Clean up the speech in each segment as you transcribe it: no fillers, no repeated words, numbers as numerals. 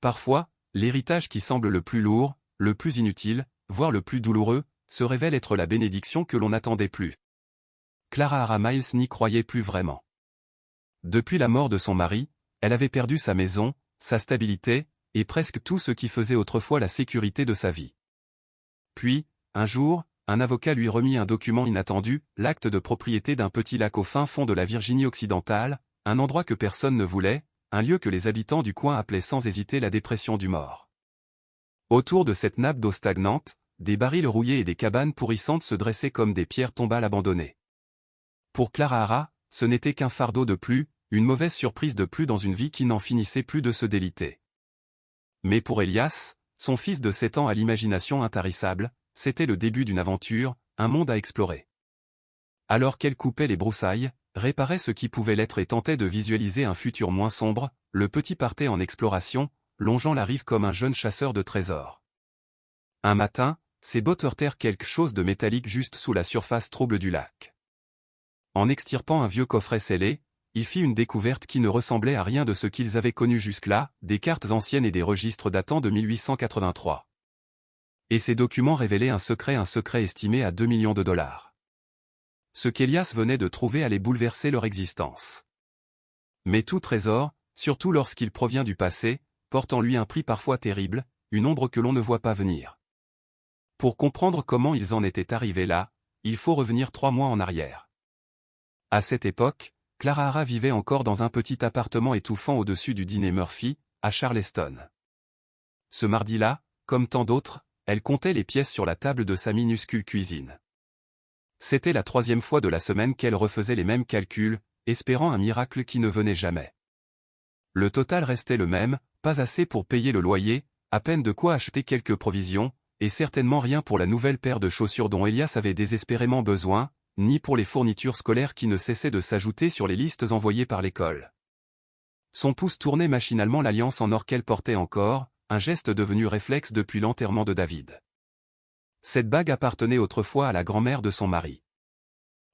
Parfois, l'héritage qui semble le plus lourd, le plus inutile, voire le plus douloureux, se révèle être la bénédiction que l'on n'attendait plus. Clara Miles n'y croyait plus vraiment. Depuis la mort de son mari, elle avait perdu sa maison, sa stabilité, et presque tout ce qui faisait autrefois la sécurité de sa vie. Puis, un jour, un avocat lui remit un document inattendu, l'acte de propriété d'un petit lac au fin fond de la Virginie occidentale, un endroit que personne ne voulait, un lieu que les habitants du coin appelaient sans hésiter la dépression du mort. Autour de cette nappe d'eau stagnante, des barils rouillés et des cabanes pourrissantes se dressaient comme des pierres tombales abandonnées. Pour Clara, ce n'était qu'un fardeau de plus, une mauvaise surprise de plus dans une vie qui n'en finissait plus de se déliter. Mais pour Elias, son fils de 7 ans à l'imagination intarissable, c'était le début d'une aventure, un monde à explorer. Alors qu'elle coupait les broussailles, réparait ce qui pouvait l'être et tentait de visualiser un futur moins sombre, le petit partait en exploration, longeant la rive comme un jeune chasseur de trésors. Un matin, ses bottes heurtèrent quelque chose de métallique juste sous la surface trouble du lac. En extirpant un vieux coffret scellé, il fit une découverte qui ne ressemblait à rien de ce qu'ils avaient connu jusque-là, des cartes anciennes et des registres datant de 1883. Et ces documents révélaient un secret estimé à 2 millions de dollars. Ce qu'Elias venait de trouver allait bouleverser leur existence. Mais tout trésor, surtout lorsqu'il provient du passé, porte en lui un prix parfois terrible, une ombre que l'on ne voit pas venir. Pour comprendre comment ils en étaient arrivés là, il faut revenir 3 mois en arrière. À cette époque, Clara vivait encore dans un petit appartement étouffant au-dessus du dîner Murphy, à Charleston. Ce mardi-là, comme tant d'autres, elle comptait les pièces sur la table de sa minuscule cuisine. C'était la 3e fois de la semaine qu'elle refaisait les mêmes calculs, espérant un miracle qui ne venait jamais. Le total restait le même, pas assez pour payer le loyer, à peine de quoi acheter quelques provisions, et certainement rien pour la nouvelle paire de chaussures dont Elias avait désespérément besoin, ni pour les fournitures scolaires qui ne cessaient de s'ajouter sur les listes envoyées par l'école. Son pouce tournait machinalement l'alliance en or qu'elle portait encore, un geste devenu réflexe depuis l'enterrement de David. Cette bague appartenait autrefois à la grand-mère de son mari.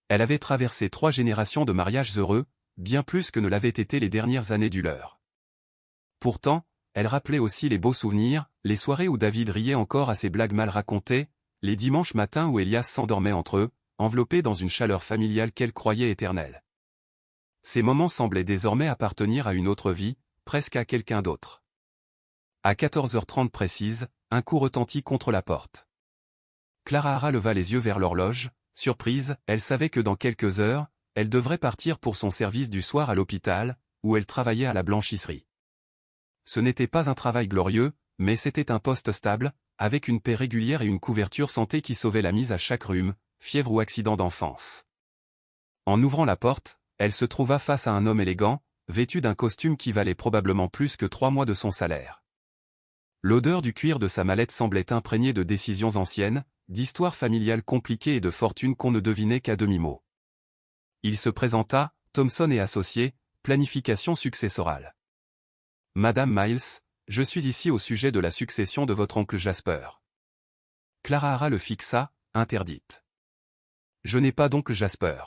Elle avait traversé 3 générations de mariages heureux, bien plus que ne l'avaient été les dernières années du leur. Pourtant, elle rappelait aussi les beaux souvenirs, les soirées où David riait encore à ses blagues mal racontées, les dimanches matins où Elias s'endormait entre eux, enveloppé dans une chaleur familiale qu'elle croyait éternelle. Ces moments semblaient désormais appartenir à une autre vie, presque à quelqu'un d'autre. À 14h30 précise, un coup retentit contre la porte. Clara leva les yeux vers l'horloge, surprise, elle savait que dans quelques heures, elle devrait partir pour son service du soir à l'hôpital, où elle travaillait à la blanchisserie. Ce n'était pas un travail glorieux, mais c'était un poste stable, avec une paie régulière et une couverture santé qui sauvait la mise à chaque rhume, fièvre ou accident d'enfance. En ouvrant la porte, elle se trouva face à un homme élégant, vêtu d'un costume qui valait probablement plus que 3 mois de son salaire. L'odeur du cuir de sa mallette semblait imprégnée de décisions anciennes, d'histoires familiales compliquées et de fortunes qu'on ne devinait qu'à demi-mot. Il se présenta, Thomson et associés, planification successorale. Madame Miles, je suis ici au sujet de la succession de votre oncle Jasper. Clara le fixa, interdite. Je n'ai pas d'oncle Jasper.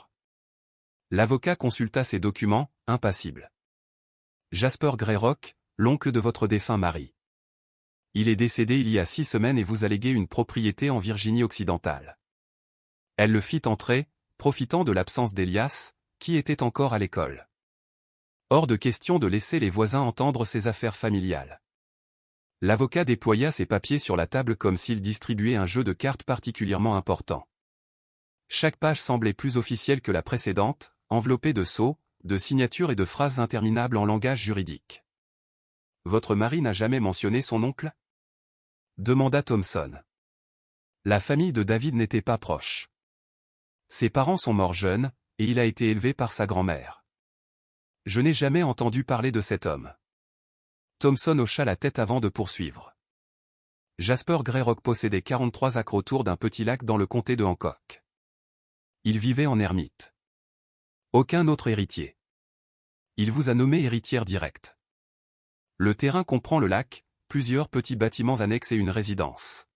L'avocat consulta ses documents, impassible. Jasper Greyrock, l'oncle de votre défunt mari. Il est décédé il y a 6 semaines et vous a légué une propriété en Virginie occidentale. Elle le fit entrer, profitant de l'absence d'Elias, qui était encore à l'école. Hors de question de laisser les voisins entendre ses affaires familiales. L'avocat déploya ses papiers sur la table comme s'il distribuait un jeu de cartes particulièrement important. Chaque page semblait plus officielle que la précédente, enveloppée de sceaux, de signatures et de phrases interminables en langage juridique. Votre mari n'a jamais mentionné son oncle ? Demanda Thomson. La famille de David n'était pas proche. Ses parents sont morts jeunes, et il a été élevé par sa grand-mère. Je n'ai jamais entendu parler de cet homme. Thomson hocha la tête avant de poursuivre. Jasper Greyrock possédait 43 acres autour d'un petit lac dans le comté de Hancock. Il vivait en ermite. Aucun autre héritier. Il vous a nommé héritière directe. Le terrain comprend le lac, plusieurs petits bâtiments annexes et une résidence.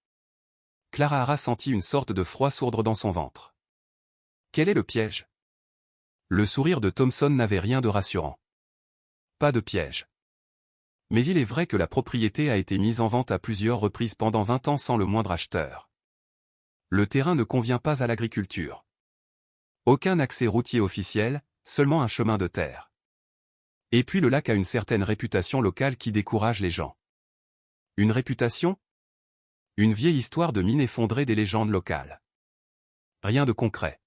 Clara sentit une sorte de froid sourdre dans son ventre. Quel est le piège ? Le sourire de Thomson n'avait rien de rassurant. Pas de piège. Mais il est vrai que la propriété a été mise en vente à plusieurs reprises pendant 20 ans sans le moindre acheteur. Le terrain ne convient pas à l'agriculture. Aucun accès routier officiel, seulement un chemin de terre. Et puis le lac a une certaine réputation locale qui décourage les gens. Une réputation? Une vieille histoire de mine effondrée des légendes locales. Rien de concret.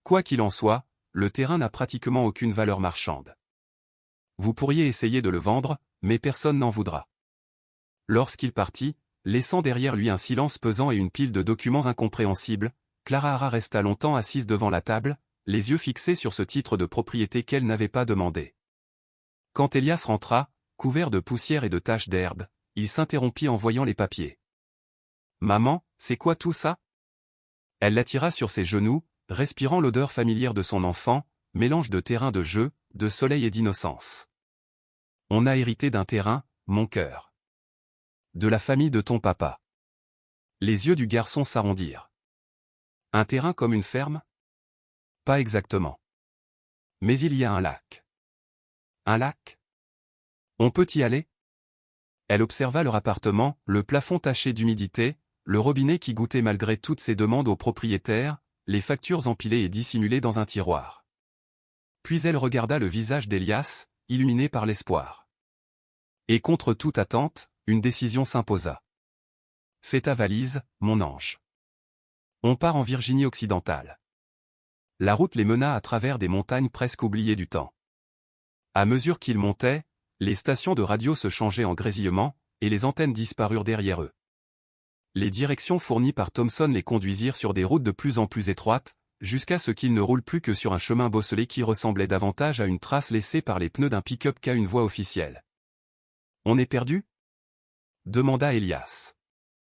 Quoi qu'il en soit, le terrain n'a pratiquement aucune valeur marchande. Vous pourriez essayer de le vendre, mais personne n'en voudra. Lorsqu'il partit, laissant derrière lui un silence pesant et une pile de documents incompréhensibles, Clara Hara resta longtemps assise devant la table, les yeux fixés sur ce titre de propriété qu'elle n'avait pas demandé. Quand Elias rentra, couvert de poussière et de taches d'herbe, il s'interrompit en voyant les papiers. « Maman, c'est quoi tout ça ?» Elle l'attira sur ses genoux, respirant l'odeur familière de son enfant, mélange de terrain de jeu, de soleil et d'innocence. « On a hérité d'un terrain, mon cœur. De la famille de ton papa. » Les yeux du garçon s'arrondirent. « Un terrain comme une ferme ? » Pas exactement. Mais il y a un lac. Un lac ? On peut y aller ? Elle observa leur appartement, le plafond taché d'humidité, le robinet qui goûtait malgré toutes ses demandes au propriétaire, les factures empilées et dissimulées dans un tiroir. Puis elle regarda le visage d'Elias, illuminé par l'espoir. Et contre toute attente, une décision s'imposa. « Fais ta valise, mon ange. On part en Virginie occidentale. » La route les mena à travers des montagnes presque oubliées du temps. À mesure qu'ils montaient, les stations de radio se changeaient en grésillement, et les antennes disparurent derrière eux. Les directions fournies par Thomson les conduisirent sur des routes de plus en plus étroites, jusqu'à ce qu'ils ne roulent plus que sur un chemin bosselé qui ressemblait davantage à une trace laissée par les pneus d'un pick-up qu'à une voie officielle. « On est perdu ?» demanda Elias.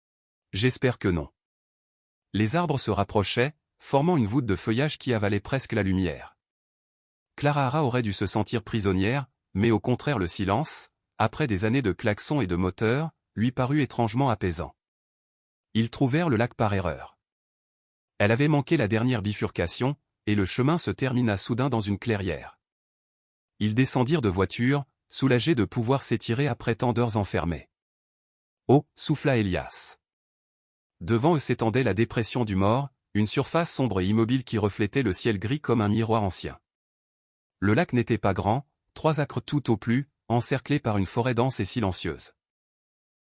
« J'espère que non. » Les arbres se rapprochaient, formant une voûte de feuillage qui avalait presque la lumière. Clara Hara aurait dû se sentir prisonnière, mais au contraire le silence, après des années de klaxons et de moteurs, lui parut étrangement apaisant. Ils trouvèrent le lac par erreur. Elle avait manqué la dernière bifurcation, et le chemin se termina soudain dans une clairière. Ils descendirent de voiture, soulagés de pouvoir s'étirer après tant d'heures enfermées. « Oh » souffla Elias. Devant eux s'étendait la dépression du Mort, une surface sombre et immobile qui reflétait le ciel gris comme un miroir ancien. Le lac n'était pas grand, 3 acres tout au plus, encerclé par une forêt dense et silencieuse.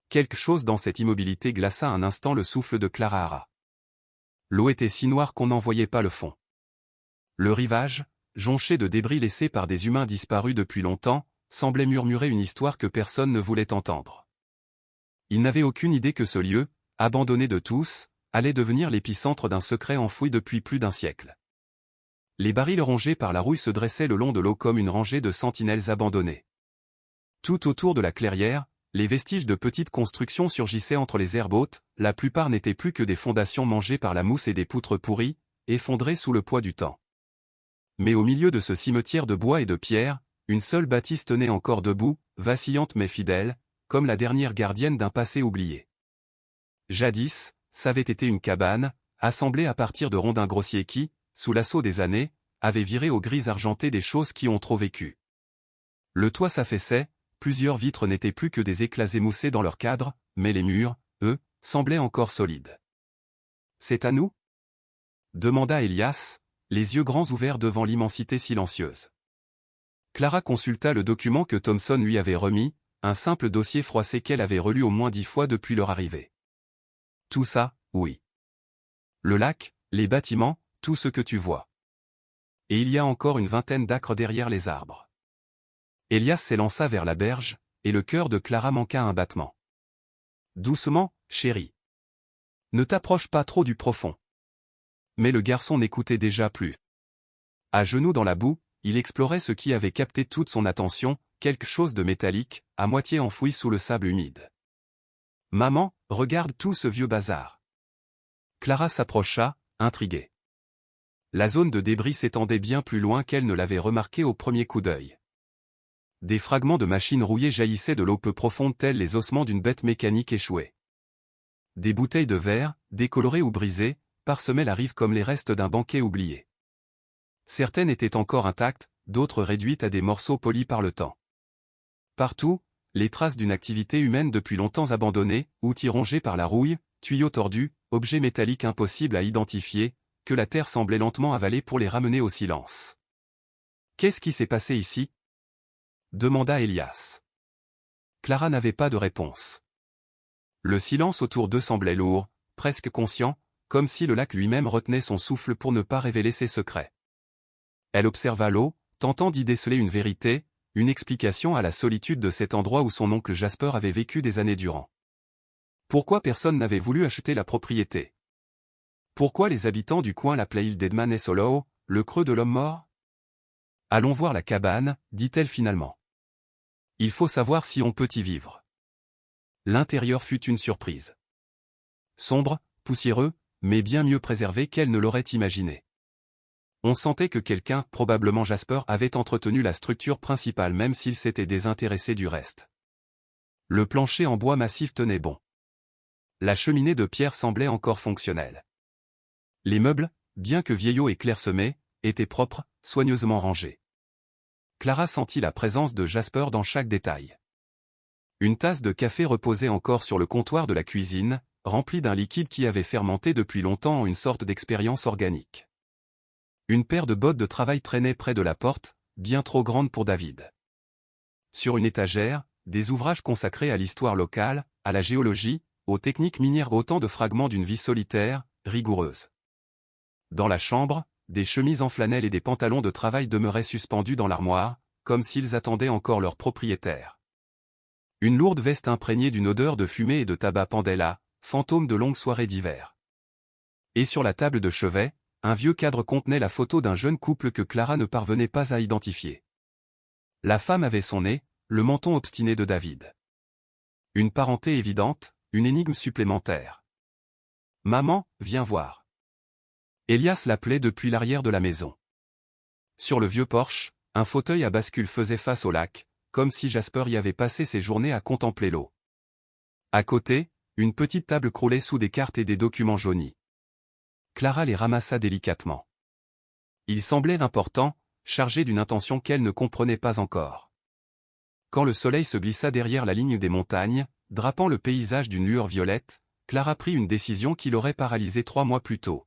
Quelque chose dans cette immobilité glaça un instant le souffle de Clara Hara. L'eau était si noire qu'on n'en voyait pas le fond. Le rivage, jonché de débris laissés par des humains disparus depuis longtemps, semblait murmurer une histoire que personne ne voulait entendre. Ils n'avaient aucune idée que ce lieu, abandonné de tous, allait devenir l'épicentre d'un secret enfoui depuis plus d'un siècle. Les barils rongés par la rouille se dressaient le long de l'eau comme une rangée de sentinelles abandonnées. Tout autour de la clairière, les vestiges de petites constructions surgissaient entre les herbes hautes, la plupart n'étaient plus que des fondations mangées par la mousse et des poutres pourries, effondrées sous le poids du temps. Mais au milieu de ce cimetière de bois et de pierre, une seule bâtisse tenait encore debout, vacillante mais fidèle, comme la dernière gardienne d'un passé oublié. Jadis, ça avait été une cabane, assemblée à partir de rondins grossiers qui, sous l'assaut des années, avaient viré au gris argenté des choses qui ont trop vécu. Le toit s'affaissait, plusieurs vitres n'étaient plus que des éclats émoussés dans leur cadre, mais les murs, eux, semblaient encore solides. « C'est à nous ?» demanda Elias, les yeux grands ouverts devant l'immensité silencieuse. Clara consulta le document que Thomson lui avait remis, un simple dossier froissé qu'elle avait relu au moins 10 fois depuis leur arrivée. Tout ça, oui. Le lac, les bâtiments, tout ce que tu vois. Et il y a encore une vingtaine d'acres derrière les arbres. Elias s'élança vers la berge, et le cœur de Clara manqua un battement. Doucement, chérie. Ne t'approche pas trop du profond. Mais le garçon n'écoutait déjà plus. À genoux dans la boue, il explorait ce qui avait capté toute son attention, quelque chose de métallique, à moitié enfoui sous le sable humide. Maman, regarde tout ce vieux bazar. Clara s'approcha, intriguée. La zone de débris s'étendait bien plus loin qu'elle ne l'avait remarqué au premier coup d'œil. Des fragments de machines rouillées jaillissaient de l'eau peu profonde tels les ossements d'une bête mécanique échouée. Des bouteilles de verre, décolorées ou brisées, parsemaient la rive comme les restes d'un banquet oublié. Certaines étaient encore intactes, d'autres réduites à des morceaux polis par le temps. Partout, Les traces d'une activité humaine depuis longtemps abandonnée, outils rongés par la rouille, tuyaux tordus, objets métalliques impossibles à identifier, que la terre semblait lentement avaler pour les ramener au silence. « Qu'est-ce qui s'est passé ici ?» demanda Elias. Clara n'avait pas de réponse. Le silence autour d'eux semblait lourd, presque conscient, comme si le lac lui-même retenait son souffle pour ne pas révéler ses secrets. Elle observa l'eau, tentant d'y déceler une vérité, une explication à la solitude de cet endroit où son oncle Jasper avait vécu des années durant. Pourquoi personne n'avait voulu acheter la propriété? Pourquoi les habitants du coin l'appelaient île d'Edman et Solo, le creux de l'homme mort? Allons voir la cabane, dit-elle finalement. Il faut savoir si on peut y vivre. L'intérieur fut une surprise. Sombre, poussiéreux, mais bien mieux préservé qu'elle ne l'aurait imaginé. On sentait que quelqu'un, probablement Jasper, avait entretenu la structure principale même s'il s'était désintéressé du reste. Le plancher en bois massif tenait bon. La cheminée de pierre semblait encore fonctionnelle. Les meubles, bien que vieillots et clairsemés, étaient propres, soigneusement rangés. Clara sentit la présence de Jasper dans chaque détail. Une tasse de café reposait encore sur le comptoir de la cuisine, remplie d'un liquide qui avait fermenté depuis longtemps en une sorte d'expérience organique. Une paire de bottes de travail traînait près de la porte, bien trop grande pour David. Sur une étagère, des ouvrages consacrés à l'histoire locale, à la géologie, aux techniques minières, autant de fragments d'une vie solitaire, rigoureuse. Dans la chambre, des chemises en flanelle et des pantalons de travail demeuraient suspendus dans l'armoire, comme s'ils attendaient encore leur propriétaire. Une lourde veste imprégnée d'une odeur de fumée et de tabac pendait là, fantôme de longues soirées d'hiver. Et sur la table de chevet, un vieux cadre contenait la photo d'un jeune couple que Clara ne parvenait pas à identifier. La femme avait son nez, le menton obstiné de David. Une parenté évidente, une énigme supplémentaire. « Maman, viens voir. » Elias l'appelait depuis l'arrière de la maison. Sur le vieux porche, un fauteuil à bascule faisait face au lac, comme si Jasper y avait passé ses journées à contempler l'eau. À côté, une petite table croulait sous des cartes et des documents jaunis. Clara les ramassa délicatement. Ils semblaient importants, chargés d'une intention qu'elle ne comprenait pas encore. Quand le soleil se glissa derrière la ligne des montagnes, drapant le paysage d'une lueur violette, Clara prit une décision qui l'aurait paralysée 3 mois plus tôt.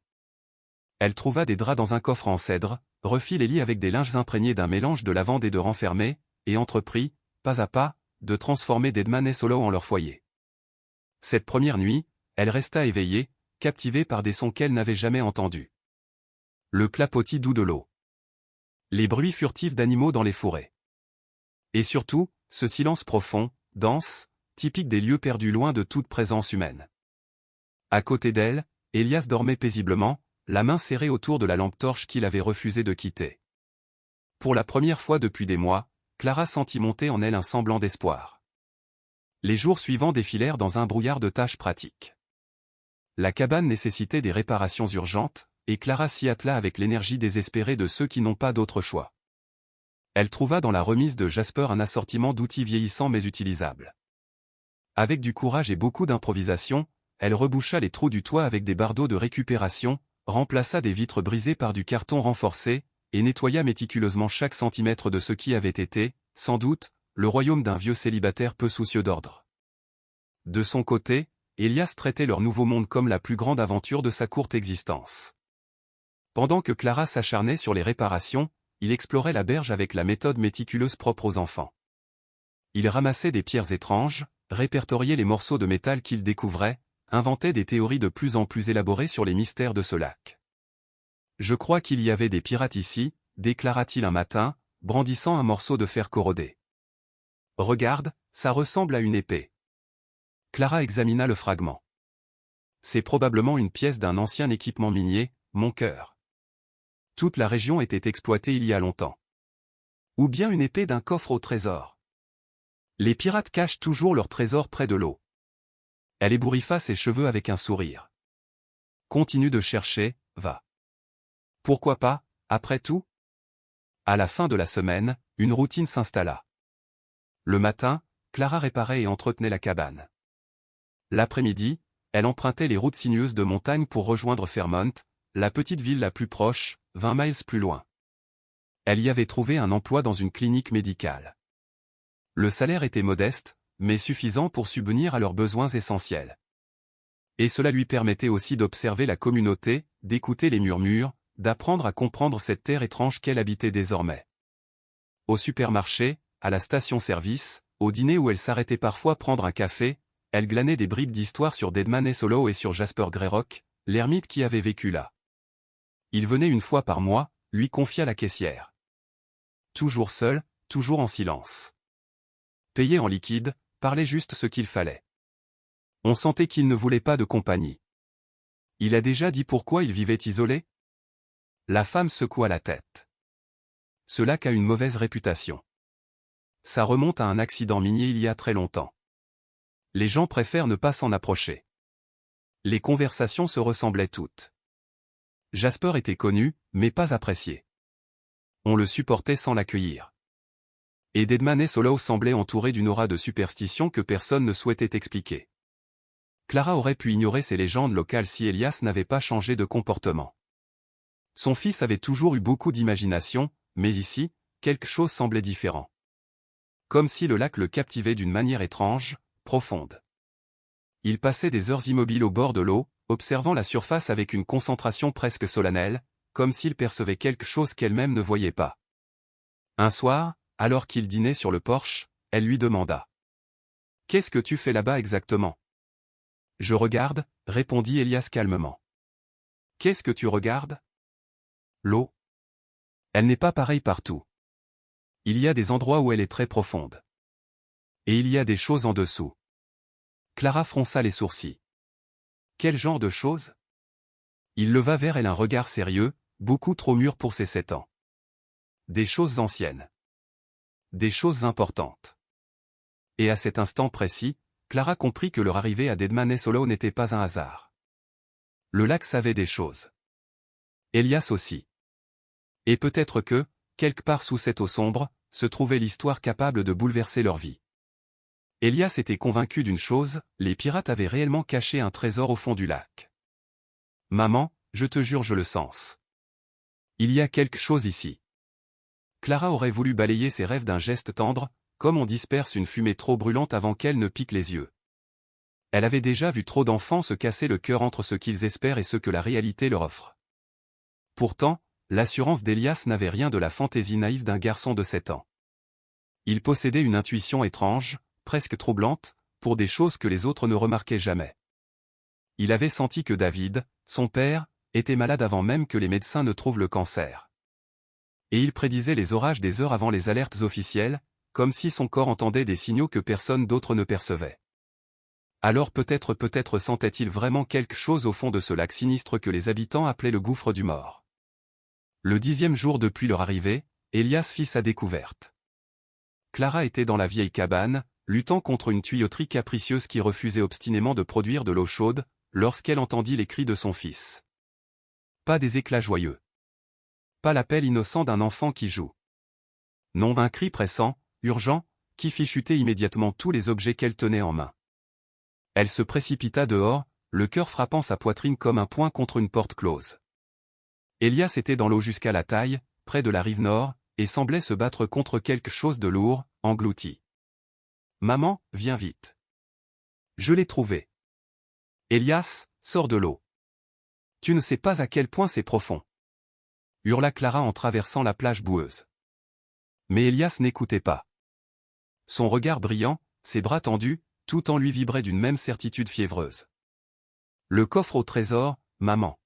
Elle trouva des draps dans un coffre en cèdre, refit les lits avec des linges imprégnés d'un mélange de lavande et de renfermé, et entreprit, pas à pas, de transformer Deadman et Solo en leur foyer. Cette première nuit, elle resta éveillée, captivée par des sons qu'elle n'avait jamais entendus. Le clapotis doux de l'eau. Les bruits furtifs d'animaux dans les forêts. Et surtout, ce silence profond, dense, typique des lieux perdus loin de toute présence humaine. À côté d'elle, Elias dormait paisiblement, la main serrée autour de la lampe torche qu'il avait refusé de quitter. Pour la première fois depuis des mois, Clara sentit monter en elle un semblant d'espoir. Les jours suivants défilèrent dans un brouillard de tâches pratiques. La cabane nécessitait des réparations urgentes, et Clara s'y attela avec l'énergie désespérée de ceux qui n'ont pas d'autre choix. Elle trouva dans la remise de Jasper un assortiment d'outils vieillissants mais utilisables. Avec du courage et beaucoup d'improvisation, elle reboucha les trous du toit avec des bardeaux de récupération, remplaça des vitres brisées par du carton renforcé, et nettoya méticuleusement chaque centimètre de ce qui avait été, sans doute, le royaume d'un vieux célibataire peu soucieux d'ordre. De son côté, Elias traitait leur nouveau monde comme la plus grande aventure de sa courte existence. Pendant que Clara s'acharnait sur les réparations, il explorait la berge avec la méthode méticuleuse propre aux enfants. Il ramassait des pierres étranges, répertoriait les morceaux de métal qu'il découvrait, inventait des théories de plus en plus élaborées sur les mystères de ce lac. « Je crois qu'il y avait des pirates ici », déclara-t-il un matin, brandissant un morceau de fer corrodé. « Regarde, ça ressemble à une épée. » Clara examina le fragment. « C'est probablement une pièce d'un ancien équipement minier, mon cœur. Toute la région était exploitée il y a longtemps. Ou bien une épée d'un coffre au trésor. Les pirates cachent toujours leur trésor près de l'eau. » Elle ébouriffa ses cheveux avec un sourire. « Continue de chercher, va. Pourquoi pas, après tout ?» À la fin de la semaine, une routine s'installa. Le matin, Clara réparait et entretenait la cabane. L'après-midi, elle empruntait les routes sinueuses de montagne pour rejoindre Fairmont, la petite ville la plus proche, 20 miles plus loin. Elle y avait trouvé un emploi dans une clinique médicale. Le salaire était modeste, mais suffisant pour subvenir à leurs besoins essentiels. Et cela lui permettait aussi d'observer la communauté, d'écouter les murmures, d'apprendre à comprendre cette terre étrange qu'elle habitait désormais. Au supermarché, à la station-service, au dîner où elle s'arrêtait parfois prendre un café, elle glanait des bribes d'histoire sur Deadman et Solo et sur Jasper Greyrock, l'ermite qui avait vécu là. Il venait une fois par mois, lui confia la caissière. Toujours seul, toujours en silence. Payait en liquide, parlait juste ce qu'il fallait. On sentait qu'il ne voulait pas de compagnie. Il a déjà dit pourquoi il vivait isolé? La femme secoua la tête. Ce lac a une mauvaise réputation. Ça remonte à un accident minier il y a très longtemps. Les gens préfèrent ne pas s'en approcher. Les conversations se ressemblaient toutes. Jasper était connu, mais pas apprécié. On le supportait sans l'accueillir. Et Deadman et Solo semblaient entourés d'une aura de superstition que personne ne souhaitait expliquer. Clara aurait pu ignorer ces légendes locales si Elias n'avait pas changé de comportement. Son fils avait toujours eu beaucoup d'imagination, mais ici, quelque chose semblait différent. Comme si le lac le captivait d'une manière étrange, profonde. Il passait des heures immobiles au bord de l'eau, observant la surface avec une concentration presque solennelle, comme s'il percevait quelque chose qu'elle-même ne voyait pas. Un soir, alors qu'il dînait sur le porche, elle lui demanda. « Qu'est-ce que tu fais là-bas exactement ?»« Je regarde, » répondit Elias calmement. « Qu'est-ce que tu regardes ?»« L'eau. Elle n'est pas pareille partout. Il y a des endroits où elle est très profonde. Et il y a des choses en dessous. » Clara fronça les sourcils. Quel genre de choses? Il leva vers elle un regard sérieux, beaucoup trop mûr pour ses 7 ans. Des choses anciennes. Des choses importantes. Et à cet instant précis, Clara comprit que leur arrivée à Deadman et Solo n'était pas un hasard. Le lac savait des choses. Elias aussi. Et peut-être que, quelque part sous cette eau sombre, se trouvait l'histoire capable de bouleverser leur vie. Elias était convaincu d'une chose, les pirates avaient réellement caché un trésor au fond du lac. « Maman, je te jure je le sens. Il y a quelque chose ici. » Clara aurait voulu balayer ses rêves d'un geste tendre, comme on disperse une fumée trop brûlante avant qu'elle ne pique les yeux. Elle avait déjà vu trop d'enfants se casser le cœur entre ce qu'ils espèrent et ce que la réalité leur offre. Pourtant, l'assurance d'Elias n'avait rien de la fantaisie naïve d'un garçon de 7 ans. Il possédait une intuition étrange, presque troublante, pour des choses que les autres ne remarquaient jamais. Il avait senti que David, son père, était malade avant même que les médecins ne trouvent le cancer. Et il prédisait les orages des heures avant les alertes officielles, comme si son corps entendait des signaux que personne d'autre ne percevait. Alors peut-être sentait-il vraiment quelque chose au fond de ce lac sinistre que les habitants appelaient le gouffre du mort. Le 10e jour depuis leur arrivée, Elias fit sa découverte. Clara était dans la vieille cabane, luttant contre une tuyauterie capricieuse qui refusait obstinément de produire de l'eau chaude, lorsqu'elle entendit les cris de son fils. Pas des éclats joyeux. Pas l'appel innocent d'un enfant qui joue. Non, un cri pressant, urgent, qui fit chuter immédiatement tous les objets qu'elle tenait en main. Elle se précipita dehors, le cœur frappant sa poitrine comme un poing contre une porte close. Elias était dans l'eau jusqu'à la taille, près de la rive nord, et semblait se battre contre quelque chose de lourd, englouti. « Maman, viens vite. Je l'ai trouvé. Elias, sors de l'eau. Tu ne sais pas à quel point c'est profond. » Hurla Clara en traversant la plage boueuse. Mais Elias n'écoutait pas. Son regard brillant, ses bras tendus, tout en lui vibrait d'une même certitude fiévreuse. Le coffre au trésor, maman.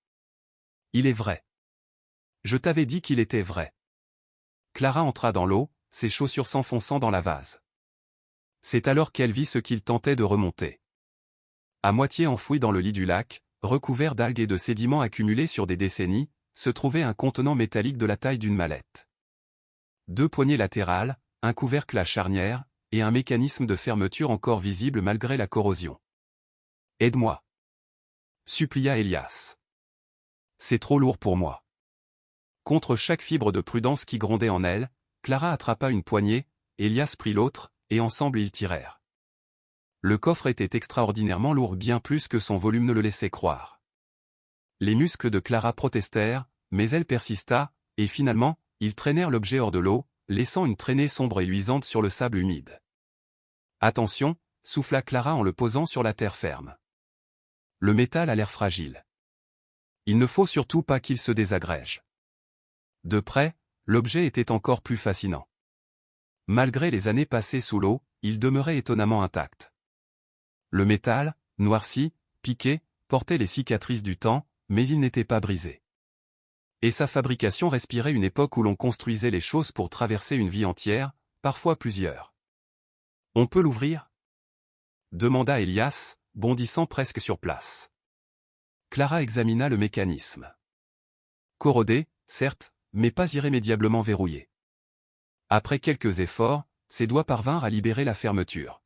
Il est vrai. Je t'avais dit qu'il était vrai. Clara entra dans l'eau, ses chaussures s'enfonçant dans la vase. C'est alors qu'elle vit ce qu'il tentait de remonter. À moitié enfoui dans le lit du lac, recouvert d'algues et de sédiments accumulés sur des décennies, se trouvait un contenant métallique de la taille d'une mallette. 2 poignées latérales, un couvercle à charnière, et un mécanisme de fermeture encore visible malgré la corrosion. « Aide-moi » supplia Elias. « C'est trop lourd pour moi. » Contre chaque fibre de prudence qui grondait en elle, Clara attrapa une poignée, Elias prit l'autre, et ensemble ils tirèrent. Le coffre était extraordinairement lourd, bien plus que son volume ne le laissait croire. Les muscles de Clara protestèrent, mais elle persista, et finalement, ils traînèrent l'objet hors de l'eau, laissant une traînée sombre et luisante sur le sable humide. « Attention » souffla Clara en le posant sur la terre ferme. Le métal a l'air fragile. Il ne faut surtout pas qu'il se désagrège. De près, l'objet était encore plus fascinant. Malgré les années passées sous l'eau, il demeurait étonnamment intact. Le métal, noirci, piqué, portait les cicatrices du temps, mais il n'était pas brisé. Et sa fabrication respirait une époque où l'on construisait les choses pour traverser une vie entière, parfois plusieurs. « On peut l'ouvrir » demanda Elias, bondissant presque sur place. Clara examina le mécanisme. Corrodé, certes, mais pas irrémédiablement verrouillé. Après quelques efforts, ses doigts parvinrent à libérer la fermeture.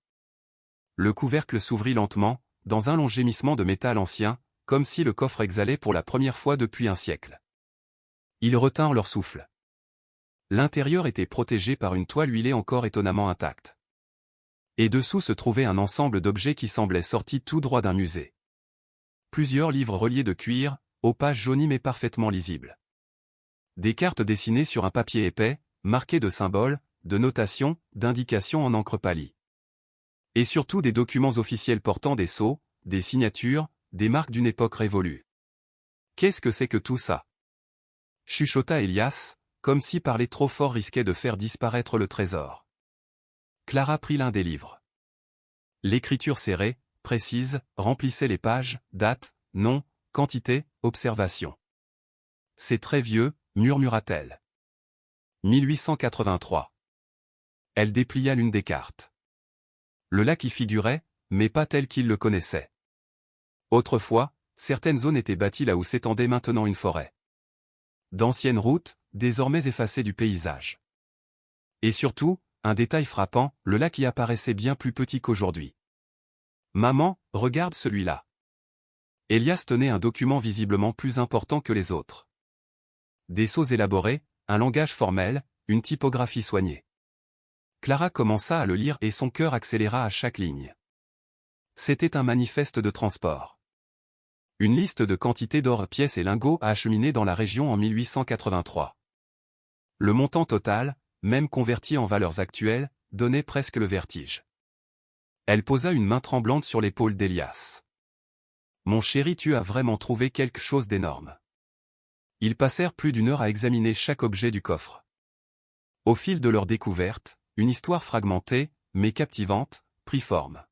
Le couvercle s'ouvrit lentement, dans un long gémissement de métal ancien, comme si le coffre exhalait pour la première fois depuis un siècle. Ils retinrent leur souffle. L'intérieur était protégé par une toile huilée encore étonnamment intacte. Et dessous se trouvait un ensemble d'objets qui semblaient sortis tout droit d'un musée. Plusieurs livres reliés de cuir, aux pages jaunies mais parfaitement lisibles. Des cartes dessinées sur un papier épais, marquées de symboles, de notations, d'indications en encre pâlie. Et surtout des documents officiels portant des sceaux, des signatures, des marques d'une époque révolue. Qu'est-ce que c'est que tout ça ? Chuchota Elias, comme si parler trop fort risquait de faire disparaître le trésor. Clara prit l'un des livres. L'écriture serrée, précise, remplissait les pages, date, nom, quantité, observation. C'est très vieux, murmura-t-elle. 1883. Elle déplia l'une des cartes. Le lac y figurait, mais pas tel qu'il le connaissait. Autrefois, certaines zones étaient bâties là où s'étendait maintenant une forêt. D'anciennes routes, désormais effacées du paysage. Et surtout, un détail frappant, le lac y apparaissait bien plus petit qu'aujourd'hui. « Maman, regarde celui-là. » Elias tenait un document visiblement plus important que les autres. Des sceaux élaborés, un langage formel, une typographie soignée. Clara commença à le lire et son cœur accéléra à chaque ligne. C'était un manifeste de transport. Une liste de quantités d'or, pièces et lingots à acheminer dans la région en 1883. Le montant total, même converti en valeurs actuelles, donnait presque le vertige. Elle posa une main tremblante sur l'épaule d'Elias. « Mon chéri, tu as vraiment trouvé quelque chose d'énorme. » Ils passèrent plus d'une heure à examiner chaque objet du coffre. Au fil de leur découverte, une histoire fragmentée, mais captivante, prit forme.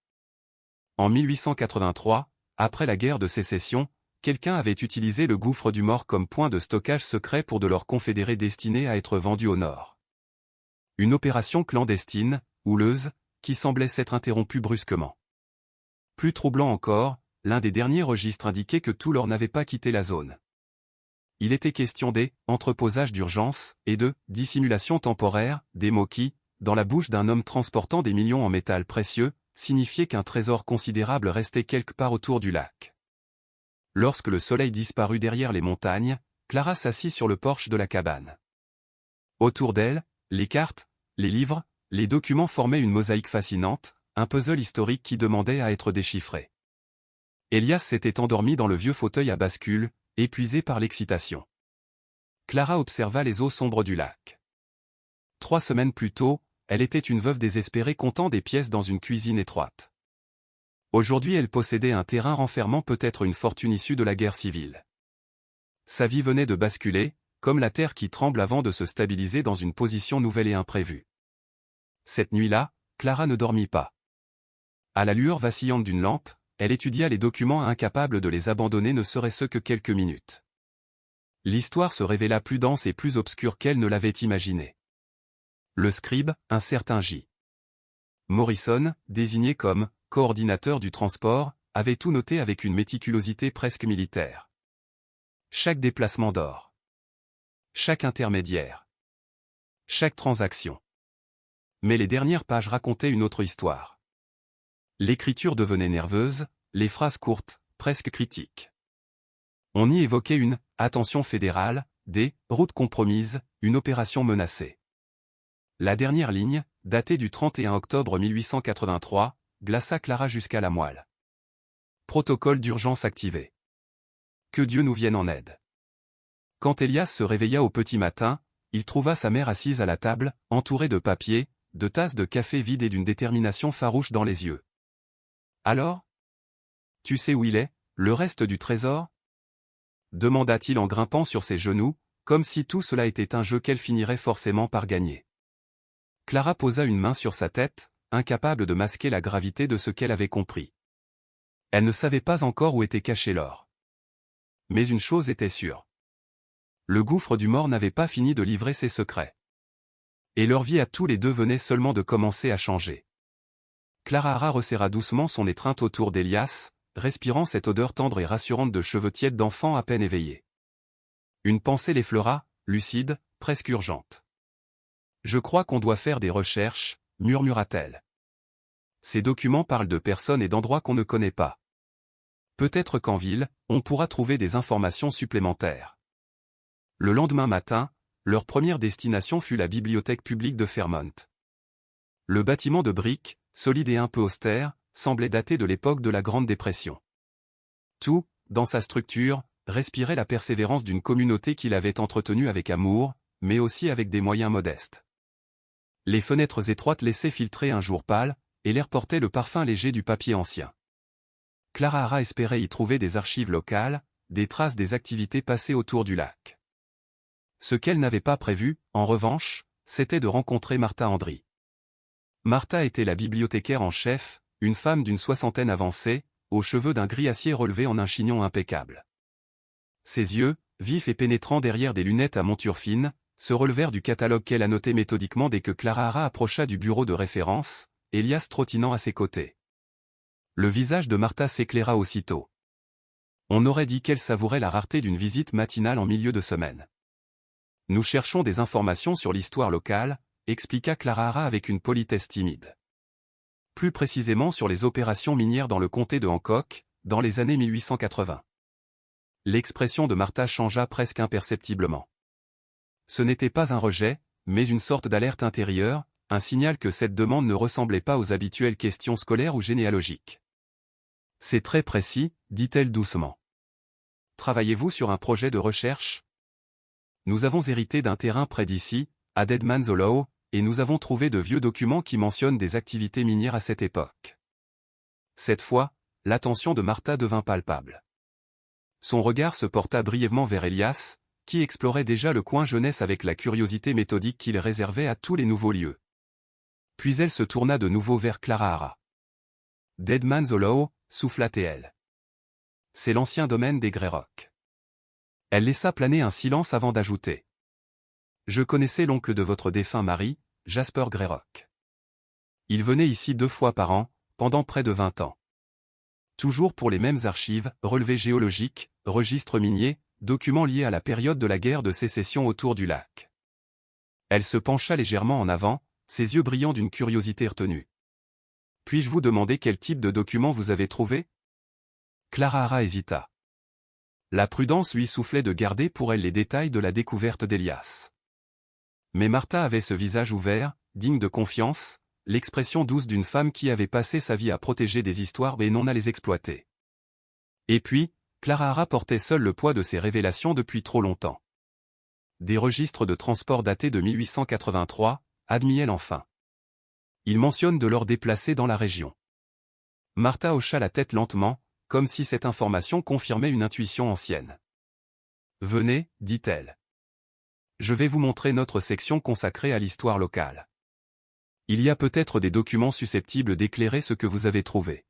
En 1883, après la guerre de sécession, quelqu'un avait utilisé le gouffre du Mort comme point de stockage secret pour de l'or confédéré destiné à être vendu au Nord. Une opération clandestine, houleuse, qui semblait s'être interrompue brusquement. Plus troublant encore, l'un des derniers registres indiquait que tout l'or n'avait pas quitté la zone. Il était question des « entreposages d'urgence » et de « dissimulation temporaire », des mots qui, dans la bouche d'un homme transportant des millions en métal précieux, signifiaient qu'un trésor considérable restait quelque part autour du lac. Lorsque le soleil disparut derrière les montagnes, Clara s'assit sur le porche de la cabane. Autour d'elle, les cartes, les livres, les documents formaient une mosaïque fascinante, un puzzle historique qui demandait à être déchiffré. Elias s'était endormi dans le vieux fauteuil à bascule, épuisé par l'excitation. Clara observa les eaux sombres du lac. 3 semaines plus tôt, elle était une veuve désespérée comptant des pièces dans une cuisine étroite. Aujourd'hui elle possédait un terrain renfermant peut-être une fortune issue de la guerre civile. Sa vie venait de basculer, comme la terre qui tremble avant de se stabiliser dans une position nouvelle et imprévue. Cette nuit-là, Clara ne dormit pas. À la lueur vacillante d'une lampe, elle étudia les documents incapable de les abandonner ne serait-ce que quelques minutes. L'histoire se révéla plus dense et plus obscure qu'elle ne l'avait imaginé. Le scribe, un certain J. Morrison, désigné comme « coordinateur du transport », avait tout noté avec une méticulosité presque militaire. Chaque déplacement d'or. Chaque intermédiaire. Chaque transaction. Mais les dernières pages racontaient une autre histoire. L'écriture devenait nerveuse, les phrases courtes, presque critiques. On y évoquait une « attention fédérale », des « routes compromises », une opération menacée. La dernière ligne, datée du 31 octobre 1883, glaça Clara jusqu'à la moelle. Protocole d'urgence activé. Que Dieu nous vienne en aide. Quand Elias se réveilla au petit matin, il trouva sa mère assise à la table, entourée de papiers, de tasses de café vides et d'une détermination farouche dans les yeux. Alors? Tu sais où il est, le reste du trésor? Demanda-t-il en grimpant sur ses genoux, comme si tout cela était un jeu qu'elle finirait forcément par gagner. Clara posa une main sur sa tête, incapable de masquer la gravité de ce qu'elle avait compris. Elle ne savait pas encore où était caché l'or. Mais une chose était sûre. Le gouffre du mort n'avait pas fini de livrer ses secrets. Et leur vie à tous les deux venait seulement de commencer à changer. Clara resserra doucement son étreinte autour d'Elias, respirant cette odeur tendre et rassurante de cheveux tièdes d'enfant à peine éveillé. Une pensée l'effleura, lucide, presque urgente. « Je crois qu'on doit faire des recherches, murmura-t-elle. Ces documents parlent de personnes et d'endroits qu'on ne connaît pas. Peut-être qu'en ville, on pourra trouver des informations supplémentaires. » Le lendemain matin, leur première destination fut la bibliothèque publique de Fairmont. Le bâtiment de briques, solide et un peu austère, semblait dater de l'époque de la Grande Dépression. Tout, dans sa structure, respirait la persévérance d'une communauté qui l'avait entretenue avec amour, mais aussi avec des moyens modestes. Les fenêtres étroites laissaient filtrer un jour pâle, et l'air portait le parfum léger du papier ancien. Clara espérait y trouver des archives locales, des traces des activités passées autour du lac. Ce qu'elle n'avait pas prévu, en revanche, c'était de rencontrer Martha Andry. Martha était la bibliothécaire en chef, une femme d'une soixantaine avancée, aux cheveux d'un gris acier relevés en un chignon impeccable. Ses yeux, vifs et pénétrants derrière des lunettes à monture fine, se relevèrent du catalogue qu'elle annotait méthodiquement dès que Clara approcha du bureau de référence, Elias trottinant à ses côtés. Le visage de Martha s'éclaira aussitôt. On aurait dit qu'elle savourait la rareté d'une visite matinale en milieu de semaine. « Nous cherchons des informations sur l'histoire locale », expliqua Clara avec une politesse timide. Plus précisément sur les opérations minières dans le comté de Hancock, dans les années 1880. L'expression de Martha changea presque imperceptiblement. Ce n'était pas un rejet, mais une sorte d'alerte intérieure, un signal que cette demande ne ressemblait pas aux habituelles questions scolaires ou généalogiques. « C'est très précis, dit-elle doucement. Travaillez-vous sur un projet de recherche? Nous avons hérité d'un terrain près d'ici, à Deadman's Hollow, et nous avons trouvé de vieux documents qui mentionnent des activités minières à cette époque. » Cette fois, l'attention de Martha devint palpable. Son regard se porta brièvement vers Elias, qui explorait déjà le coin jeunesse avec la curiosité méthodique qu'il réservait à tous les nouveaux lieux. Puis elle se tourna de nouveau vers Clara. « Deadman's Hollow » souffla-t-elle. « C'est l'ancien domaine des Greyrock. » Elle laissa planer un silence avant d'ajouter. « Je connaissais l'oncle de votre défunt mari, Jasper Greyrock. Il venait ici 2 fois par an, pendant près de 20 ans. Toujours pour les mêmes archives, relevés géologiques, registres miniers, documents liés à la période de la guerre de sécession autour du lac. » Elle se pencha légèrement en avant, ses yeux brillant d'une curiosité retenue. « Puis-je vous demander quel type de document vous avez trouvé ?» Clara hésita. La prudence lui soufflait de garder pour elle les détails de la découverte d'Elias. Mais Martha avait ce visage ouvert, digne de confiance, l'expression douce d'une femme qui avait passé sa vie à protéger des histoires et non à les exploiter. Et puis, Clara portait seule le poids de ses révélations depuis trop longtemps. Des registres de transport datés de 1883, admit-elle enfin. Ils mentionnent de l'or déplacé dans la région. Martha hocha la tête lentement, comme si cette information confirmait une intuition ancienne. « Venez, dit-elle. Je vais vous montrer notre section consacrée à l'histoire locale. Il y a peut-être des documents susceptibles d'éclairer ce que vous avez trouvé. »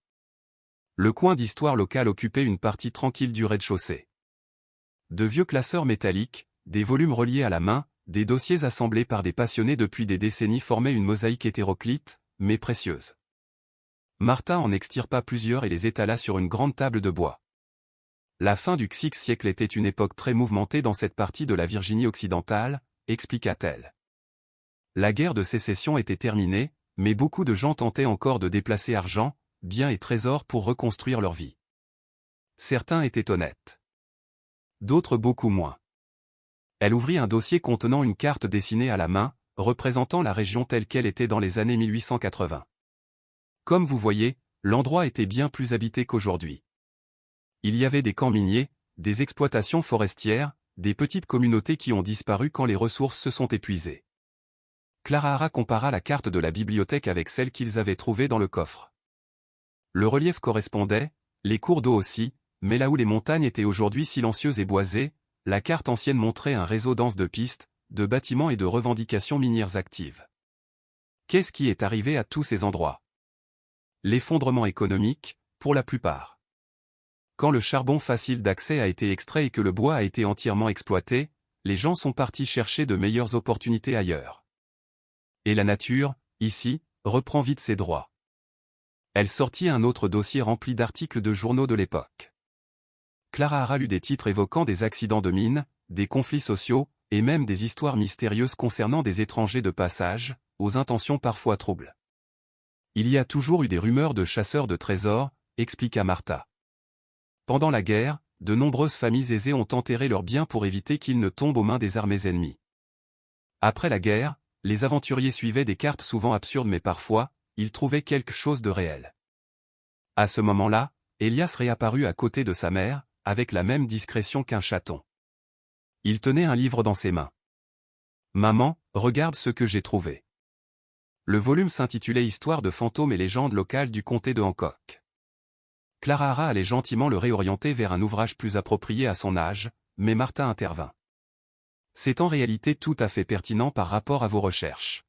Le coin d'histoire locale occupait une partie tranquille du rez-de-chaussée. De vieux classeurs métalliques, des volumes reliés à la main, des dossiers assemblés par des passionnés depuis des décennies formaient une mosaïque hétéroclite, mais précieuse. Martha en extirpa plusieurs et les étala sur une grande table de bois. La fin du XIe siècle était une époque très mouvementée dans cette partie de la Virginie occidentale, expliqua-t-elle. La guerre de sécession était terminée, mais beaucoup de gens tentaient encore de déplacer argent, biens et trésors pour reconstruire leur vie. Certains étaient honnêtes. D'autres beaucoup moins. Elle ouvrit un dossier contenant une carte dessinée à la main, représentant la région telle qu'elle était dans les années 1880. Comme vous voyez, l'endroit était bien plus habité qu'aujourd'hui. Il y avait des camps miniers, des exploitations forestières, des petites communautés qui ont disparu quand les ressources se sont épuisées. Clara compara la carte de la bibliothèque avec celle qu'ils avaient trouvée dans le coffre. Le relief correspondait, les cours d'eau aussi, mais là où les montagnes étaient aujourd'hui silencieuses et boisées, la carte ancienne montrait un réseau dense de pistes, de bâtiments et de revendications minières actives. Qu'est-ce qui est arrivé à tous ces endroits? L'effondrement économique, pour la plupart. Quand le charbon facile d'accès a été extrait et que le bois a été entièrement exploité, les gens sont partis chercher de meilleures opportunités ailleurs. Et la nature, ici, reprend vite ses droits. Elle sortit un autre dossier rempli d'articles de journaux de l'époque. Clara Hara lut des titres évoquant des accidents de mine, des conflits sociaux, et même des histoires mystérieuses concernant des étrangers de passage, aux intentions parfois troubles. Il y a toujours eu des rumeurs de chasseurs de trésors, expliqua Martha. Pendant la guerre, de nombreuses familles aisées ont enterré leurs biens pour éviter qu'ils ne tombent aux mains des armées ennemies. Après la guerre, les aventuriers suivaient des cartes souvent absurdes mais parfois, ils trouvaient quelque chose de réel. À ce moment-là, Elias réapparut à côté de sa mère, avec la même discrétion qu'un chaton. Il tenait un livre dans ses mains. « Maman, regarde ce que j'ai trouvé. » Le volume s'intitulait Histoire de fantômes et légendes locales du comté de Hancock. Clara Hara allait gentiment le réorienter vers un ouvrage plus approprié à son âge, mais Martha intervint. « C'est en réalité tout à fait pertinent par rapport à vos recherches.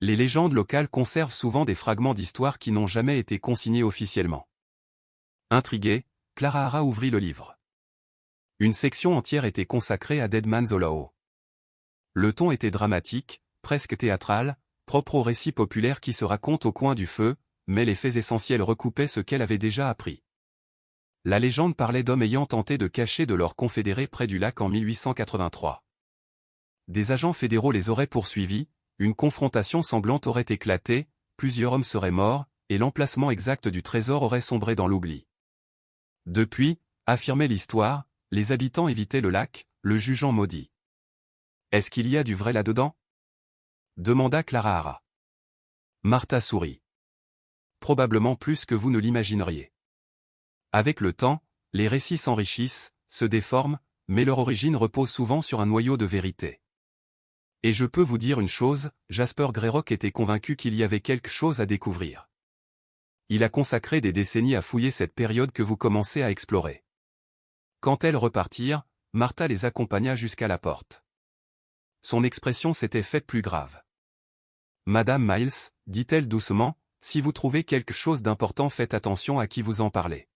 Les légendes locales conservent souvent des fragments d'histoire qui n'ont jamais été consignés officiellement. » Intriguée, Clara Hara ouvrit le livre. Une section entière était consacrée à Dead Man's Hollow. Le ton était dramatique, presque théâtral, propre au récit populaire qui se raconte au coin du feu, mais les faits essentiels recoupaient ce qu'elle avait déjà appris. La légende parlait d'hommes ayant tenté de cacher de leurs confédérés près du lac en 1883. Des agents fédéraux les auraient poursuivis, une confrontation sanglante aurait éclaté, plusieurs hommes seraient morts, et l'emplacement exact du trésor aurait sombré dans l'oubli. Depuis, affirmait l'histoire, les habitants évitaient le lac, le jugeant maudit. « Est-ce qu'il y a du vrai là-dedans » demanda Clara Hara. Martha sourit. « Probablement plus que vous ne l'imagineriez. Avec le temps, les récits s'enrichissent, se déforment, mais leur origine repose souvent sur un noyau de vérité. Et je peux vous dire une chose, Jasper Greyrock était convaincu qu'il y avait quelque chose à découvrir. Il a consacré des décennies à fouiller cette période que vous commencez à explorer. » Quand elles repartirent, Martha les accompagna jusqu'à la porte. Son expression s'était faite plus grave. « Madame Miles, dit-elle doucement, si vous trouvez quelque chose d'important faites attention à qui vous en parlez.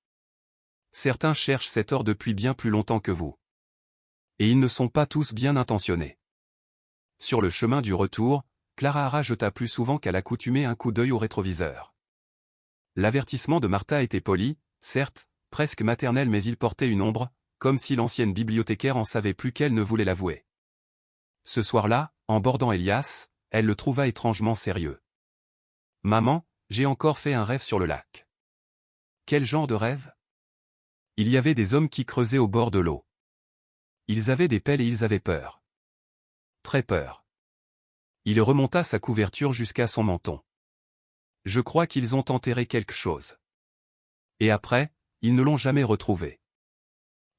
Certains cherchent cet or depuis bien plus longtemps que vous. Et ils ne sont pas tous bien intentionnés. » Sur le chemin du retour, Clara Hara jeta plus souvent qu'à l'accoutumée un coup d'œil au rétroviseur. L'avertissement de Martha était poli, certes, presque maternel mais il portait une ombre, comme si l'ancienne bibliothécaire en savait plus qu'elle ne voulait l'avouer. Ce soir-là, en bordant Elias, elle le trouva étrangement sérieux. « Maman, j'ai encore fait un rêve sur le lac. » Quel genre de rêve? Il y avait des hommes qui creusaient au bord de l'eau. Ils avaient des pelles et ils avaient peur. Très peur. Il remonta sa couverture jusqu'à son menton. Je crois qu'ils ont enterré quelque chose. Et après, ils ne l'ont jamais retrouvé.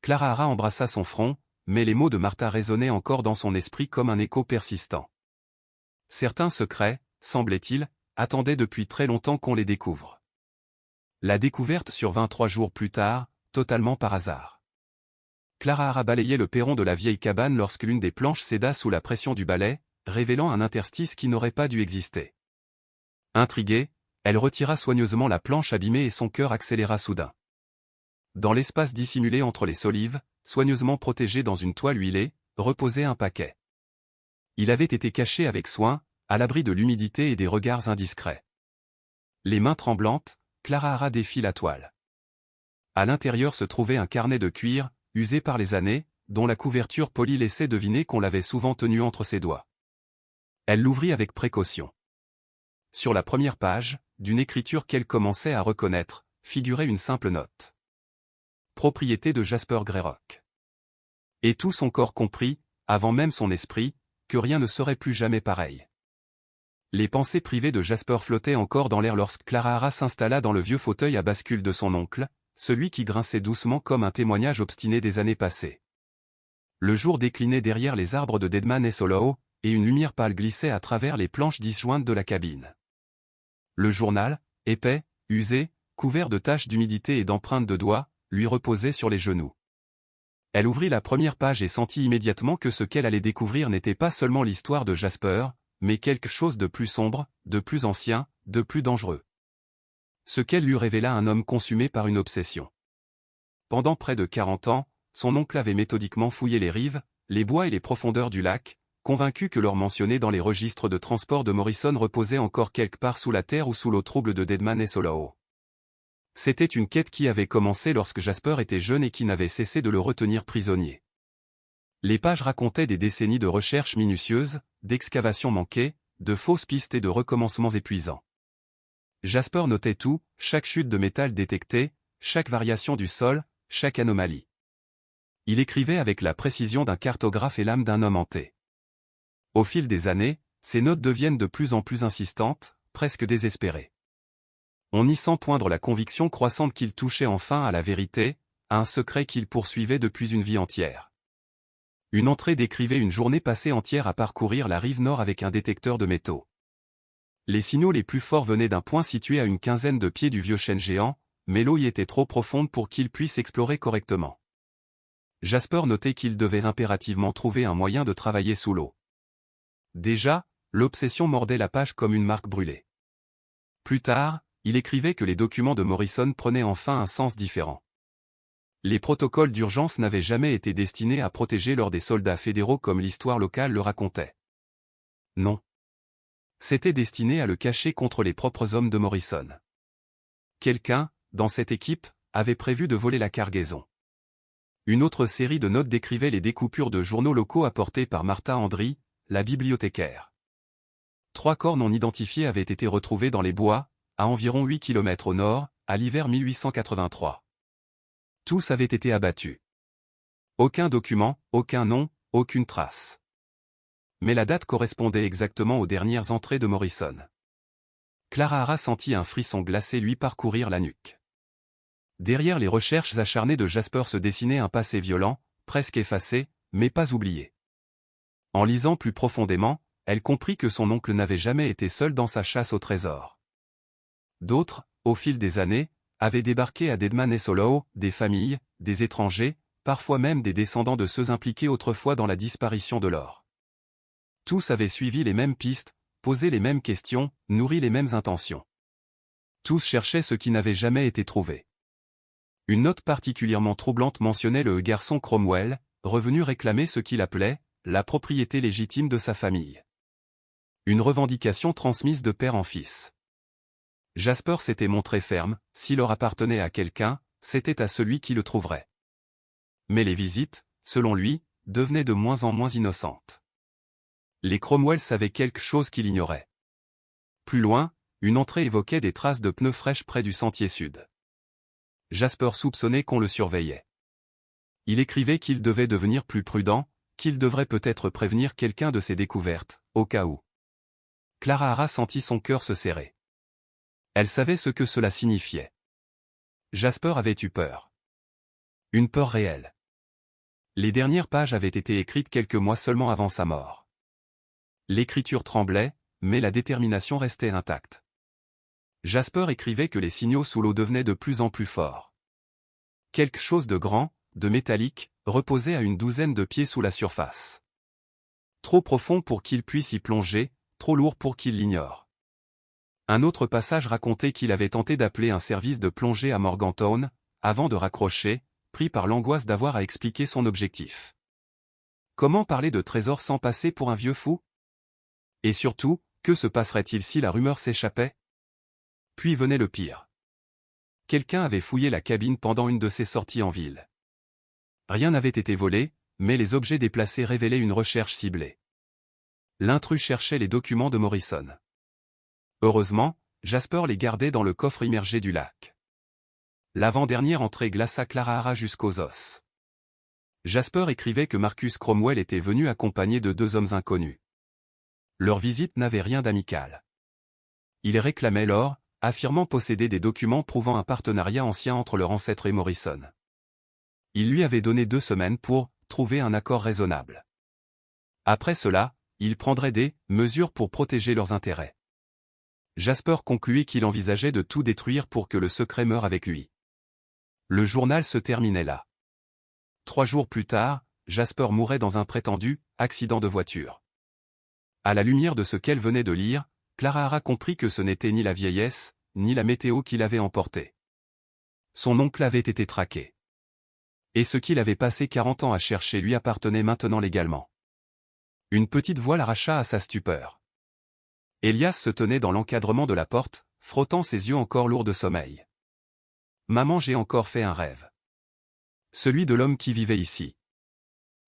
Clara Hara embrassa son front, mais les mots de Martha résonnaient encore dans son esprit comme un écho persistant. Certains secrets, semblait-il, attendaient depuis très longtemps qu'on les découvre. La découverte survint 3 jours plus tard, totalement par hasard. Clara Hara balayait le perron de la vieille cabane lorsque l'une des planches céda sous la pression du balai, révélant un interstice qui n'aurait pas dû exister. Intriguée, elle retira soigneusement la planche abîmée et son cœur accéléra soudain. Dans l'espace dissimulé entre les solives, soigneusement protégé dans une toile huilée, reposait un paquet. Il avait été caché avec soin, à l'abri de l'humidité et des regards indiscrets. Les mains tremblantes, Clara Hara défit la toile. À l'intérieur se trouvait un carnet de cuir, usé par les années, dont la couverture polie laissait deviner qu'on l'avait souvent tenu entre ses doigts. Elle l'ouvrit avec précaution. Sur la première page, d'une écriture qu'elle commençait à reconnaître, figurait une simple note. Propriété de Jasper Greyrock. Et tout son corps comprit, avant même son esprit, que rien ne serait plus jamais pareil. Les pensées privées de Jasper flottaient encore dans l'air lorsque Clara Hara s'installa dans le vieux fauteuil à bascule de son oncle, celui qui grinçait doucement comme un témoignage obstiné des années passées. Le jour déclinait derrière les arbres de Dead Man's Hollow, et une lumière pâle glissait à travers les planches disjointes de la cabine. Le journal, épais, usé, couvert de taches d'humidité et d'empreintes de doigts, lui reposait sur les genoux. Elle ouvrit la première page et sentit immédiatement que ce qu'elle allait découvrir n'était pas seulement l'histoire de Jasper, mais quelque chose de plus sombre, de plus ancien, de plus dangereux. Ce qu'elle lui révéla un homme consumé par une obsession. Pendant près de 40 ans, son oncle avait méthodiquement fouillé les rives, les bois et les profondeurs du lac, convaincu que l'or mentionné dans les registres de transport de Morrison reposait encore quelque part sous la terre ou sous l'eau trouble de Deadman et Solao. C'était une quête qui avait commencé lorsque Jasper était jeune et qui n'avait cessé de le retenir prisonnier. Les pages racontaient des décennies de recherches minutieuses, d'excavations manquées, de fausses pistes et de recommencements épuisants. Jasper notait tout, chaque chute de métal détectée, chaque variation du sol, chaque anomalie. Il écrivait avec la précision d'un cartographe et l'âme d'un homme hanté. Au fil des années, ses notes deviennent de plus en plus insistantes, presque désespérées. On y sent poindre la conviction croissante qu'il touchait enfin à la vérité, à un secret qu'il poursuivait depuis une vie entière. Une entrée décrivait une journée passée entière à parcourir la rive nord avec un détecteur de métaux. Les signaux les plus forts venaient d'un point situé à une quinzaine de pieds du vieux chêne géant, mais l'eau y était trop profonde pour qu'il puisse explorer correctement. Jasper notait qu'il devait impérativement trouver un moyen de travailler sous l'eau. Déjà, l'obsession mordait la page comme une marque brûlée. Plus tard, il écrivait que les documents de Morrison prenaient enfin un sens différent. Les protocoles d'urgence n'avaient jamais été destinés à protéger l'or des soldats fédéraux comme l'histoire locale le racontait. Non. C'était destiné à le cacher contre les propres hommes de Morrison. Quelqu'un, dans cette équipe, avait prévu de voler la cargaison. Une autre série de notes décrivait les découpures de journaux locaux apportées par Martha Andry, la bibliothécaire. 3 corps non identifiés avaient été retrouvés dans les bois, à environ 8 km au nord, à l'hiver 1883. Tous avaient été abattus. Aucun document, aucun nom, aucune trace. Mais la date correspondait exactement aux dernières entrées de Morrison. Clara Hara sentit un frisson glacé lui parcourir la nuque. Derrière les recherches acharnées de Jasper se dessinait un passé violent, presque effacé, mais pas oublié. En lisant plus profondément, elle comprit que son oncle n'avait jamais été seul dans sa chasse au trésor. D'autres, au fil des années, avaient débarqué à Deadman et Solao, des familles, des étrangers, parfois même des descendants de ceux impliqués autrefois dans la disparition de l'or. Tous avaient suivi les mêmes pistes, posé les mêmes questions, nourri les mêmes intentions. Tous cherchaient ce qui n'avait jamais été trouvé. Une note particulièrement troublante mentionnait le garçon Cromwell, revenu réclamer ce qu'il appelait la propriété légitime de sa famille. Une revendication transmise de père en fils. Jasper s'était montré ferme, si l'or appartenait à quelqu'un, c'était à celui qui le trouverait. Mais les visites, selon lui, devenaient de moins en moins innocentes. Les Cromwell savaient quelque chose qu'il ignorait. Plus loin, une entrée évoquait des traces de pneus fraîches près du sentier sud. Jasper soupçonnait qu'on le surveillait. Il écrivait qu'il devait devenir plus prudent, qu'il devrait peut-être prévenir quelqu'un de ses découvertes, au cas où. Clara Hara sentit son cœur se serrer. Elle savait ce que cela signifiait. Jasper avait eu peur. Une peur réelle. Les dernières pages avaient été écrites quelques mois seulement avant sa mort. L'écriture tremblait, mais la détermination restait intacte. Jasper écrivait que les signaux sous l'eau devenaient de plus en plus forts. Quelque chose de grand, de métallique, reposait à une douzaine de pieds sous la surface. Trop profond pour qu'il puisse y plonger, trop lourd pour qu'il l'ignore. Un autre passage racontait qu'il avait tenté d'appeler un service de plongée à Morgantown, avant de raccrocher, pris par l'angoisse d'avoir à expliquer son objectif. Comment parler de trésors sans passer pour un vieux fou? Et surtout, que se passerait-il si la rumeur s'échappait? Puis venait le pire. Quelqu'un avait fouillé la cabine pendant une de ses sorties en ville. Rien n'avait été volé, mais les objets déplacés révélaient une recherche ciblée. L'intrus cherchait les documents de Morrison. Heureusement, Jasper les gardait dans le coffre immergé du lac. L'avant-dernière entrée glaça Clara Hara jusqu'aux os. Jasper écrivait que Marcus Cromwell était venu accompagné de 2 hommes inconnus. Leur visite n'avait rien d'amical. Ils réclamaient l'or, affirmant posséder des documents prouvant un partenariat ancien entre leur ancêtre et Morrison. Il lui avait donné 2 semaines pour trouver un accord raisonnable. Après cela, il prendrait des mesures pour protéger leurs intérêts. Jasper concluait qu'il envisageait de tout détruire pour que le secret meure avec lui. Le journal se terminait là. 3 jours plus tard, Jasper mourait dans un prétendu accident de voiture. À la lumière de ce qu'elle venait de lire, Clara Hara comprit que ce n'était ni la vieillesse, ni la météo qui l'avait emporté. Son oncle avait été traqué. Et ce qu'il avait passé 40 ans à chercher lui appartenait maintenant légalement. Une petite voix l'arracha à sa stupeur. Elias se tenait dans l'encadrement de la porte, frottant ses yeux encore lourds de sommeil. « Maman, j'ai encore fait un rêve. Celui de l'homme qui vivait ici. »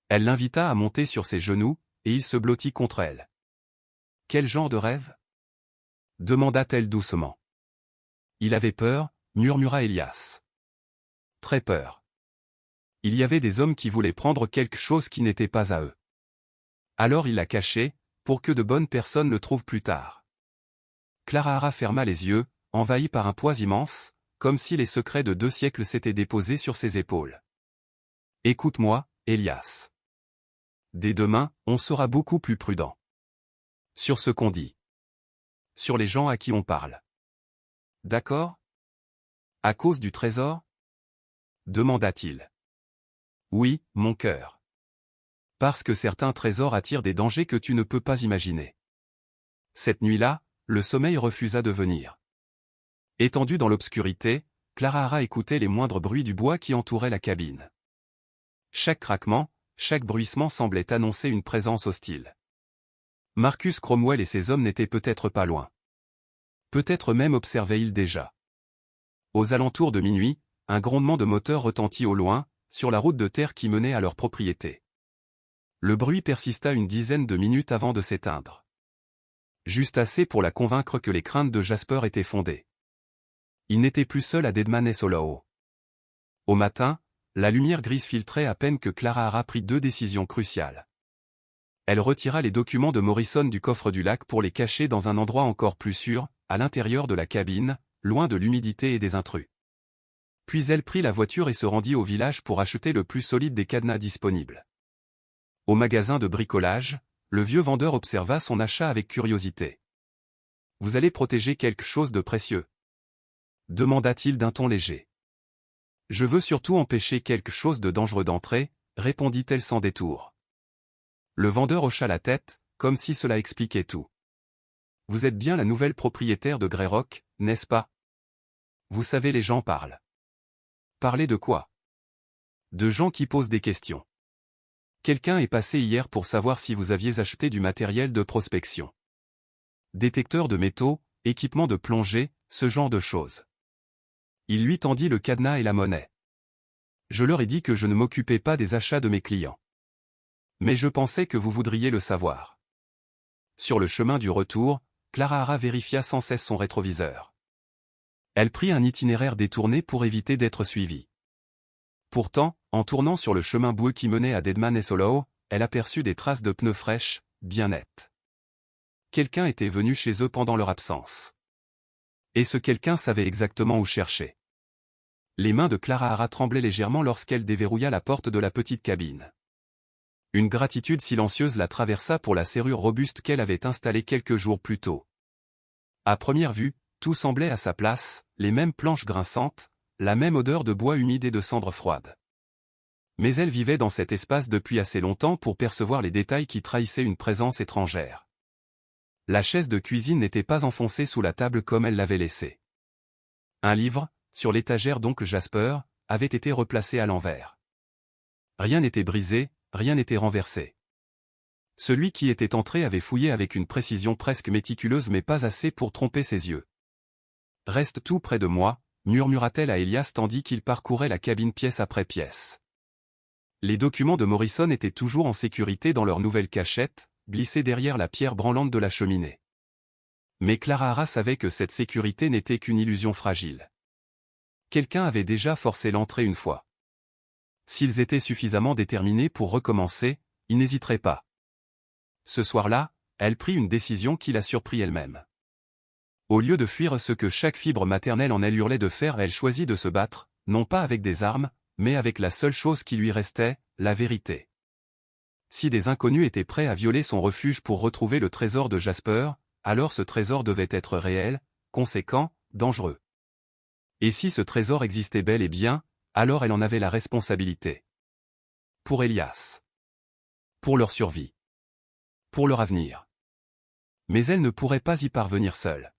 Elle l'invita à monter sur ses genoux, et il se blottit contre elle. « Quel genre de rêve ?» demanda-t-elle doucement. Il avait peur, murmura Elias. Très peur. Il y avait des hommes qui voulaient prendre quelque chose qui n'était pas à eux. Alors il l'a caché, pour que de bonnes personnes le trouvent plus tard. Clara Hara ferma les yeux, envahie par un poids immense, comme si les secrets de 2 siècles s'étaient déposés sur ses épaules. Écoute-moi, Elias. Dès demain, on sera beaucoup plus prudent. Sur ce qu'on dit. Sur les gens à qui on parle. D'accord? À cause du trésor? Demanda-t-il. Oui, mon cœur. Parce que certains trésors attirent des dangers que tu ne peux pas imaginer. Cette nuit-là, le sommeil refusa de venir. Étendue dans l'obscurité, Clara Hara écoutait les moindres bruits du bois qui entourait la cabine. Chaque craquement, chaque bruissement semblait annoncer une présence hostile. Marcus Cromwell et ses hommes n'étaient peut-être pas loin. Peut-être même observaient-ils déjà. Aux alentours de minuit, un grondement de moteur retentit au loin, sur la route de terre qui menait à leur propriété. Le bruit persista une dizaine de minutes avant de s'éteindre. Juste assez pour la convaincre que les craintes de Jasper étaient fondées. Il n'était plus seul à Deadman Hollow. Au matin, la lumière grise filtrait à peine que Clara Hara prit 2 décisions cruciales. Elle retira les documents de Morrison du coffre du lac pour les cacher dans un endroit encore plus sûr, à l'intérieur de la cabine, loin de l'humidité et des intrus. Puis elle prit la voiture et se rendit au village pour acheter le plus solide des cadenas disponibles. Au magasin de bricolage, le vieux vendeur observa son achat avec curiosité. « Vous allez protéger quelque chose de précieux ?» demanda-t-il d'un ton léger. « Je veux surtout empêcher quelque chose de dangereux d'entrer, » répondit-elle sans détour. Le vendeur hocha la tête, comme si cela expliquait tout. « Vous êtes bien la nouvelle propriétaire de Greyrock, n'est-ce pas? Vous savez, les gens parlent. » Parler de quoi? De gens qui posent des questions. Quelqu'un est passé hier pour savoir si vous aviez acheté du matériel de prospection. Détecteur de métaux, équipement de plongée, ce genre de choses. Il lui tendit le cadenas et la monnaie. Je leur ai dit que je ne m'occupais pas des achats de mes clients. Mais je pensais que vous voudriez le savoir. Sur le chemin du retour, Clara Hara vérifia sans cesse son rétroviseur. Elle prit un itinéraire détourné pour éviter d'être suivie. Pourtant, en tournant sur le chemin boueux qui menait à Deadman Hollow, elle aperçut des traces de pneus fraîches, bien nettes. Quelqu'un était venu chez eux pendant leur absence. Et ce quelqu'un savait exactement où chercher. Les mains de Clara Hara tremblaient légèrement lorsqu'elle déverrouilla la porte de la petite cabine. Une gratitude silencieuse la traversa pour la serrure robuste qu'elle avait installée quelques jours plus tôt. À première vue, tout semblait à sa place, les mêmes planches grinçantes, la même odeur de bois humide et de cendres froides. Mais elle vivait dans cet espace depuis assez longtemps pour percevoir les détails qui trahissaient une présence étrangère. La chaise de cuisine n'était pas enfoncée sous la table comme elle l'avait laissée. Un livre, sur l'étagère d'oncle Jasper, avait été replacé à l'envers. Rien n'était brisé, rien n'était renversé. Celui qui était entré avait fouillé avec une précision presque méticuleuse mais pas assez pour tromper ses yeux. « Reste tout près de moi », murmura-t-elle à Elias tandis qu'il parcourait la cabine pièce après pièce. Les documents de Morrison étaient toujours en sécurité dans leur nouvelle cachette, glissée derrière la pierre branlante de la cheminée. Mais Clara Hara savait que cette sécurité n'était qu'une illusion fragile. Quelqu'un avait déjà forcé l'entrée une fois. S'ils étaient suffisamment déterminés pour recommencer, ils n'hésiteraient pas. Ce soir-là, elle prit une décision qui la surprit elle-même. Au lieu de fuir ce que chaque fibre maternelle en elle hurlait de faire, elle choisit de se battre, non pas avec des armes, mais avec la seule chose qui lui restait, la vérité. Si des inconnus étaient prêts à violer son refuge pour retrouver le trésor de Jasper, alors ce trésor devait être réel, conséquent, dangereux. Et si ce trésor existait bel et bien, alors elle en avait la responsabilité. Pour Elias. Pour leur survie. Pour leur avenir. Mais elle ne pourrait pas y parvenir seule.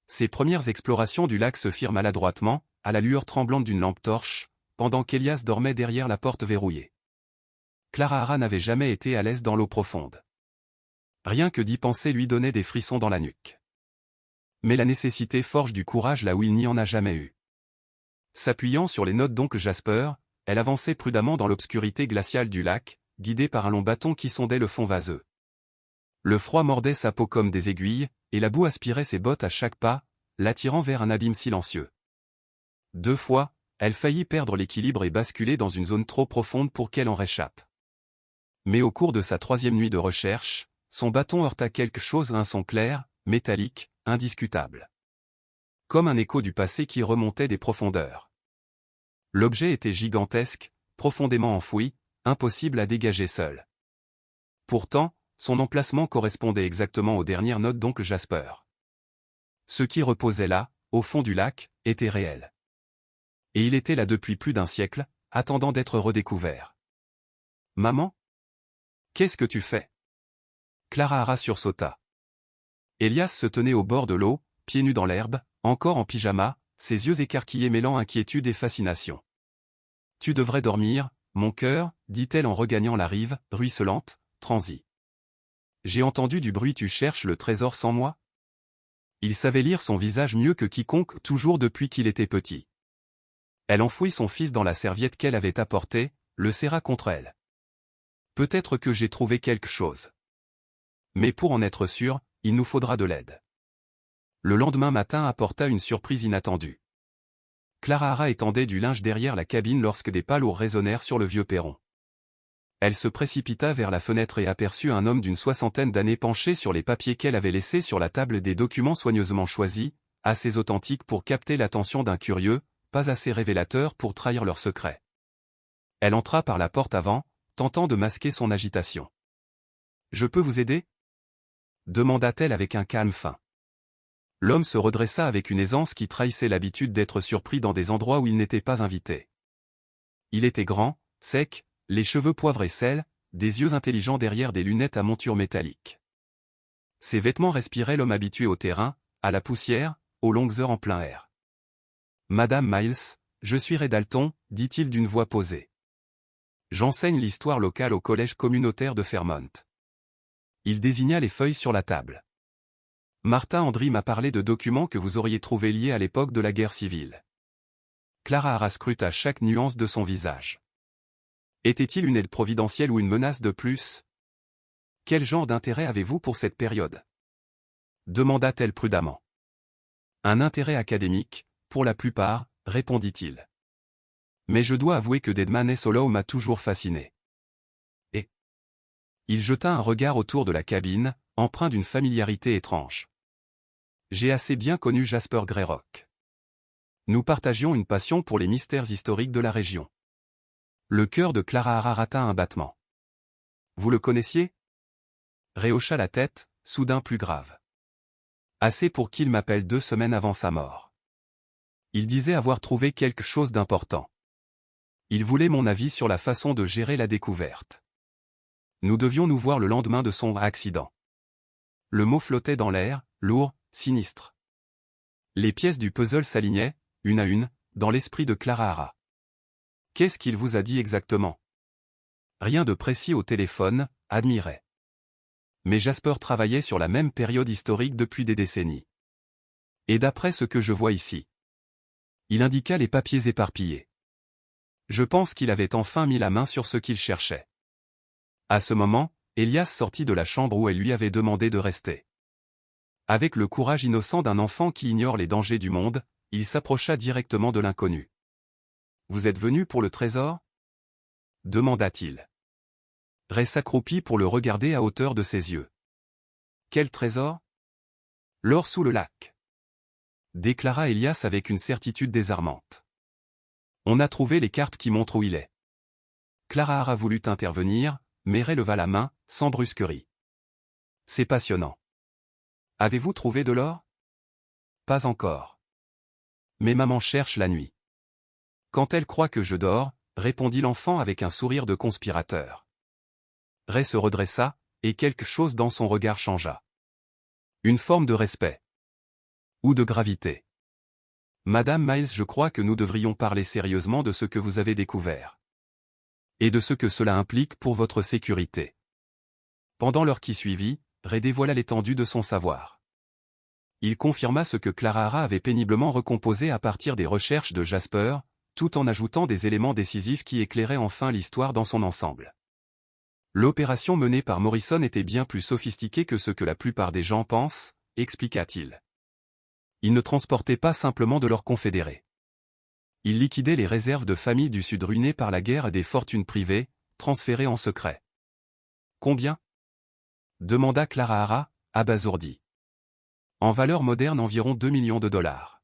Ses premières explorations du lac se firent maladroitement, à la lueur tremblante d'une lampe torche, pendant qu'Elias dormait derrière la porte verrouillée. Clara Hara n'avait jamais été à l'aise dans l'eau profonde. Rien que d'y penser lui donnait des frissons dans la nuque. Mais la nécessité forge du courage là où il n'y en a jamais eu. S'appuyant sur les notes d'oncle Jasper, elle avançait prudemment dans l'obscurité glaciale du lac, guidée par un long bâton qui sondait le fond vaseux. Le froid mordait sa peau comme des aiguilles, et la boue aspirait ses bottes à chaque pas, l'attirant vers un abîme silencieux. 2 fois, elle faillit perdre l'équilibre et basculer dans une zone trop profonde pour qu'elle en réchappe. Mais au cours de sa 3e nuit de recherche, son bâton heurta quelque chose à un son clair, métallique, indiscutable. Comme un écho du passé qui remontait des profondeurs. L'objet était gigantesque, profondément enfoui, impossible à dégager seul. Pourtant, son emplacement correspondait exactement aux dernières notes d'oncle Jasper. Ce qui reposait là, au fond du lac, était réel. Et il était là depuis plus d'1 siècle, attendant d'être redécouvert. « Maman ? Qu'est-ce que tu fais ?» Clara Hara sursauta. Elias se tenait au bord de l'eau, pieds nus dans l'herbe, encore en pyjama, ses yeux écarquillés mêlant inquiétude et fascination. « Tu devrais dormir, mon cœur, dit-elle en regagnant la rive, ruisselante, transie. J'ai entendu du bruit, tu cherches le trésor sans moi ? Il savait lire son visage mieux que quiconque, toujours depuis qu'il était petit. Elle enfouit son fils dans la serviette qu'elle avait apportée, le serra contre elle. Peut-être que j'ai trouvé quelque chose. Mais pour en être sûr, il nous faudra de l'aide. Le lendemain matin apporta une surprise inattendue. Clara Hara étendait du linge derrière la cabine lorsque des pas lourds résonnèrent sur le vieux perron. Elle se précipita vers la fenêtre et aperçut un homme d'une 60aine d'années penché sur les papiers qu'elle avait laissés sur la table, des documents soigneusement choisis, assez authentiques pour capter l'attention d'un curieux, pas assez révélateurs pour trahir leur secret. Elle entra par la porte avant, tentant de masquer son agitation. « Je peux vous aider ?» demanda-t-elle avec un calme fin. L'homme se redressa avec une aisance qui trahissait l'habitude d'être surpris dans des endroits où il n'était pas invité. Il était grand, sec, les cheveux poivre et sel, des yeux intelligents derrière des lunettes à monture métallique. Ses vêtements respiraient l'homme habitué au terrain, à la poussière, aux longues heures en plein air. « Madame Miles, je suis Ray Dalton, dit-il d'une voix posée. J'enseigne l'histoire locale au collège communautaire de Fairmont. Il désigna les feuilles sur la table. Martha Andry m'a parlé de documents que vous auriez trouvés liés à l'époque de la guerre civile. Clara Hara scruta chaque nuance de son visage. Était-il une aide providentielle ou une menace de plus? Quel genre d'intérêt avez-vous pour cette période? Demanda-t-elle prudemment. Un intérêt académique, pour la plupart, répondit-il. Mais je dois avouer que Deadman Hollow m'a toujours fasciné. Et il jeta un regard autour de la cabine, empreint d'une familiarité étrange. J'ai assez bien connu Jasper Greyrock. Nous partagions une passion pour les mystères historiques de la région. Le cœur de Clara Hara rata un battement. Vous le connaissiez? Rehocha la tête, soudain plus grave. Assez pour qu'il m'appelle 2 semaines avant sa mort. Il disait avoir trouvé quelque chose d'important. Il voulait mon avis sur la façon de gérer la découverte. Nous devions nous voir le lendemain de son accident. Le mot flottait dans l'air, lourd, sinistre. Les pièces du puzzle s'alignaient, une à une, dans l'esprit de Clara Hara. Qu'est-ce qu'il vous a dit exactement? Rien de précis au téléphone, admirait. Mais Jasper travaillait sur la même période historique depuis des décennies. Et d'après ce que je vois ici. Il indiqua les papiers éparpillés. Je pense qu'il avait enfin mis la main sur ce qu'il cherchait. À ce moment, Elias sortit de la chambre où elle lui avait demandé de rester. Avec le courage innocent d'un enfant qui ignore les dangers du monde, il s'approcha directement de l'inconnu. « Vous êtes venu pour le trésor ?» demanda-t-il. Ray s'accroupit pour le regarder à hauteur de ses yeux. « Quel trésor ?»« L'or sous le lac. » déclara Elias avec une certitude désarmante. « On a trouvé les cartes qui montrent où il est. » Clara Hara voulut intervenir, mais Ray leva la main, sans brusquerie. « C'est passionnant. Avez-vous trouvé de l'or? Pas encore. Mais maman cherche la nuit. Quand elle croit que je dors, répondit l'enfant avec un sourire de conspirateur. Ray se redressa, et quelque chose dans son regard changea. Une forme de respect. Ou de gravité. Madame Miles, je crois que nous devrions parler sérieusement de ce que vous avez découvert. Et de ce que cela implique pour votre sécurité. Pendant l'heure qui suivit, Ray dévoila l'étendue de son savoir. Il confirma ce que Clara Hara avait péniblement recomposé à partir des recherches de Jasper, tout en ajoutant des éléments décisifs qui éclairaient enfin l'histoire dans son ensemble. L'opération menée par Morrison était bien plus sophistiquée que ce que la plupart des gens pensent, expliqua-t-il. Il ne transportait pas simplement de l'or confédéré. Il liquidait les réserves de familles du Sud ruinées par la guerre et des fortunes privées, transférées en secret. Combien? Demanda Clara Hara, abasourdie. En valeur moderne environ 2 millions de dollars.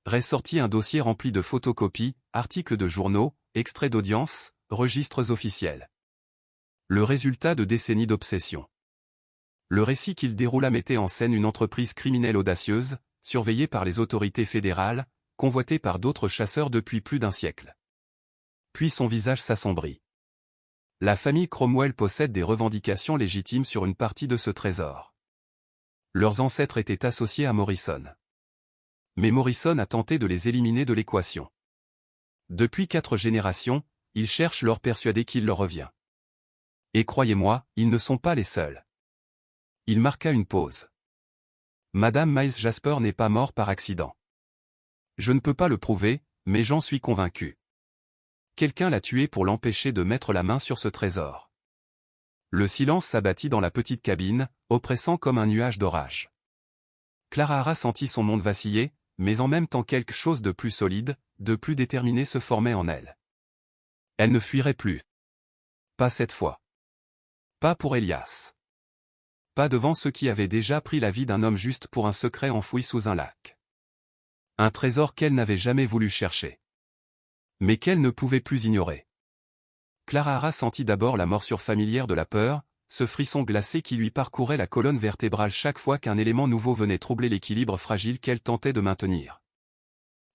Ray sortit un dossier rempli de photocopies, articles de journaux, extraits d'audience, registres officiels. Le résultat de décennies d'obsession. Le récit qu'il déroula mettait en scène une entreprise criminelle audacieuse, surveillée par les autorités fédérales, convoitée par d'autres chasseurs depuis plus d'un siècle. Puis son visage s'assombrit. La famille Cromwell possède des revendications légitimes sur une partie de ce trésor. Leurs ancêtres étaient associés à Morrison. Mais Morrison a tenté de les éliminer de l'équation. Depuis 4 générations, ils cherchent leur persuader qu'il leur revient. Et croyez-moi, ils ne sont pas les seuls. Il marqua une pause. Madame Miles Jasper n'est pas mort par accident. Je ne peux pas le prouver, mais j'en suis convaincu. Quelqu'un l'a tué pour l'empêcher de mettre la main sur ce trésor. Le silence s'abattit dans la petite cabine, oppressant comme un nuage d'orage. Clara Hara sentit son monde vaciller, mais en même temps quelque chose de plus solide, de plus déterminé se formait en elle. Elle ne fuirait plus. Pas cette fois. Pas pour Elias. Pas devant ceux qui avaient déjà pris la vie d'un homme juste pour un secret enfoui sous un lac. Un trésor qu'elle n'avait jamais voulu chercher. Mais qu'elle ne pouvait plus ignorer. Clara Hara sentit d'abord la morsure familière de la peur, ce frisson glacé qui lui parcourait la colonne vertébrale chaque fois qu'un élément nouveau venait troubler l'équilibre fragile qu'elle tentait de maintenir.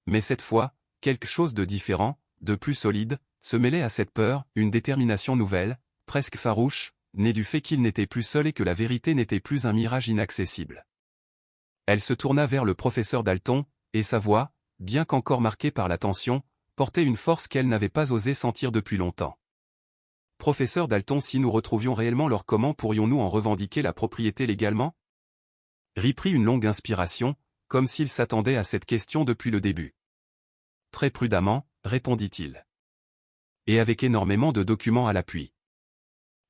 Mais cette fois, quelque chose de différent, de plus solide, se mêlait à cette peur, une détermination nouvelle, presque farouche, née du fait qu'il n'était plus seul et que la vérité n'était plus un mirage inaccessible. Elle se tourna vers le professeur Dalton, et sa voix, bien qu'encore marquée par la tension, portait une force qu'elle n'avait pas osé sentir depuis longtemps. Professeur Dalton, si nous retrouvions réellement l'or, comment pourrions-nous en revendiquer la propriété légalement? Ray prit une longue inspiration, comme s'il s'attendait à cette question depuis le début. Très prudemment, répondit-il. Et avec énormément de documents à l'appui.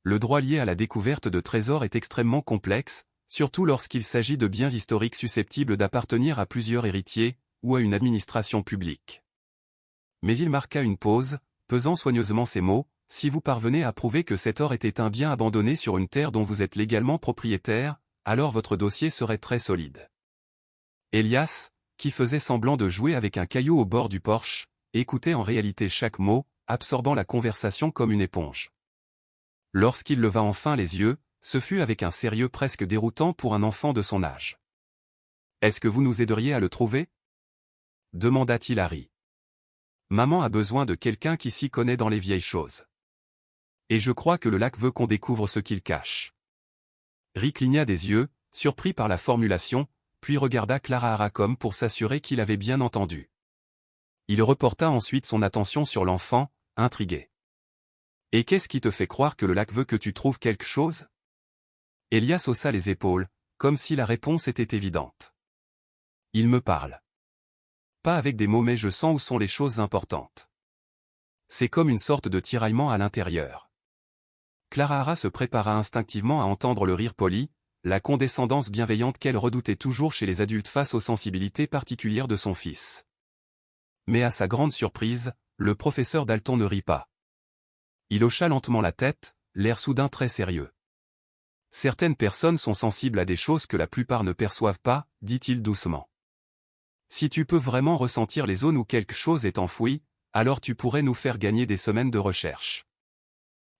Le droit lié à la découverte de trésors est extrêmement complexe, surtout lorsqu'il s'agit de biens historiques susceptibles d'appartenir à plusieurs héritiers, ou à une administration publique. Mais il marqua une pause, pesant soigneusement ses mots, si vous parvenez à prouver que cet or était un bien abandonné sur une terre dont vous êtes légalement propriétaire, alors votre dossier serait très solide. Elias, qui faisait semblant de jouer avec un caillou au bord du porche, écoutait en réalité chaque mot, absorbant la conversation comme une éponge. Lorsqu'il leva enfin les yeux, ce fut avec un sérieux presque déroutant pour un enfant de son âge. « Est-ce que vous nous aideriez à le trouver » demanda-t-il à Ray. « Maman a besoin de quelqu'un qui s'y connaît dans les vieilles choses. Et je crois que le lac veut qu'on découvre ce qu'il cache. » Ray cligna des yeux, surpris par la formulation, puis regarda Clara Hara comme pour s'assurer qu'il avait bien entendu. Il reporta ensuite son attention sur l'enfant, intrigué. « Et qu'est-ce qui te fait croire que le lac veut que tu trouves quelque chose » Elias haussa les épaules, comme si la réponse était évidente. « Il me parle. Pas avec des mots, mais je sens où sont les choses importantes. C'est comme une sorte de tiraillement à l'intérieur. » Clara Hara se prépara instinctivement à entendre le rire poli, la condescendance bienveillante qu'elle redoutait toujours chez les adultes face aux sensibilités particulières de son fils. Mais à sa grande surprise, le professeur Dalton ne rit pas. Il hocha lentement la tête, l'air soudain très sérieux. « Certaines personnes sont sensibles à des choses que la plupart ne perçoivent pas, dit-il doucement. Si tu peux vraiment ressentir les zones où quelque chose est enfoui, alors tu pourrais nous faire gagner des semaines de recherche. »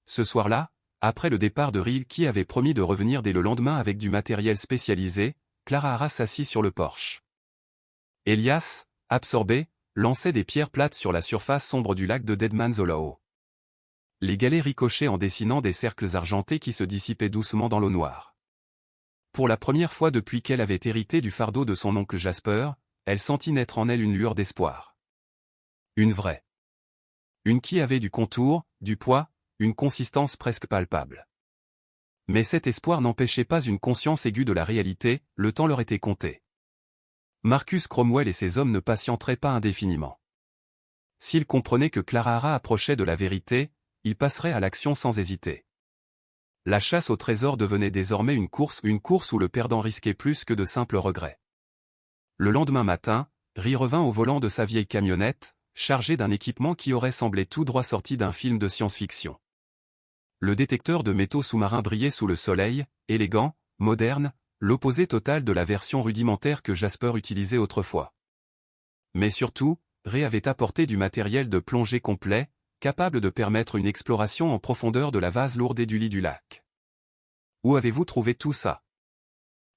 Ce soir-là, après le départ de Ray qui avait promis de revenir dès le lendemain avec du matériel spécialisé, Clara Hara s'assit sur le porche. Elias, absorbé, lançait des pierres plates sur la surface sombre du lac de Deadman's Hollow. Les galets ricochaient en dessinant des cercles argentés qui se dissipaient doucement dans l'eau noire. Pour la première fois depuis qu'elle avait hérité du fardeau de son oncle Jasper, elle sentit naître en elle une lueur d'espoir. Une vraie. Une qui avait du contour, du poids, une consistance presque palpable. Mais cet espoir n'empêchait pas une conscience aiguë de la réalité, le temps leur était compté. Marcus Cromwell et ses hommes ne patienteraient pas indéfiniment. S'ils comprenaient que Clara Hara approchait de la vérité, ils passeraient à l'action sans hésiter. La chasse au trésor devenait désormais une course où le perdant risquait plus que de simples regrets. Le lendemain matin, Ri revint au volant de sa vieille camionnette, chargée d'un équipement qui aurait semblé tout droit sorti d'un film de science-fiction. Le détecteur de métaux sous-marins brillait sous le soleil, élégant, moderne, l'opposé total de la version rudimentaire que Jasper utilisait autrefois. Mais surtout, Ri avait apporté du matériel de plongée complet, capable de permettre une exploration en profondeur de la vase lourde et du lit du lac. « Où avez-vous trouvé tout ça ?»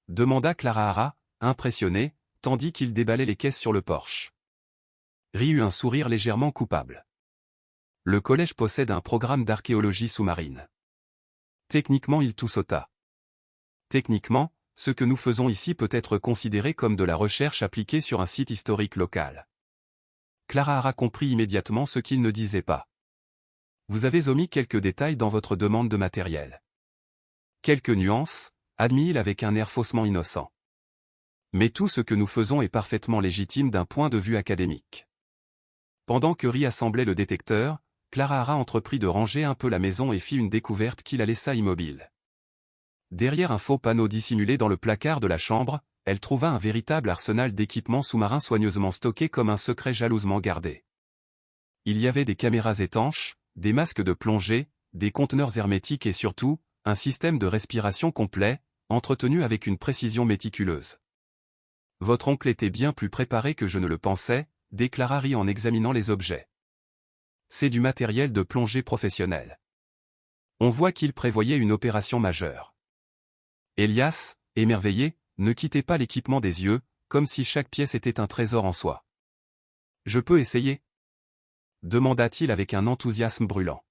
demanda Clara Hara, impressionnée, tandis qu'il déballait les caisses sur le porche. Ri eut un sourire légèrement coupable. Le collège possède un programme d'archéologie sous-marine. Techniquement il tout sauta. Techniquement, ce que nous faisons ici peut être considéré comme de la recherche appliquée sur un site historique local. Clara Hara comprit immédiatement ce qu'il ne disait pas. Vous avez omis quelques détails dans votre demande de matériel. Quelques nuances, admit-il avec un air faussement innocent. Mais tout ce que nous faisons est parfaitement légitime d'un point de vue académique. Pendant que Ri assemblait le détecteur, Clara Hara entreprit de ranger un peu la maison et fit une découverte qui la laissa immobile. Derrière un faux panneau dissimulé dans le placard de la chambre, elle trouva un véritable arsenal d'équipements sous-marins soigneusement stockés comme un secret jalousement gardé. Il y avait des caméras étanches, des masques de plongée, des conteneurs hermétiques et surtout, un système de respiration complet, entretenu avec une précision méticuleuse. Votre oncle était bien plus préparé que je ne le pensais, déclara Ri en examinant les objets. C'est du matériel de plongée professionnel. On voit qu'il prévoyait une opération majeure. Elias, émerveillé, ne quittait pas l'équipement des yeux, comme si chaque pièce était un trésor en soi. « Je peux essayer ?» demanda-t-il avec un enthousiasme brûlant.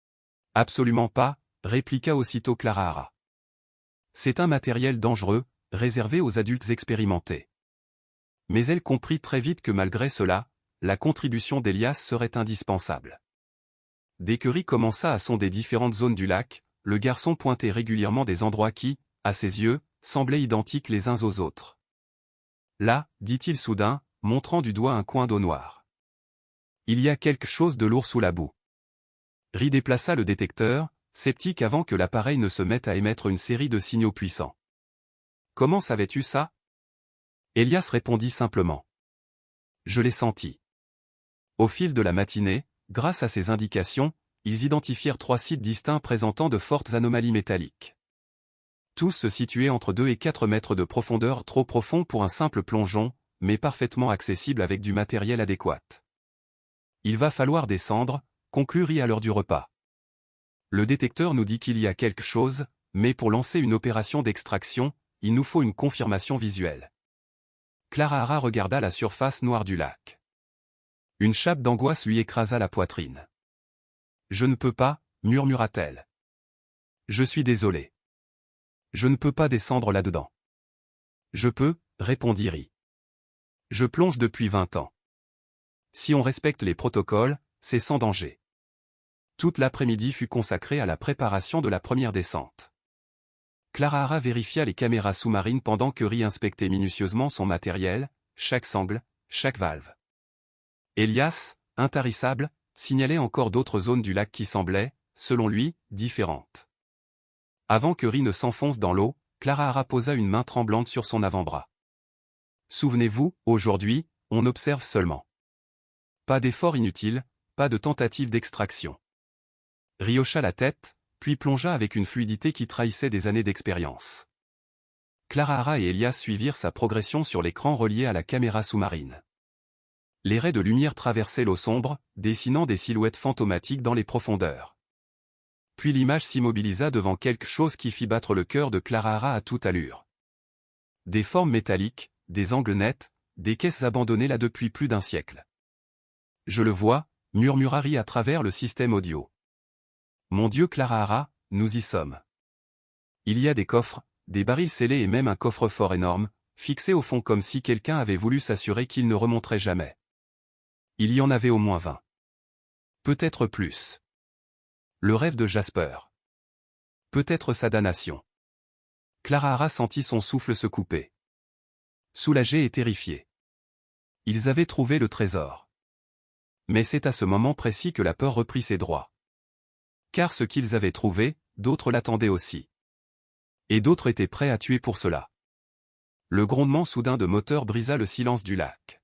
« Absolument pas », répliqua aussitôt Clara Hara. « C'est un matériel dangereux, réservé aux adultes expérimentés. » Mais elle comprit très vite que malgré cela, la contribution d'Elias serait indispensable. Dès que Ri commença à sonder différentes zones du lac, le garçon pointait régulièrement des endroits qui, à ses yeux, semblaient identiques les uns aux autres. Là, dit-il soudain, montrant du doigt un coin d'eau noire. Il y a quelque chose de lourd sous la boue. Ri déplaça le détecteur, sceptique avant que l'appareil ne se mette à émettre une série de signaux puissants. Comment savais-tu ça? Elias répondit simplement. Je l'ai senti. Au fil de la matinée, grâce à ces indications, ils identifièrent 3 sites distincts présentant de fortes anomalies métalliques. Tous se situaient entre 2 et 4 mètres de profondeur, trop profond pour un simple plongeon, mais parfaitement accessible avec du matériel adéquat. Il va falloir descendre, conclut Ri à l'heure du repas. Le détecteur nous dit qu'il y a quelque chose, mais pour lancer une opération d'extraction, il nous faut une confirmation visuelle. Clara Hara regarda la surface noire du lac. Une chape d'angoisse lui écrasa la poitrine. « Je ne peux pas, murmura-t-elle. Je suis désolé. Je ne peux pas descendre là-dedans. Je peux, répondit Ri. Je plonge depuis 20 ans. Si on respecte les protocoles, c'est sans danger. Toute l'après-midi fut consacrée à la préparation de la première descente. Clara Hara vérifia les caméras sous-marines pendant que Ri inspectait minutieusement son matériel, chaque sangle, chaque valve. Elias, intarissable, signalait encore d'autres zones du lac qui semblaient, selon lui, différentes. Avant que Ri ne s'enfonce dans l'eau, Clara Hara posa une main tremblante sur son avant-bras. Souvenez-vous, aujourd'hui, on observe seulement. Pas d'effort inutile, pas de tentative d'extraction. Ri hocha la tête, puis plongea avec une fluidité qui trahissait des années d'expérience. Clara Hara et Elias suivirent sa progression sur l'écran relié à la caméra sous-marine. Les raies de lumière traversaient l'eau sombre, dessinant des silhouettes fantomatiques dans les profondeurs. Puis l'image s'immobilisa devant quelque chose qui fit battre le cœur de Clara Hara à toute allure. Des formes métalliques, des angles nets, des caisses abandonnées là depuis plus d'un siècle. Je le vois, murmura Harry à travers le système audio. Mon Dieu Clara, nous y sommes. Il y a des coffres, des barils scellés et même un coffre-fort énorme, fixé au fond comme si quelqu'un avait voulu s'assurer qu'il ne remonterait jamais. Il y en avait au moins 20. Peut-être plus. Le rêve de Jasper. Peut-être sa damnation. Clara sentit son souffle se couper. Soulagée et terrifiée. Ils avaient trouvé le trésor. Mais c'est à ce moment précis que la peur reprit ses droits. Car ce qu'ils avaient trouvé, d'autres l'attendaient aussi. Et d'autres étaient prêts à tuer pour cela. Le grondement soudain de moteur brisa le silence du lac.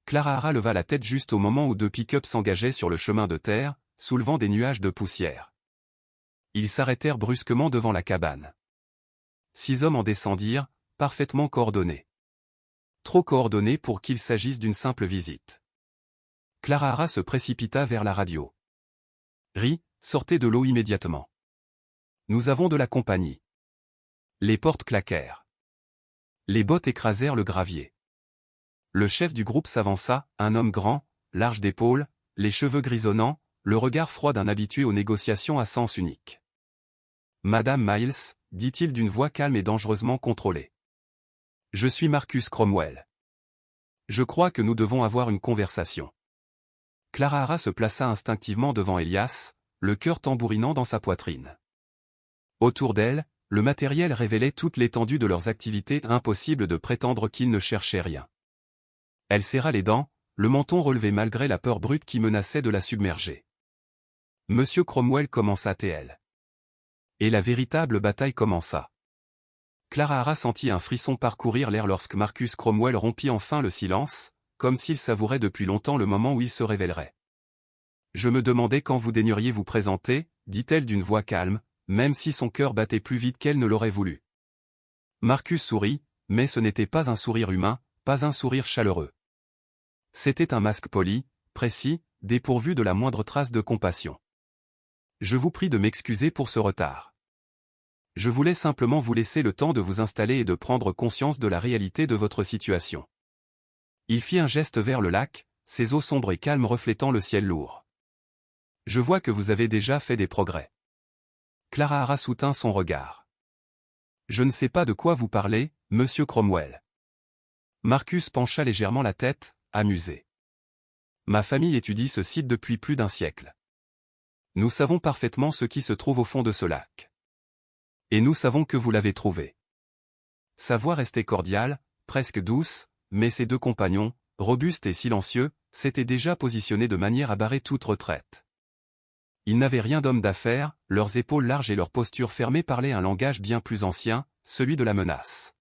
Clara leva la tête juste au moment où deux pick-up s'engageaient sur le chemin de terre, soulevant des nuages de poussière. Ils s'arrêtèrent brusquement devant la cabane. 6 hommes en descendirent, parfaitement coordonnés. Trop coordonnés pour qu'il s'agisse d'une simple visite. Clara se précipita vers la radio. Ri, sortez de l'eau immédiatement. Nous avons de la compagnie. Les portes claquèrent. Les bottes écrasèrent le gravier. Le chef du groupe s'avança, un homme grand, large d'épaules, les cheveux grisonnants, le regard froid d'un habitué aux négociations à sens unique. Madame Miles, dit-il d'une voix calme et dangereusement contrôlée. Je suis Marcus Cromwell. Je crois que nous devons avoir une conversation. Clara se plaça instinctivement devant Elias, le cœur tambourinant dans sa poitrine. Autour d'elle, le matériel révélait toute l'étendue de leurs activités, impossible de prétendre qu'ils ne cherchaient rien. Elle serra les dents, le menton relevé malgré la peur brute qui menaçait de la submerger. Monsieur Cromwell commença-t-elle. Et la véritable bataille commença. Clara sentit un frisson parcourir l'air lorsque Marcus Cromwell rompit enfin le silence, comme s'il savourait depuis longtemps le moment où il se révélerait. Je me demandais quand vous daigneriez vous présenter, dit-elle d'une voix calme, même si son cœur battait plus vite qu'elle ne l'aurait voulu. Marcus sourit, mais ce n'était pas un sourire humain, pas un sourire chaleureux. C'était un masque poli, précis, dépourvu de la moindre trace de compassion. Je vous prie de m'excuser pour ce retard. Je voulais simplement vous laisser le temps de vous installer et de prendre conscience de la réalité de votre situation. Il fit un geste vers le lac, ses eaux sombres et calmes reflétant le ciel lourd. Je vois que vous avez déjà fait des progrès. Clara soutint son regard. Je ne sais pas de quoi vous parlez, monsieur Cromwell. Marcus pencha légèrement la tête, amusé. Ma famille étudie ce site depuis plus d'un siècle. Nous savons parfaitement ce qui se trouve au fond de ce lac. Et nous savons que vous l'avez trouvé. Sa voix restait cordiale, presque douce, mais ses deux compagnons, robustes et silencieux, s'étaient déjà positionnés de manière à barrer toute retraite. Ils n'avaient rien d'homme d'affaires, leurs épaules larges et leur posture fermée parlaient un langage bien plus ancien, celui de la menace.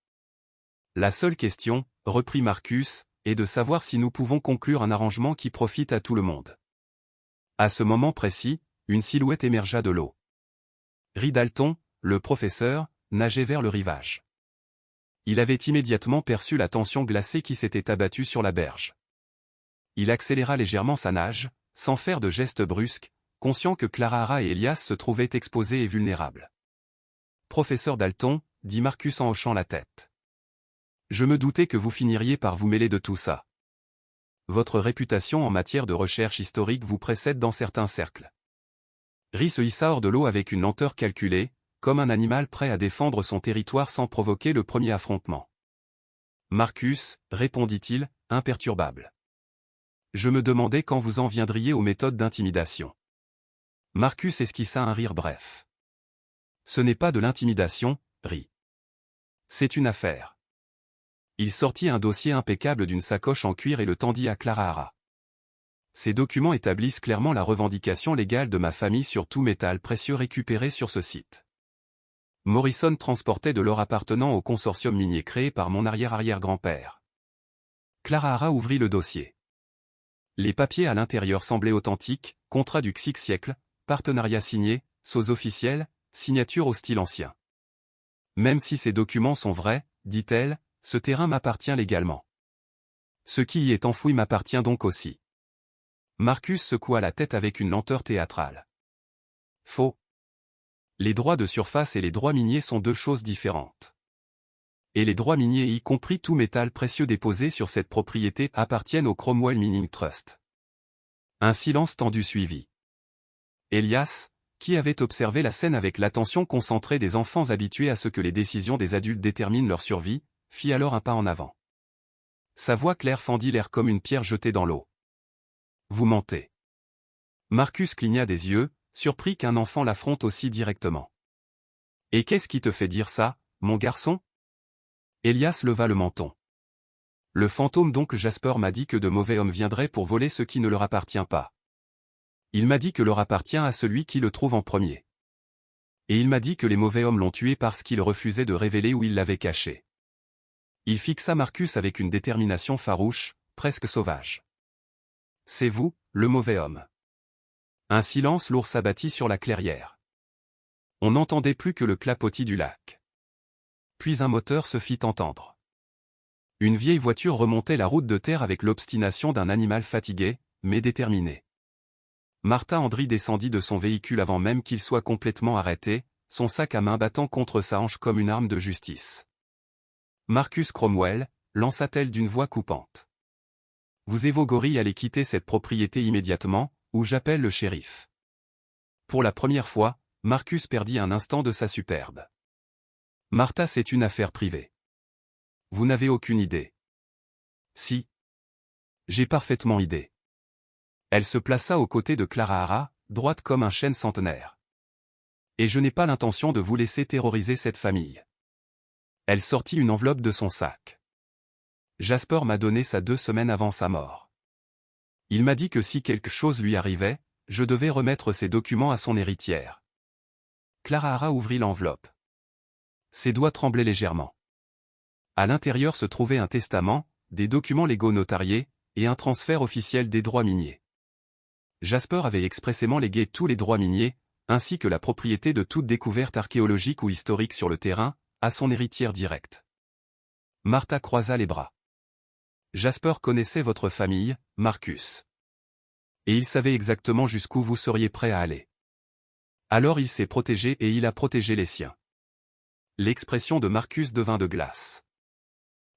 La seule question, reprit Marcus, est de savoir si nous pouvons conclure un arrangement qui profite à tout le monde. À ce moment précis, une silhouette émergea de l'eau. Ri Dalton, le professeur, nageait vers le rivage. Il avait immédiatement perçu la tension glacée qui s'était abattue sur la berge. Il accéléra légèrement sa nage, sans faire de gestes brusques, conscient que Clara et Elias se trouvaient exposés et vulnérables. Professeur Dalton, dit Marcus en hochant la tête. Je me doutais que vous finiriez par vous mêler de tout ça. Votre réputation en matière de recherche historique vous précède dans certains cercles. Ri se hissa hors de l'eau avec une lenteur calculée, comme un animal prêt à défendre son territoire sans provoquer le premier affrontement. Marcus, répondit-il, imperturbable. Je me demandais quand vous en viendriez aux méthodes d'intimidation. Marcus esquissa un rire bref. Ce n'est pas de l'intimidation, Ri. C'est une affaire. Il sortit un dossier impeccable d'une sacoche en cuir et le tendit à Clara. Ces documents établissent clairement la revendication légale de ma famille sur tout métal précieux récupéré sur ce site. Morrison transportait de l'or appartenant au consortium minier créé par mon arrière-arrière-grand-père. Clara ouvrit le dossier. Les papiers à l'intérieur semblaient authentiques, contrat du XIe siècle, partenariat signé, sceaux officiels, signature au style ancien. Même si ces documents sont vrais, dit-elle, ce terrain m'appartient légalement. Ce qui y est enfoui m'appartient donc aussi. Marcus secoua la tête avec une lenteur théâtrale. Faux. Les droits de surface et les droits miniers sont deux choses différentes. Et les droits miniers y compris tout métal précieux déposé sur cette propriété appartiennent au Cromwell Mining Trust. Un silence tendu suivit. Elias, qui avait observé la scène avec l'attention concentrée des enfants habitués à ce que les décisions des adultes déterminent leur survie, fit alors un pas en avant. Sa voix claire fendit l'air comme une pierre jetée dans l'eau. Vous mentez. Marcus cligna des yeux, surpris qu'un enfant l'affronte aussi directement. Et qu'est-ce qui te fait dire ça, mon garçon? Elias leva le menton. Le fantôme d'oncle Jasper m'a dit que de mauvais hommes viendraient pour voler ce qui ne leur appartient pas. Il m'a dit que leur appartient à celui qui le trouve en premier. Et il m'a dit que les mauvais hommes l'ont tué parce qu'il refusait de révéler où il l'avait caché. Il fixa Marcus avec une détermination farouche, presque sauvage. C'est vous, le mauvais homme. Un silence lourd s'abattit sur la clairière. On n'entendait plus que le clapotis du lac. Puis un moteur se fit entendre. Une vieille voiture remontait la route de terre avec l'obstination d'un animal fatigué, mais déterminé. Martha Andry descendit de son véhicule avant même qu'il soit complètement arrêté, son sac à main battant contre sa hanche comme une arme de justice. Marcus Cromwell, lança-t-elle d'une voix coupante. Vous et vos gorilles allez quitter cette propriété immédiatement, ou j'appelle le shérif. Pour la première fois, Marcus perdit un instant de sa superbe. Martha, c'est une affaire privée. Vous n'avez aucune idée. Si. J'ai parfaitement idée. Elle se plaça aux côtés de Clara Hara, droite comme un chêne centenaire. Et je n'ai pas l'intention de vous laisser terroriser cette famille. Elle sortit une enveloppe de son sac. Jasper m'a donné ça 2 semaines avant sa mort. Il m'a dit que si quelque chose lui arrivait, je devais remettre ses documents à son héritière. Clara Hara ouvrit l'enveloppe. Ses doigts tremblaient légèrement. À l'intérieur se trouvait un testament, des documents légaux notariés, et un transfert officiel des droits miniers. Jasper avait expressément légué tous les droits miniers, ainsi que la propriété de toute découverte archéologique ou historique sur le terrain, à son héritière directe. Martha croisa les bras. Jasper connaissait votre famille, Marcus. Et il savait exactement jusqu'où vous seriez prêt à aller. Alors il s'est protégé et il a protégé les siens. L'expression de Marcus devint de glace.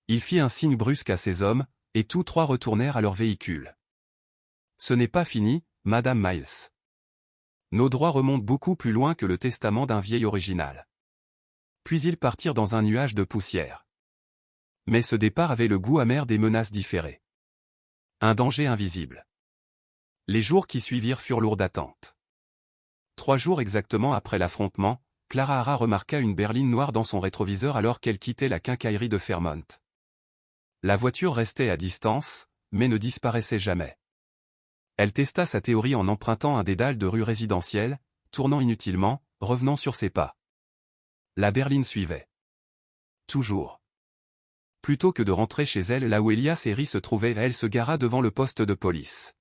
Il fit un signe brusque à ses hommes, et tous 3 retournèrent à leur véhicule. Ce n'est pas fini, Madame Miles. Nos droits remontent beaucoup plus loin que le testament d'un vieil original. Puis ils partirent dans un nuage de poussière. Mais ce départ avait le goût amer des menaces différées. Un danger invisible. Les jours qui suivirent furent lourds d'attente. 3 jours exactement après l'affrontement, Clara Hara remarqua une berline noire dans son rétroviseur alors qu'elle quittait la quincaillerie de Fairmont. La voiture restait à distance, mais ne disparaissait jamais. Elle testa sa théorie en empruntant un dédale de rue résidentielle, tournant inutilement, revenant sur ses pas. La berline suivait. Toujours. Plutôt que de rentrer chez elle là où Elias et Ri se trouvaient, elle se gara devant le poste de police.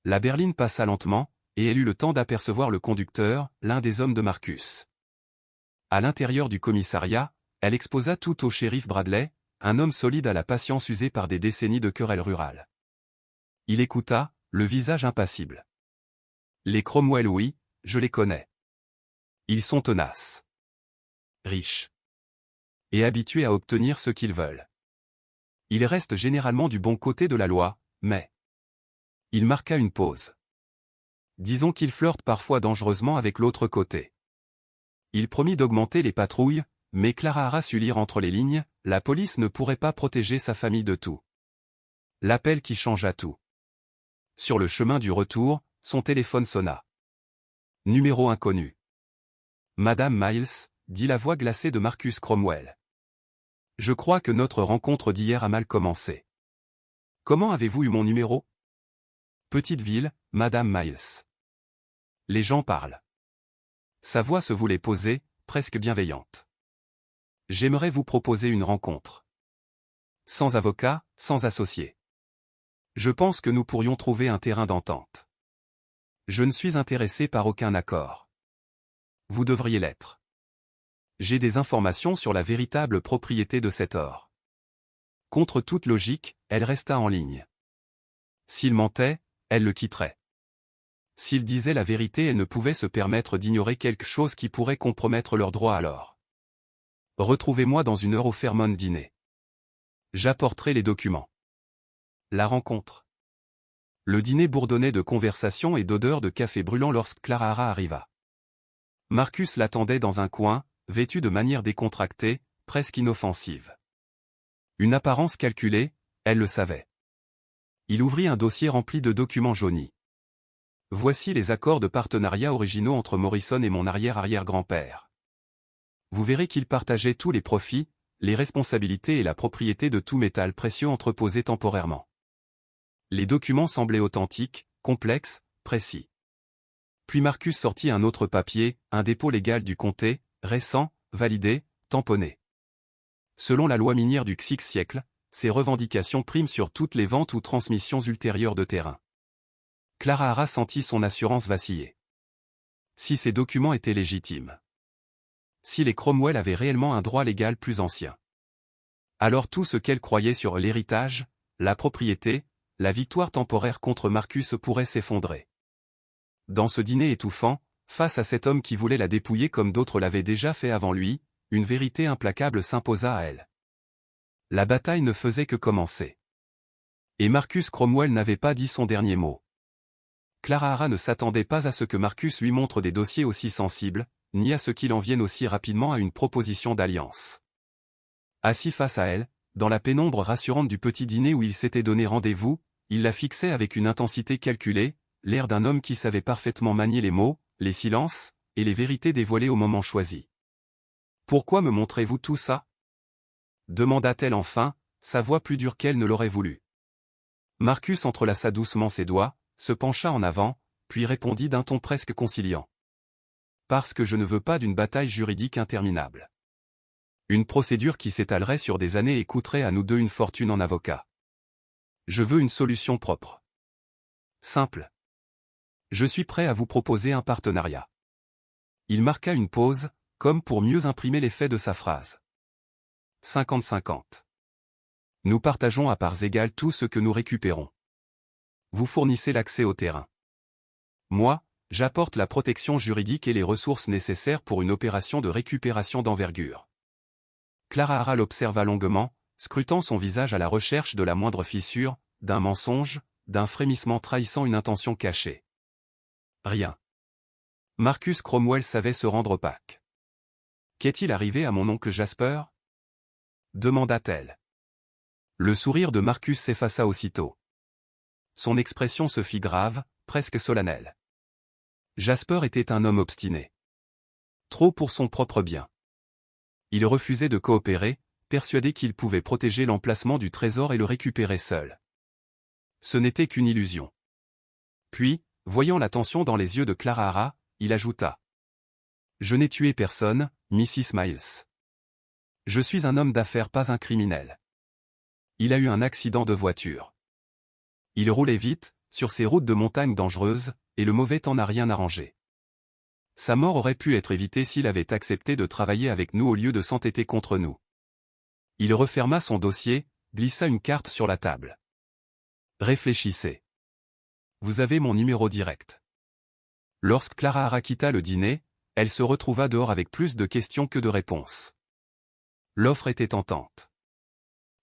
La berline passa lentement, et elle eut le temps d'apercevoir le conducteur, l'un des hommes de Marcus. À l'intérieur du commissariat, elle exposa tout au shérif Bradley, un homme solide à la patience usée par des décennies de querelles rurales. Il écouta, le visage impassible. Les Cromwell, oui, je les connais. Ils sont tenaces. Riches. Et habitués à obtenir ce qu'ils veulent. Ils restent généralement du bon côté de la loi, mais... Il marqua une pause. Disons qu'ils flirtent parfois dangereusement avec l'autre côté. Il promit d'augmenter les patrouilles, mais Clara Hara sut lire entre les lignes, la police ne pourrait pas protéger sa famille de tout. L'appel qui changea tout. Sur le chemin du retour, son téléphone sonna. Numéro inconnu. Madame Miles, dit la voix glacée de Marcus Cromwell. Je crois que notre rencontre d'hier a mal commencé. Comment avez-vous eu mon numéro? Petite ville, Madame Miles. Les gens parlent. Sa voix se voulait posée, presque bienveillante. J'aimerais vous proposer une rencontre. Sans avocat, sans associé. Je pense que nous pourrions trouver un terrain d'entente. Je ne suis intéressé par aucun accord. Vous devriez l'être. J'ai des informations sur la véritable propriété de cet or. Contre toute logique, elle resta en ligne. S'il mentait, elle le quitterait. S'il disait la vérité, elle ne pouvait se permettre d'ignorer quelque chose qui pourrait compromettre leurs droits alors. Retrouvez-moi dans 1 heure au Fairmont dîner. J'apporterai les documents. La rencontre. Le dîner bourdonnait de conversations et d'odeurs de café brûlant lorsque Clara Hara arriva. Marcus l'attendait dans un coin, vêtu de manière décontractée, presque inoffensive. Une apparence calculée, elle le savait. Il ouvrit un dossier rempli de documents jaunis. Voici les accords de partenariat originaux entre Morrison et mon arrière-arrière-grand-père. Vous verrez qu'ils partageaient tous les profits, les responsabilités et la propriété de tout métal précieux entreposé temporairement. Les documents semblaient authentiques, complexes, précis. Puis Marcus sortit un autre papier, un dépôt légal du comté, récent, validé, tamponné. Selon la loi minière du XIe siècle, ces revendications priment sur toutes les ventes ou transmissions ultérieures de terrain. Clara Hara sentit son assurance vaciller. Si ces documents étaient légitimes. Si les Cromwell avaient réellement un droit légal plus ancien. Alors tout ce qu'elle croyait sur l'héritage, la propriété, la victoire temporaire contre Marcus pourrait s'effondrer. Dans ce dîner étouffant, face à cet homme qui voulait la dépouiller comme d'autres l'avaient déjà fait avant lui, une vérité implacable s'imposa à elle. La bataille ne faisait que commencer. Et Marcus Cromwell n'avait pas dit son dernier mot. Clara Hara ne s'attendait pas à ce que Marcus lui montre des dossiers aussi sensibles, ni à ce qu'il en vienne aussi rapidement à une proposition d'alliance. Assis face à elle, dans la pénombre rassurante du petit dîner où il s'était donné rendez-vous, il la fixait avec une intensité calculée, l'air d'un homme qui savait parfaitement manier les mots, les silences, et les vérités dévoilées au moment choisi. « Pourquoi me montrez-vous tout ça ?» demanda-t-elle enfin, sa voix plus dure qu'elle ne l'aurait voulu. Marcus entrelaça doucement ses doigts, se pencha en avant, puis répondit d'un ton presque conciliant. « Parce que je ne veux pas d'une bataille juridique interminable. Une procédure qui s'étalerait sur des années et coûterait à nous deux une fortune en avocat. Je veux une solution propre. Simple. Je suis prêt à vous proposer un partenariat. » Il marqua une pause, comme pour mieux imprimer l'effet de sa phrase. 50-50. Nous partageons à parts égales tout ce que nous récupérons. Vous fournissez l'accès au terrain. Moi, j'apporte la protection juridique et les ressources nécessaires pour une opération de récupération d'envergure. Clara Hara l'observa longuement, scrutant son visage à la recherche de la moindre fissure, d'un mensonge, d'un frémissement trahissant une intention cachée. Rien. Marcus Cromwell savait se rendre opaque. « Qu'est-il arrivé à mon oncle Jasper ?» demanda-t-elle. Le sourire de Marcus s'effaça aussitôt. Son expression se fit grave, presque solennelle. Jasper était un homme obstiné. Trop pour son propre bien. Il refusait de coopérer, persuadé qu'il pouvait protéger l'emplacement du trésor et le récupérer seul. Ce n'était qu'une illusion. Puis, voyant la tension dans les yeux de Clara Hara, il ajouta. « Je n'ai tué personne, Mrs. Miles. Je suis un homme d'affaires, pas un criminel. Il a eu un accident de voiture. Il roulait vite, sur ces routes de montagne dangereuses, et le mauvais temps n'a rien arrangé. Sa mort aurait pu être évitée s'il avait accepté de travailler avec nous au lieu de s'entêter contre nous. » Il referma son dossier, glissa une carte sur la table. « Réfléchissez. Vous avez mon numéro direct. » Lorsque Clara Hara quitta le dîner, elle se retrouva dehors avec plus de questions que de réponses. L'offre était tentante.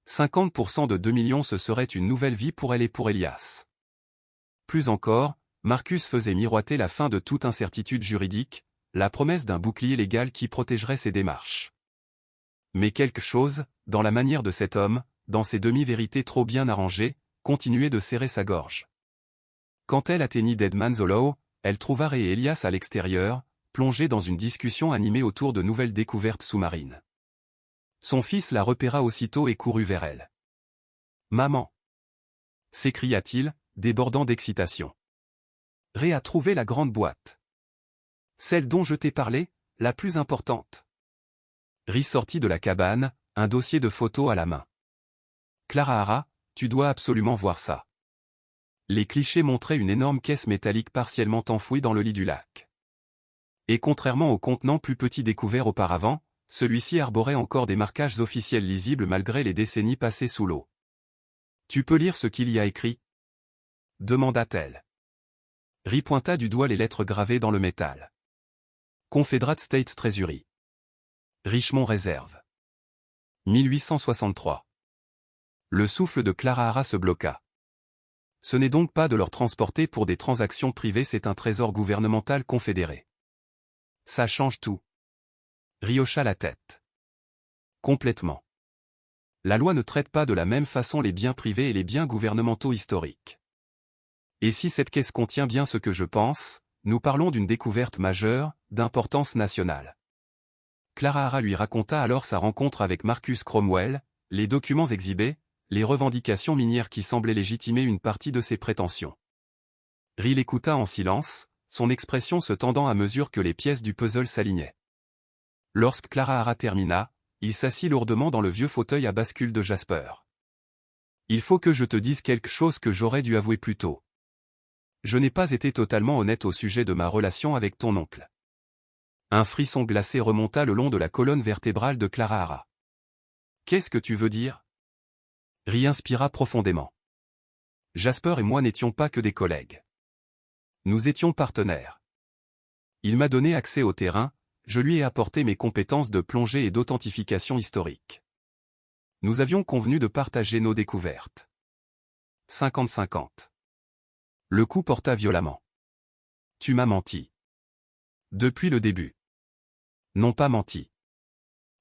50% de 2 millions, ce serait une nouvelle vie pour elle et pour Elias. Plus encore, Marcus faisait miroiter la fin de toute incertitude juridique, la promesse d'un bouclier légal qui protégerait ses démarches. Mais quelque chose, dans la manière de cet homme, dans ses demi-vérités trop bien arrangées, continuait de serrer sa gorge. Quand elle atteignit Deadman's Hollow, elle trouva Ray et Elias à l'extérieur, plongés dans une discussion animée autour de nouvelles découvertes sous-marines. Son fils la repéra aussitôt et courut vers elle. « Maman !» s'écria-t-il, débordant d'excitation. Ray a trouvé la grande boîte. Celle dont je t'ai parlé, la plus importante. Ray sortit de la cabane, un dossier de photos à la main. Clara Hara, tu dois absolument voir ça. Les clichés montraient une énorme caisse métallique partiellement enfouie dans le lit du lac. Et contrairement au contenant plus petit découvert auparavant, celui-ci arborait encore des marquages officiels lisibles malgré les décennies passées sous l'eau. Tu peux lire ce qu'il y a écrit ? demanda-t-elle. Ray pointa du doigt les lettres gravées dans le métal. Confederate States Treasury. Richmond Réserve. 1863. Le souffle de Clara Hara se bloqua. Ce n'est donc pas de leur transporter pour des transactions privées, c'est un trésor gouvernemental confédéré. Ça change tout. Ri hocha la tête. Complètement. La loi ne traite pas de la même façon les biens privés et les biens gouvernementaux historiques. Et si cette caisse contient bien ce que je pense, nous parlons d'une découverte majeure, d'importance nationale. Clara Hara lui raconta alors sa rencontre avec Marcus Cromwell, les documents exhibés, les revendications minières qui semblaient légitimer une partie de ses prétentions. Ri l'écouta en silence, son expression se tendant à mesure que les pièces du puzzle s'alignaient. Lorsque Clara Hara termina, il s'assit lourdement dans le vieux fauteuil à bascule de Jasper. « Il faut que je te dise quelque chose que j'aurais dû avouer plus tôt. Je n'ai pas été totalement honnête au sujet de ma relation avec ton oncle. » Un frisson glacé remonta le long de la colonne vertébrale de Clara Hara. « Qu'est-ce que tu veux dire ?» Ri inspira profondément. Jasper et moi n'étions pas que des collègues. Nous étions partenaires. Il m'a donné accès au terrain, je lui ai apporté mes compétences de plongée et d'authentification historique. Nous avions convenu de partager nos découvertes. 50-50. Le coup porta violemment. Tu m'as menti. Depuis le début. Non pas menti.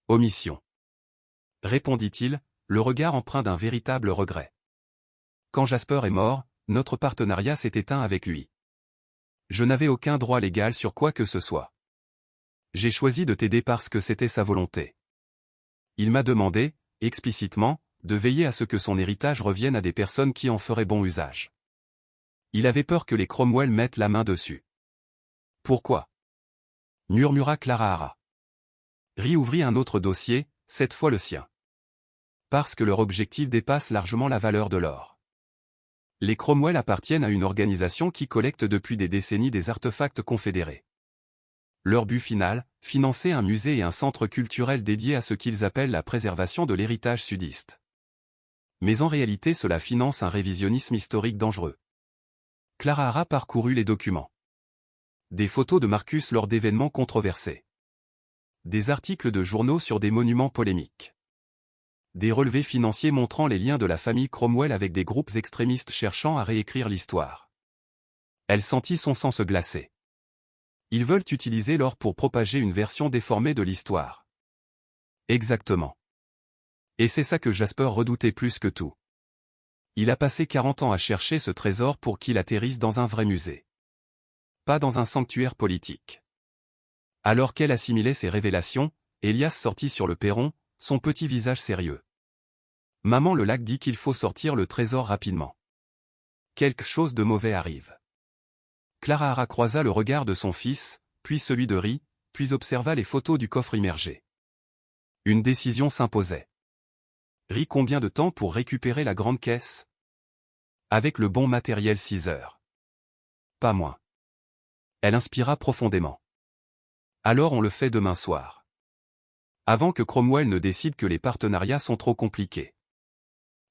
Omission. Répondit-il, le regard empreint d'un véritable regret. Quand Jasper est mort, notre partenariat s'est éteint avec lui. Je n'avais aucun droit légal sur quoi que ce soit. J'ai choisi de t'aider parce que c'était sa volonté. Il m'a demandé, explicitement, de veiller à ce que son héritage revienne à des personnes qui en feraient bon usage. Il avait peur que les Cromwell mettent la main dessus. Pourquoi ? Murmura Clara Hara. Ri ouvrit un autre dossier, cette fois le sien. Parce que leur objectif dépasse largement la valeur de l'or. Les Cromwell appartiennent à une organisation qui collecte depuis des décennies des artefacts confédérés. Leur but final, financer un musée et un centre culturel dédié à ce qu'ils appellent la préservation de l'héritage sudiste. Mais en réalité cela finance un révisionnisme historique dangereux. Clara Hara parcourut les documents. Des photos de Marcus lors d'événements controversés. Des articles de journaux sur des monuments polémiques. Des relevés financiers montrant les liens de la famille Cromwell avec des groupes extrémistes cherchant à réécrire l'histoire. Elle sentit son sang se glacer. Ils veulent utiliser l'or pour propager une version déformée de l'histoire. Exactement. Et c'est ça que Jasper redoutait plus que tout. Il a passé 40 ans à chercher ce trésor pour qu'il atterrisse dans un vrai musée. Pas dans un sanctuaire politique. Alors qu'elle assimilait ces révélations, Elias sortit sur le perron, son petit visage sérieux. Maman le lac dit qu'il faut sortir le trésor rapidement. Quelque chose de mauvais arrive. Clara Hara croisa le regard de son fils, puis celui de Ri, puis observa les photos du coffre immergé. Une décision s'imposait. Ri, combien de temps pour récupérer la grande caisse ? Avec le bon matériel 6 heures. Pas moins. Elle inspira profondément. Alors on le fait demain soir. Avant que Cromwell ne décide que les partenariats sont trop compliqués.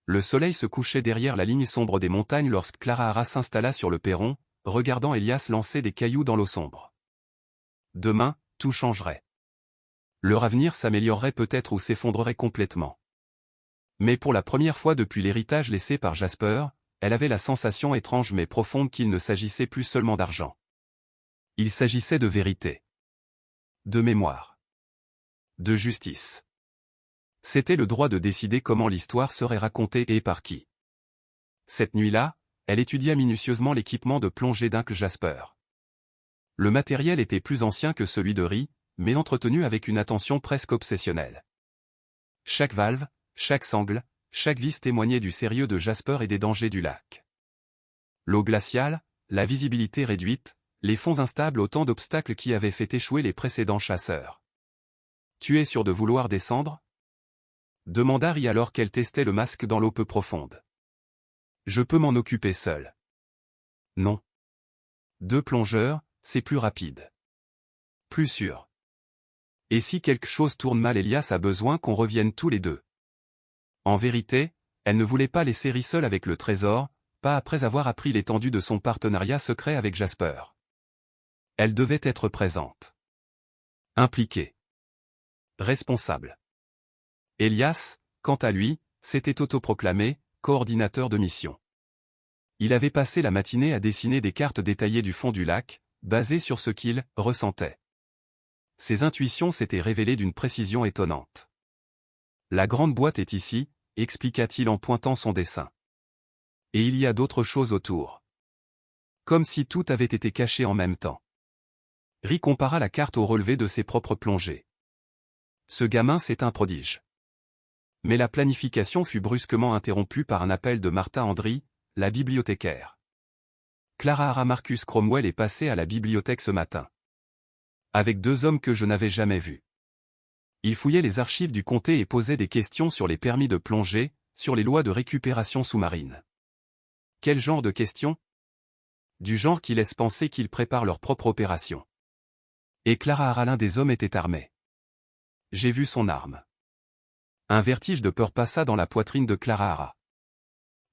Le soleil se couchait derrière la ligne sombre des montagnes lorsque Clara Hara s'installa sur le perron, regardant Elias lancer des cailloux dans l'eau sombre. Demain, tout changerait. Leur avenir s'améliorerait peut-être ou s'effondrerait complètement. Mais pour la première fois depuis l'héritage laissé par Jasper, elle avait la sensation étrange mais profonde qu'il ne s'agissait plus seulement d'argent. Il s'agissait de vérité. De mémoire. De justice. C'était le droit de décider comment l'histoire serait racontée et par qui. Cette nuit-là, elle étudia minutieusement l'équipement de plongée d'Uncle Jasper. Le matériel était plus ancien que celui de Ri, mais entretenu avec une attention presque obsessionnelle. Chaque valve, chaque sangle, chaque vis témoignait du sérieux de Jasper et des dangers du lac. L'eau glaciale, la visibilité réduite, les fonds instables, autant d'obstacles qui avaient fait échouer les précédents chasseurs. « Tu es sûr de vouloir descendre ?» demanda Ri alors qu'elle testait le masque dans l'eau peu profonde. « Je peux m'en occuper seul. »« Non. 2 plongeurs, c'est plus rapide. Plus sûr. Et si quelque chose tourne mal, Elias a besoin qu'on revienne tous les deux. » En vérité, elle ne voulait pas laisser Ri seul avec le trésor, pas après avoir appris l'étendue de son partenariat secret avec Jasper. Elle devait être présente. Impliquée. Responsable. Elias, quant à lui, s'était autoproclamé coordinateur de mission. Il avait passé la matinée à dessiner des cartes détaillées du fond du lac, basées sur ce qu'il ressentait. Ses intuitions s'étaient révélées d'une précision étonnante. La grande boîte est ici, expliqua-t-il en pointant son dessin. Et il y a d'autres choses autour. Comme si tout avait été caché en même temps. Ri compara la carte au relevé de ses propres plongées. Ce gamin c'est un prodige. Mais la planification fut brusquement interrompue par un appel de Martha Andry, la bibliothécaire. Clara Marcus Cromwell est passé à la bibliothèque ce matin. Avec 2 hommes que je n'avais jamais vus. Ils fouillaient les archives du comté et posaient des questions sur les permis de plongée, sur les lois de récupération sous-marine. Quel genre de questions? Du genre qui laisse penser qu'ils préparent leur propre opération. Et Clara l'un des hommes était armé. J'ai vu son arme. Un vertige de peur passa dans la poitrine de Clara.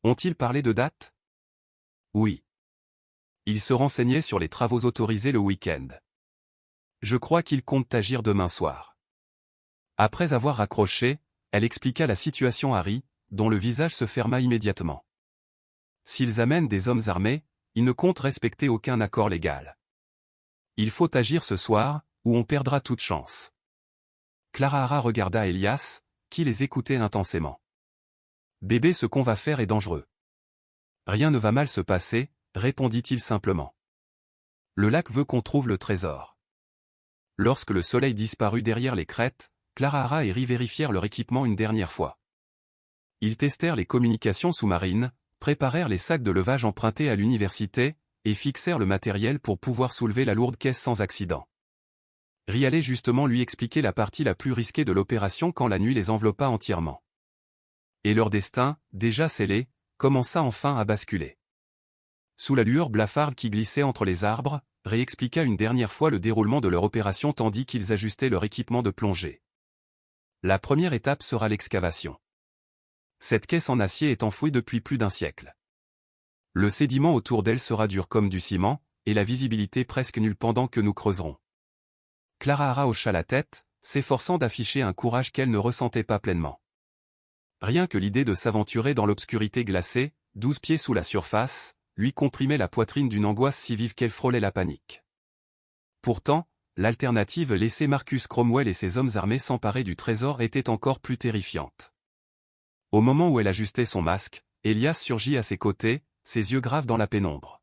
Ont-ils parlé de date? Oui. Ils se renseignaient sur les travaux autorisés le week-end. Je crois qu'ils comptent agir demain soir. Après avoir raccroché, elle expliqua la situation à Ri, dont le visage se ferma immédiatement. S'ils amènent des hommes armés, ils ne comptent respecter aucun accord légal. Il faut agir ce soir, ou on perdra toute chance. Clara regarda Elias, qui les écoutait intensément. Bébé, ce qu'on va faire est dangereux. Rien ne va mal se passer, répondit-il simplement. Le lac veut qu'on trouve le trésor. Lorsque le soleil disparut derrière les crêtes, Clara et Ri vérifièrent leur équipement une dernière fois. Ils testèrent les communications sous-marines, préparèrent les sacs de levage empruntés à l'université, et fixèrent le matériel pour pouvoir soulever la lourde caisse sans accident. Ri allait justement lui expliquer la partie la plus risquée de l'opération quand la nuit les enveloppa entièrement. Et leur destin, déjà scellé, commença enfin à basculer. Sous la lueur blafarde qui glissait entre les arbres, Ri expliqua une dernière fois le déroulement de leur opération tandis qu'ils ajustaient leur équipement de plongée. La première étape sera l'excavation. Cette caisse en acier est enfouie depuis plus d'1 siècle. Le sédiment autour d'elle sera dur comme du ciment, et la visibilité presque nulle pendant que nous creuserons. Clara hocha la tête, s'efforçant d'afficher un courage qu'elle ne ressentait pas pleinement. Rien que l'idée de s'aventurer dans l'obscurité glacée, 12 pieds sous la surface, lui comprimait la poitrine d'une angoisse si vive qu'elle frôlait la panique. Pourtant, l'alternative laisser Marcus Cromwell et ses hommes armés s'emparer du trésor était encore plus terrifiante. Au moment où elle ajustait son masque, Elias surgit à ses côtés, ses yeux graves dans la pénombre.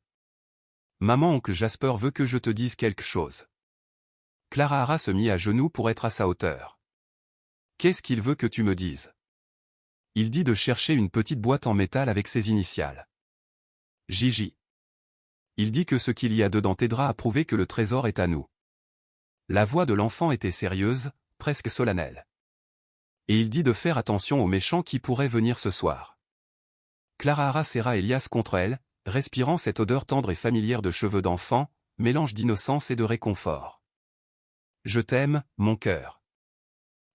« Maman, oncle Jasper veut que je te dise quelque chose. » Clara se mit à genoux pour être à sa hauteur. « Qu'est-ce qu'il veut que tu me dises? » Il dit de chercher une petite boîte en métal avec ses initiales. Gigi. Il dit que ce qu'il y a dedans t'aidera à prouver que le trésor est à nous. La voix de l'enfant était sérieuse, presque solennelle. Et il dit de faire attention aux méchants qui pourraient venir ce soir. Clara serra Elias contre elle, respirant cette odeur tendre et familière de cheveux d'enfant, mélange d'innocence et de réconfort. Je t'aime, mon cœur.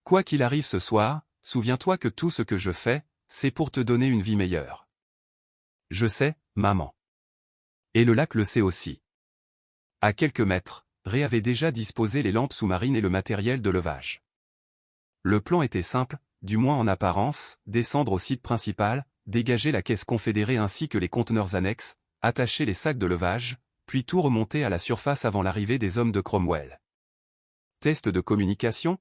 Quoi qu'il arrive ce soir, souviens-toi que tout ce que je fais, c'est pour te donner une vie meilleure. Je sais, maman. Et le lac le sait aussi. À quelques mètres, Ray avait déjà disposé les lampes sous-marines et le matériel de levage. Le plan était simple, du moins en apparence, descendre au site principal, dégager la caisse confédérée ainsi que les conteneurs annexes, attacher les sacs de levage, puis tout remonter à la surface avant l'arrivée des hommes de Cromwell. Test de communication?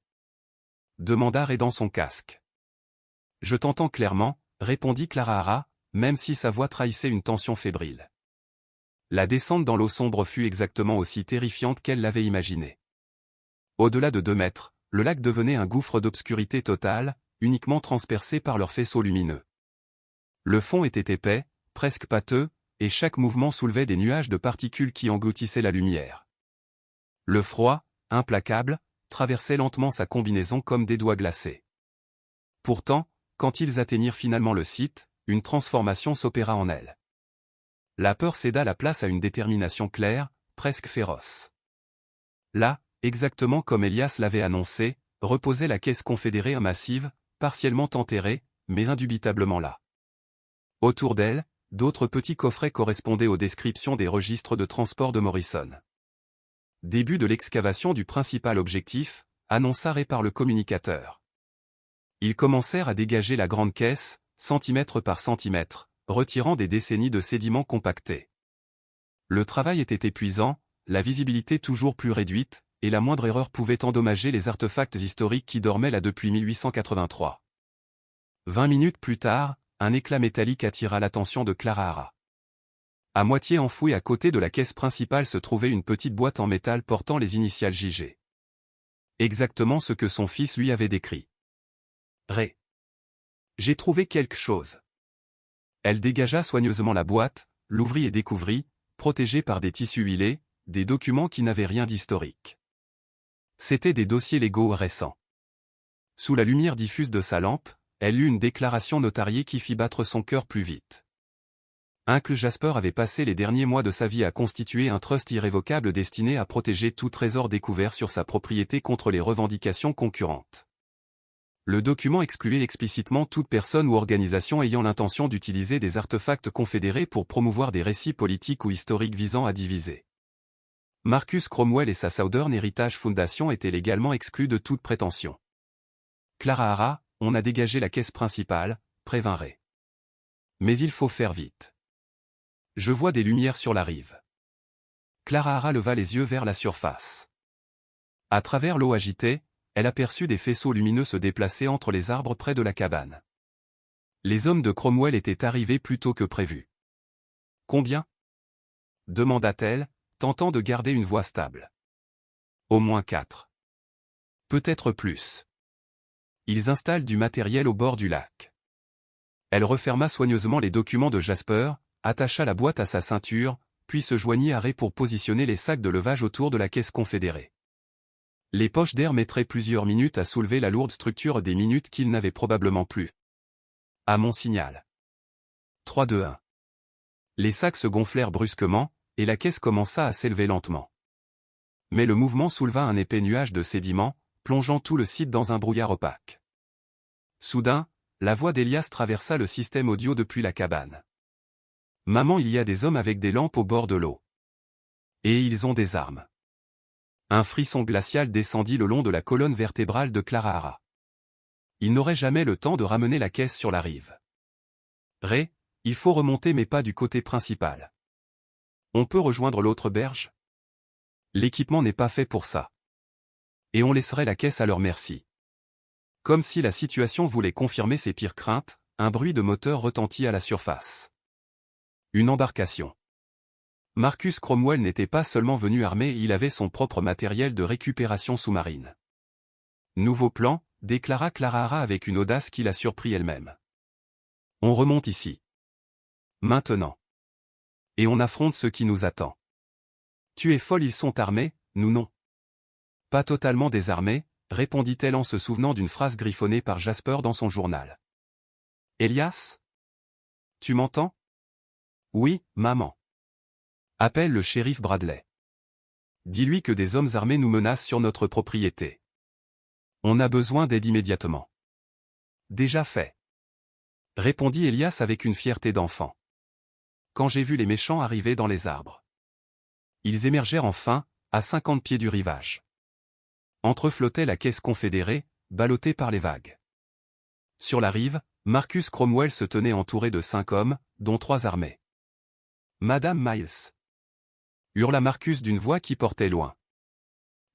Demanda Ray dans son casque. Je t'entends clairement, répondit Clara, même si sa voix trahissait une tension fébrile. La descente dans l'eau sombre fut exactement aussi terrifiante qu'elle l'avait imaginé. Au-delà de 2 mètres, le lac devenait un gouffre d'obscurité totale, uniquement transpercé par leurs faisceaux lumineux. Le fond était épais, presque pâteux, et chaque mouvement soulevait des nuages de particules qui engloutissaient la lumière. Le froid, implacable, traversait lentement sa combinaison comme des doigts glacés. Pourtant, quand ils atteignirent finalement le site, une transformation s'opéra en elle. La peur céda la place à une détermination claire, presque féroce. Là, exactement comme Elias l'avait annoncé, reposait la caisse confédérée massive, partiellement enterrée, mais indubitablement là. Autour d'elle, d'autres petits coffrets correspondaient aux descriptions des registres de transport de Morrison. Début de l'excavation du principal objectif, annonça Ray par le communicateur. Ils commencèrent à dégager la grande caisse, centimètre par centimètre, retirant des décennies de sédiments compactés. Le travail était épuisant, la visibilité toujours plus réduite, et la moindre erreur pouvait endommager les artefacts historiques qui dormaient là depuis 1883. 20 minutes plus tard, un éclat métallique attira l'attention de Clara Hara. À moitié enfouie à côté de la caisse principale se trouvait une petite boîte en métal portant les initiales JG. Exactement ce que son fils lui avait décrit. Ray. J'ai trouvé quelque chose. Elle dégagea soigneusement la boîte, l'ouvrit et découvrit, protégée par des tissus huilés, des documents qui n'avaient rien d'historique. C'étaient des dossiers légaux récents. Sous la lumière diffuse de sa lampe, elle eut une déclaration notariée qui fit battre son cœur plus vite. Uncle Jasper avait passé les derniers mois de sa vie à constituer un trust irrévocable destiné à protéger tout trésor découvert sur sa propriété contre les revendications concurrentes. Le document excluait explicitement toute personne ou organisation ayant l'intention d'utiliser des artefacts confédérés pour promouvoir des récits politiques ou historiques visant à diviser. Marcus Cromwell et sa Southern Heritage Foundation étaient légalement exclus de toute prétention. Clara Hara, on a dégagé la caisse principale, prévint Ray. Mais il faut faire vite. Je vois des lumières sur la rive. Clara Hara leva les yeux vers la surface. À travers l'eau agitée, elle aperçut des faisceaux lumineux se déplacer entre les arbres près de la cabane. Les hommes de Cromwell étaient arrivés plus tôt que prévu. Combien ? demanda-t-elle, tentant de garder une voix stable. Au moins 4. Peut-être plus. Ils installent du matériel au bord du lac. Elle referma soigneusement les documents de Jasper, attacha la boîte à sa ceinture, puis se joignit à Ray pour positionner les sacs de levage autour de la caisse confédérée. Les poches d'air mettraient plusieurs minutes à soulever la lourde structure des minutes qu'ils n'avaient probablement plus. À mon signal. 3, 2, 1. Les sacs se gonflèrent brusquement, et la caisse commença à s'élever lentement. Mais le mouvement souleva un épais nuage de sédiments, plongeant tout le site dans un brouillard opaque. Soudain, la voix d'Elias traversa le système audio depuis la cabane. Maman, il y a des hommes avec des lampes au bord de l'eau. Et ils ont des armes. Un frisson glacial descendit le long de la colonne vertébrale de Clara Hara. Il n'aurait jamais le temps de ramener la caisse sur la rive. Ray, il faut remonter mais pas du côté principal. On peut rejoindre l'autre berge? L'équipement n'est pas fait pour ça. Et on laisserait la caisse à leur merci. Comme si la situation voulait confirmer ses pires craintes, un bruit de moteur retentit à la surface. Une embarcation. Marcus Cromwell n'était pas seulement venu armé, il avait son propre matériel de récupération sous-marine. Nouveau plan, déclara Clara Hara avec une audace qui la surprit elle-même. On remonte ici. Maintenant. Et on affronte ce qui nous attend. Tu es folle, ils sont armés, nous non. Pas totalement désarmés, répondit-elle en se souvenant d'une phrase griffonnée par Jasper dans son journal. Elias? Tu m'entends? Oui, maman. Appelle le shérif Bradley. Dis-lui que des hommes armés nous menacent sur notre propriété. On a besoin d'aide immédiatement. Déjà fait. Répondit Elias avec une fierté d'enfant. Quand j'ai vu les méchants arriver dans les arbres. Ils émergèrent enfin, à 50 pieds du rivage. Entre flottait la caisse confédérée, ballottée par les vagues. Sur la rive, Marcus Cromwell se tenait entouré de 5 hommes, dont 3 armés. Madame Miles. Hurla Marcus d'une voix qui portait loin.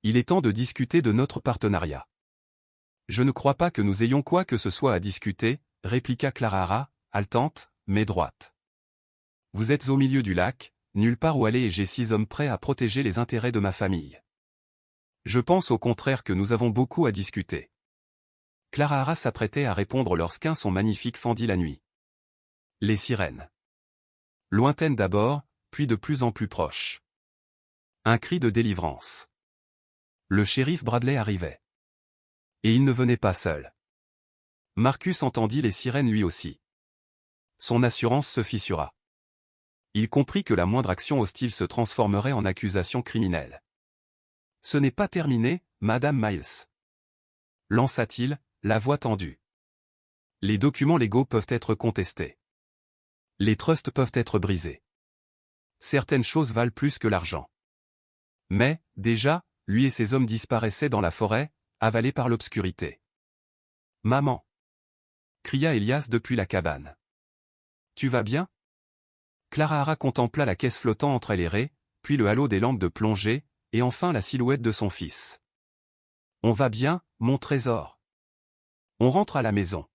Il est temps de discuter de notre partenariat. Je ne crois pas que nous ayons quoi que ce soit à discuter, répliqua Clara Hara, haletante, mais droite. Vous êtes au milieu du lac, nulle part où aller et j'ai 6 hommes prêts à protéger les intérêts de ma famille. Je pense au contraire que nous avons beaucoup à discuter. Clara Hara s'apprêtait à répondre lorsqu'un son magnifique fendit la nuit. Les sirènes. Lointaines d'abord, puis de plus en plus proches. Un cri de délivrance. Le shérif Bradley arrivait. Et il ne venait pas seul. Marcus entendit les sirènes lui aussi. Son assurance se fissura. Il comprit que la moindre action hostile se transformerait en accusation criminelle. Ce n'est pas terminé, Madame Miles. Lança-t-il, la voix tendue. Les documents légaux peuvent être contestés. Les trusts peuvent être brisés. Certaines choses valent plus que l'argent. Mais, déjà, lui et ses hommes disparaissaient dans la forêt, avalés par l'obscurité. Maman. cria Elias depuis la cabane. Tu vas bien? Clara Hara contempla la caisse flottant entre elle et Ray, puis le halo des lampes de plongée, et enfin la silhouette de son fils. On va bien, mon trésor. On rentre à la maison.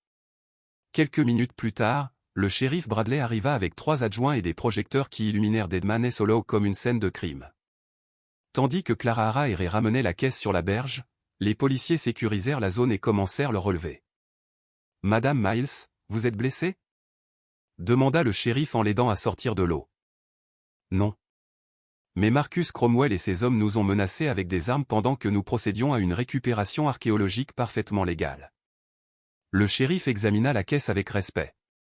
Quelques minutes plus tard, le shérif Bradley arriva avec 3 adjoints et des projecteurs qui illuminèrent Deadman et Solo comme une scène de crime. Tandis que Clara Hara et Ray ramenaient la caisse sur la berge, les policiers sécurisèrent la zone et commencèrent le relevé. « Madame Miles, vous êtes blessée ?» demanda le shérif en l'aidant à sortir de l'eau. « Non. Mais Marcus Cromwell et ses hommes nous ont menacés avec des armes pendant que nous procédions à une récupération archéologique parfaitement légale. » Le shérif examina la caisse avec respect.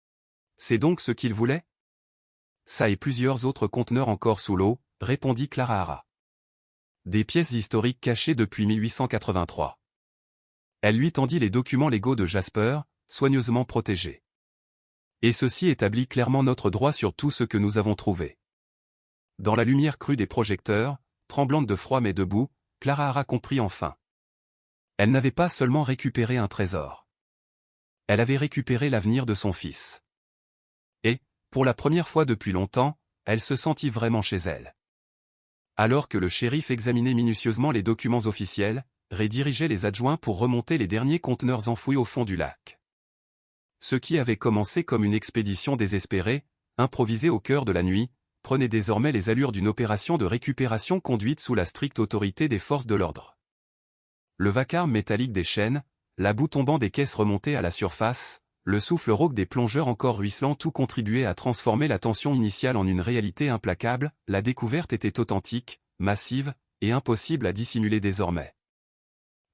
« C'est donc ce qu'il voulait ? » Ça et plusieurs autres conteneurs encore sous l'eau, répondit Clara Hara. Des pièces historiques cachées depuis 1883. Elle lui tendit les documents légaux de Jasper, soigneusement protégés. Et ceci établit clairement notre droit sur tout ce que nous avons trouvé. Dans la lumière crue des projecteurs, tremblante de froid mais debout, Clara Hara comprit enfin. Elle n'avait pas seulement récupéré un trésor. Elle avait récupéré l'avenir de son fils. Et, pour la première fois depuis longtemps, elle se sentit vraiment chez elle. Alors que le shérif examinait minutieusement les documents officiels, Ray dirigeait les adjoints pour remonter les derniers conteneurs enfouis au fond du lac. Ce qui avait commencé comme une expédition désespérée, improvisée au cœur de la nuit, prenait désormais les allures d'une opération de récupération conduite sous la stricte autorité des forces de l'ordre. Le vacarme métallique des chaînes, la boue tombant des caisses remontées à la surface, le souffle rauque des plongeurs encore ruisselants tout contribuait à transformer la tension initiale en une réalité implacable. La découverte était authentique, massive, et impossible à dissimuler désormais.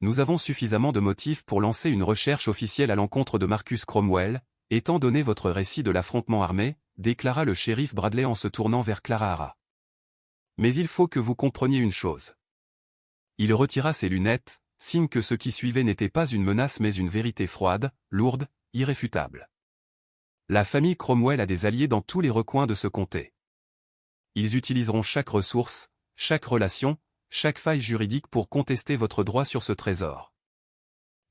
Nous avons suffisamment de motifs pour lancer une recherche officielle à l'encontre de Marcus Cromwell, étant donné votre récit de l'affrontement armé, déclara le shérif Bradley en se tournant vers Clara Hara. Mais il faut que vous compreniez une chose. Il retira ses lunettes, signe que ce qui suivait n'était pas une menace mais une vérité froide, lourde, irréfutable. La famille Cromwell a des alliés dans tous les recoins de ce comté. Ils utiliseront chaque ressource, chaque relation, chaque faille juridique pour contester votre droit sur ce trésor.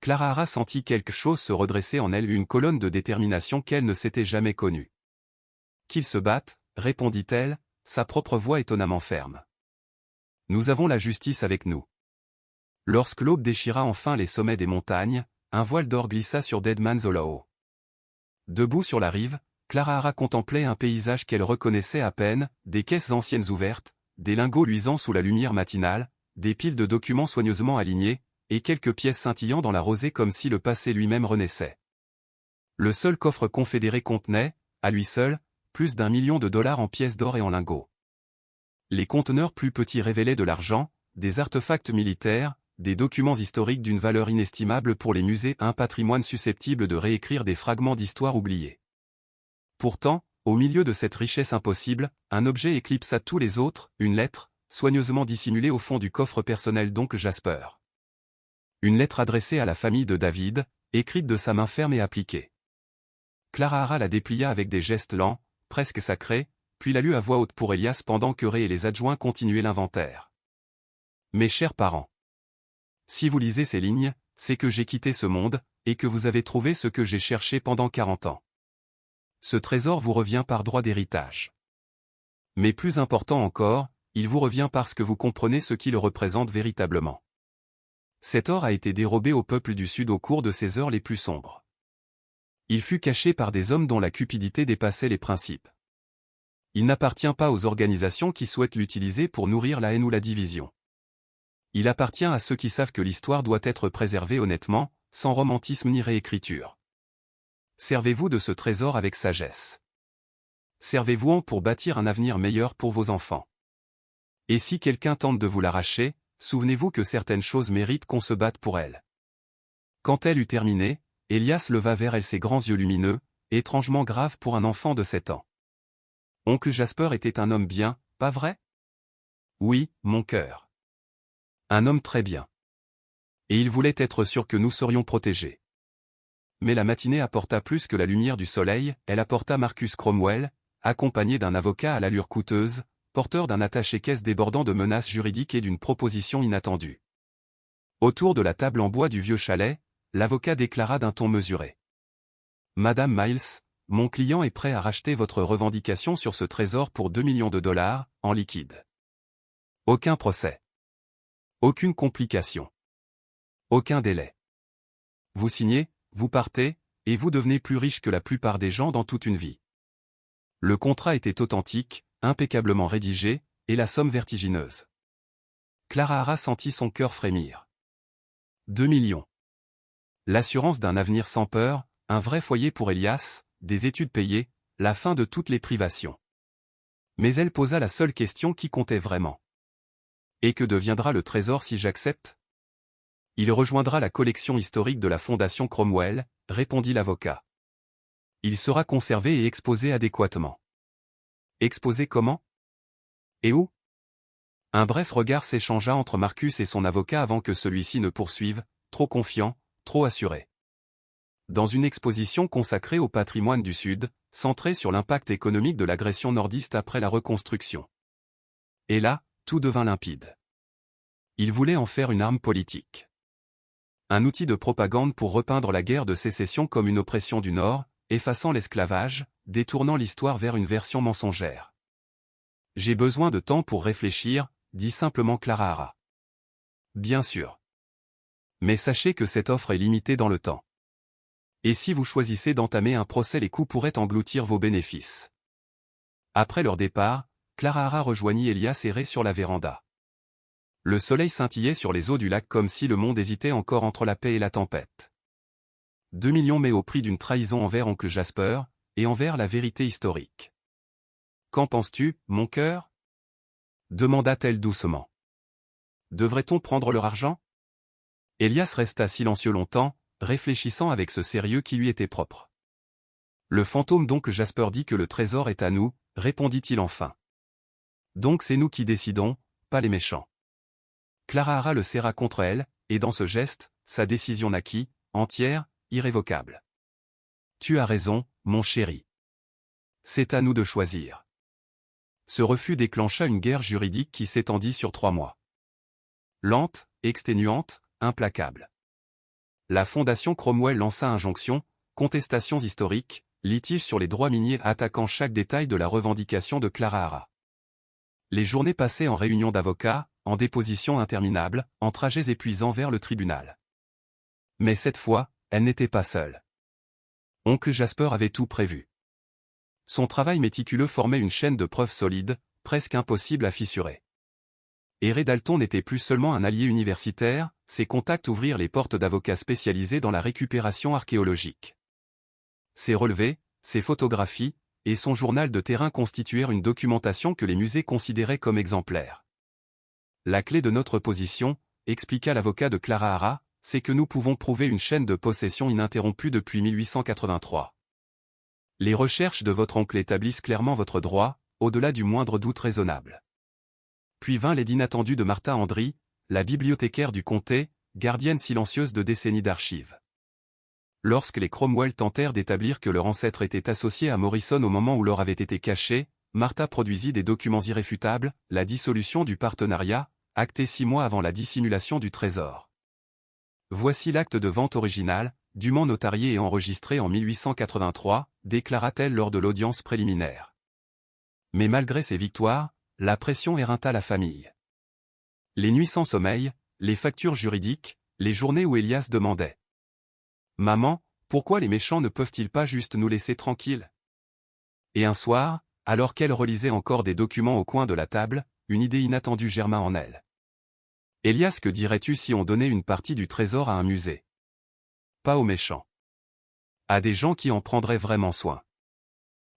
Clara Hara sentit quelque chose se redresser en elle, une colonne de détermination qu'elle ne s'était jamais connue. Qu'ils se battent, répondit-elle, sa propre voix étonnamment ferme. Nous avons la justice avec nous. Lorsque l'aube déchira enfin les sommets des montagnes, un voile d'or glissa sur Deadman's Hollow. Debout sur la rive, Clara Hara contemplait un paysage qu'elle reconnaissait à peine, des caisses anciennes ouvertes, des lingots luisants sous la lumière matinale, des piles de documents soigneusement alignés, et quelques pièces scintillant dans la rosée comme si le passé lui-même renaissait. Le seul coffre confédéré contenait, à lui seul, plus d'1 million de dollars en pièces d'or et en lingots. Les conteneurs plus petits révélaient de l'argent, des artefacts militaires, des documents historiques d'une valeur inestimable pour les musées, un patrimoine susceptible de réécrire des fragments d'histoire oubliés. Pourtant, au milieu de cette richesse impossible, un objet éclipsa tous les autres, une lettre, soigneusement dissimulée au fond du coffre personnel d'oncle Jasper. Une lettre adressée à la famille de David, écrite de sa main ferme et appliquée. Clara Hara la déplia avec des gestes lents, presque sacrés, puis la lut à voix haute pour Elias pendant que Ray et les adjoints continuaient l'inventaire. Mes chers parents. Si vous lisez ces lignes, c'est que j'ai quitté ce monde, et que vous avez trouvé ce que j'ai cherché pendant 40 ans. Ce trésor vous revient par droit d'héritage. Mais plus important encore, il vous revient parce que vous comprenez ce qu'il représente véritablement. Cet or a été dérobé au peuple du Sud au cours de ses heures les plus sombres. Il fut caché par des hommes dont la cupidité dépassait les principes. Il n'appartient pas aux organisations qui souhaitent l'utiliser pour nourrir la haine ou la division. Il appartient à ceux qui savent que l'histoire doit être préservée honnêtement, sans romantisme ni réécriture. Servez-vous de ce trésor avec sagesse. Servez-vous-en pour bâtir un avenir meilleur pour vos enfants. Et si quelqu'un tente de vous l'arracher, souvenez-vous que certaines choses méritent qu'on se batte pour elles. Quand elle eut terminé, Elias leva vers elle ses grands yeux lumineux, étrangement graves pour un enfant de 7 ans. Oncle Jasper était un homme bien, pas vrai? Oui, mon cœur. Un homme très bien. Et il voulait être sûr que nous serions protégés. Mais la matinée apporta plus que la lumière du soleil, elle apporta Marcus Cromwell, accompagné d'un avocat à l'allure coûteuse, porteur d'un attaché-caisse débordant de menaces juridiques et d'une proposition inattendue. Autour de la table en bois du vieux chalet, l'avocat déclara d'un ton mesuré. Madame Miles, mon client est prêt à racheter votre revendication sur ce trésor pour 2 millions de dollars, en liquide. Aucun procès. Aucune complication. Aucun délai. Vous signez, vous partez, et vous devenez plus riche que la plupart des gens dans toute une vie. Le contrat était authentique, impeccablement rédigé, et la somme vertigineuse. Clara Hara sentit son cœur frémir. 2 millions. L'assurance d'un avenir sans peur, un vrai foyer pour Elias, des études payées, la fin de toutes les privations. Mais elle posa la seule question qui comptait vraiment. Et que deviendra le trésor si j'accepte? Il rejoindra la collection historique de la Fondation Cromwell, répondit l'avocat. Il sera conservé et exposé adéquatement. Exposé comment? Et où? Un bref regard s'échangea entre Marcus et son avocat avant que celui-ci ne poursuive, trop confiant, trop assuré. Dans une exposition consacrée au patrimoine du Sud, centrée sur l'impact économique de l'agression nordiste après la reconstruction. Et là, tout devint limpide. Il voulait en faire une arme politique. Un outil de propagande pour repeindre la guerre de sécession comme une oppression du Nord, effaçant l'esclavage, détournant l'histoire vers une version mensongère. J'ai besoin de temps pour réfléchir, dit simplement Clara Hara. Bien sûr. Mais sachez que cette offre est limitée dans le temps. Et si vous choisissez d'entamer un procès, les coûts pourraient engloutir vos bénéfices. Après leur départ, Clara Hara rejoignit Elias erré sur la véranda. Le soleil scintillait sur les eaux du lac comme si le monde hésitait encore entre la paix et la tempête. 2 millions mais au prix d'une trahison envers oncle Jasper, et envers la vérité historique. Qu'en penses-tu, mon cœur? Demanda-t-elle doucement. Devrait-on prendre leur argent? Elias resta silencieux longtemps, réfléchissant avec ce sérieux qui lui était propre. Le fantôme d'oncle Jasper dit que le trésor est à nous, répondit-il enfin. Donc c'est nous qui décidons, pas les méchants. Clara Hara le serra contre elle, et dans ce geste, sa décision naquit, entière, irrévocable. Tu as raison, mon chéri. C'est à nous de choisir. Ce refus déclencha une guerre juridique qui s'étendit sur 3 mois. Lente, exténuante, implacable. La Fondation Cromwell lança injonctions, contestations historiques, litiges sur les droits miniers attaquant chaque détail de la revendication de Clara Hara. Les journées passées en réunions d'avocats, en dépositions interminables, en trajets épuisants vers le tribunal. Mais cette fois, elle n'était pas seule. Oncle Jasper avait tout prévu. Son travail méticuleux formait une chaîne de preuves solides, presque impossible à fissurer. Et Ray Dalton n'était plus seulement un allié universitaire, ses contacts ouvrirent les portes d'avocats spécialisés dans la récupération archéologique. Ses relevés, ses photographies, et son journal de terrain constituèrent une documentation que les musées considéraient comme exemplaire. La clé de notre position, expliqua l'avocat de Clara Hara, c'est que nous pouvons prouver une chaîne de possession ininterrompue depuis 1883. Les recherches de votre oncle établissent clairement votre droit, au-delà du moindre doute raisonnable. Puis vint l'aide inattendue de Martha Hendry, la bibliothécaire du comté, gardienne silencieuse de décennies d'archives. Lorsque les Cromwell tentèrent d'établir que leur ancêtre était associé à Morrison au moment où l'or avait été caché, Martha produisit des documents irréfutables, la dissolution du partenariat, actée 6 mois avant la dissimulation du trésor. Voici l'acte de vente original, dûment notarié et enregistré en 1883, déclara-t-elle lors de l'audience préliminaire. Mais malgré ces victoires, la pression éreinta la famille. Les nuits sans sommeil, les factures juridiques, les journées où Elias demandait. « Maman, pourquoi les méchants ne peuvent-ils pas juste nous laisser tranquilles ?» Et un soir, alors qu'elle relisait encore des documents au coin de la table, une idée inattendue germa en elle. « Elias, que dirais-tu si on donnait une partie du trésor à un musée? Pas aux méchants. À des gens qui en prendraient vraiment soin. »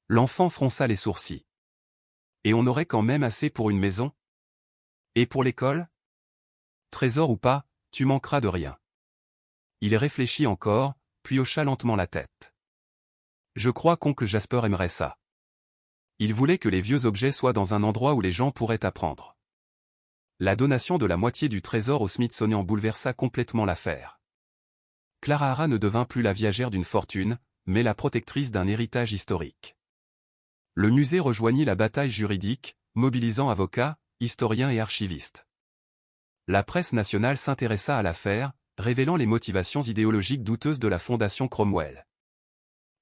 L'enfant fronça les sourcils. « Et on aurait quand même assez pour une maison? Et pour l'école? Trésor ou pas, tu manqueras de rien. » Il réfléchit encore, puis hocha lentement la tête. « Je crois qu'oncle Jasper aimerait ça. Il voulait que les vieux objets soient dans un endroit où les gens pourraient apprendre. » La donation de la moitié du trésor au Smithsonian bouleversa complètement l'affaire. Clara Hara ne devint plus la viagère d'une fortune, mais la protectrice d'un héritage historique. Le musée rejoignit la bataille juridique, mobilisant avocats, historiens et archivistes. La presse nationale s'intéressa à l'affaire, révélant les motivations idéologiques douteuses de la Fondation Cromwell.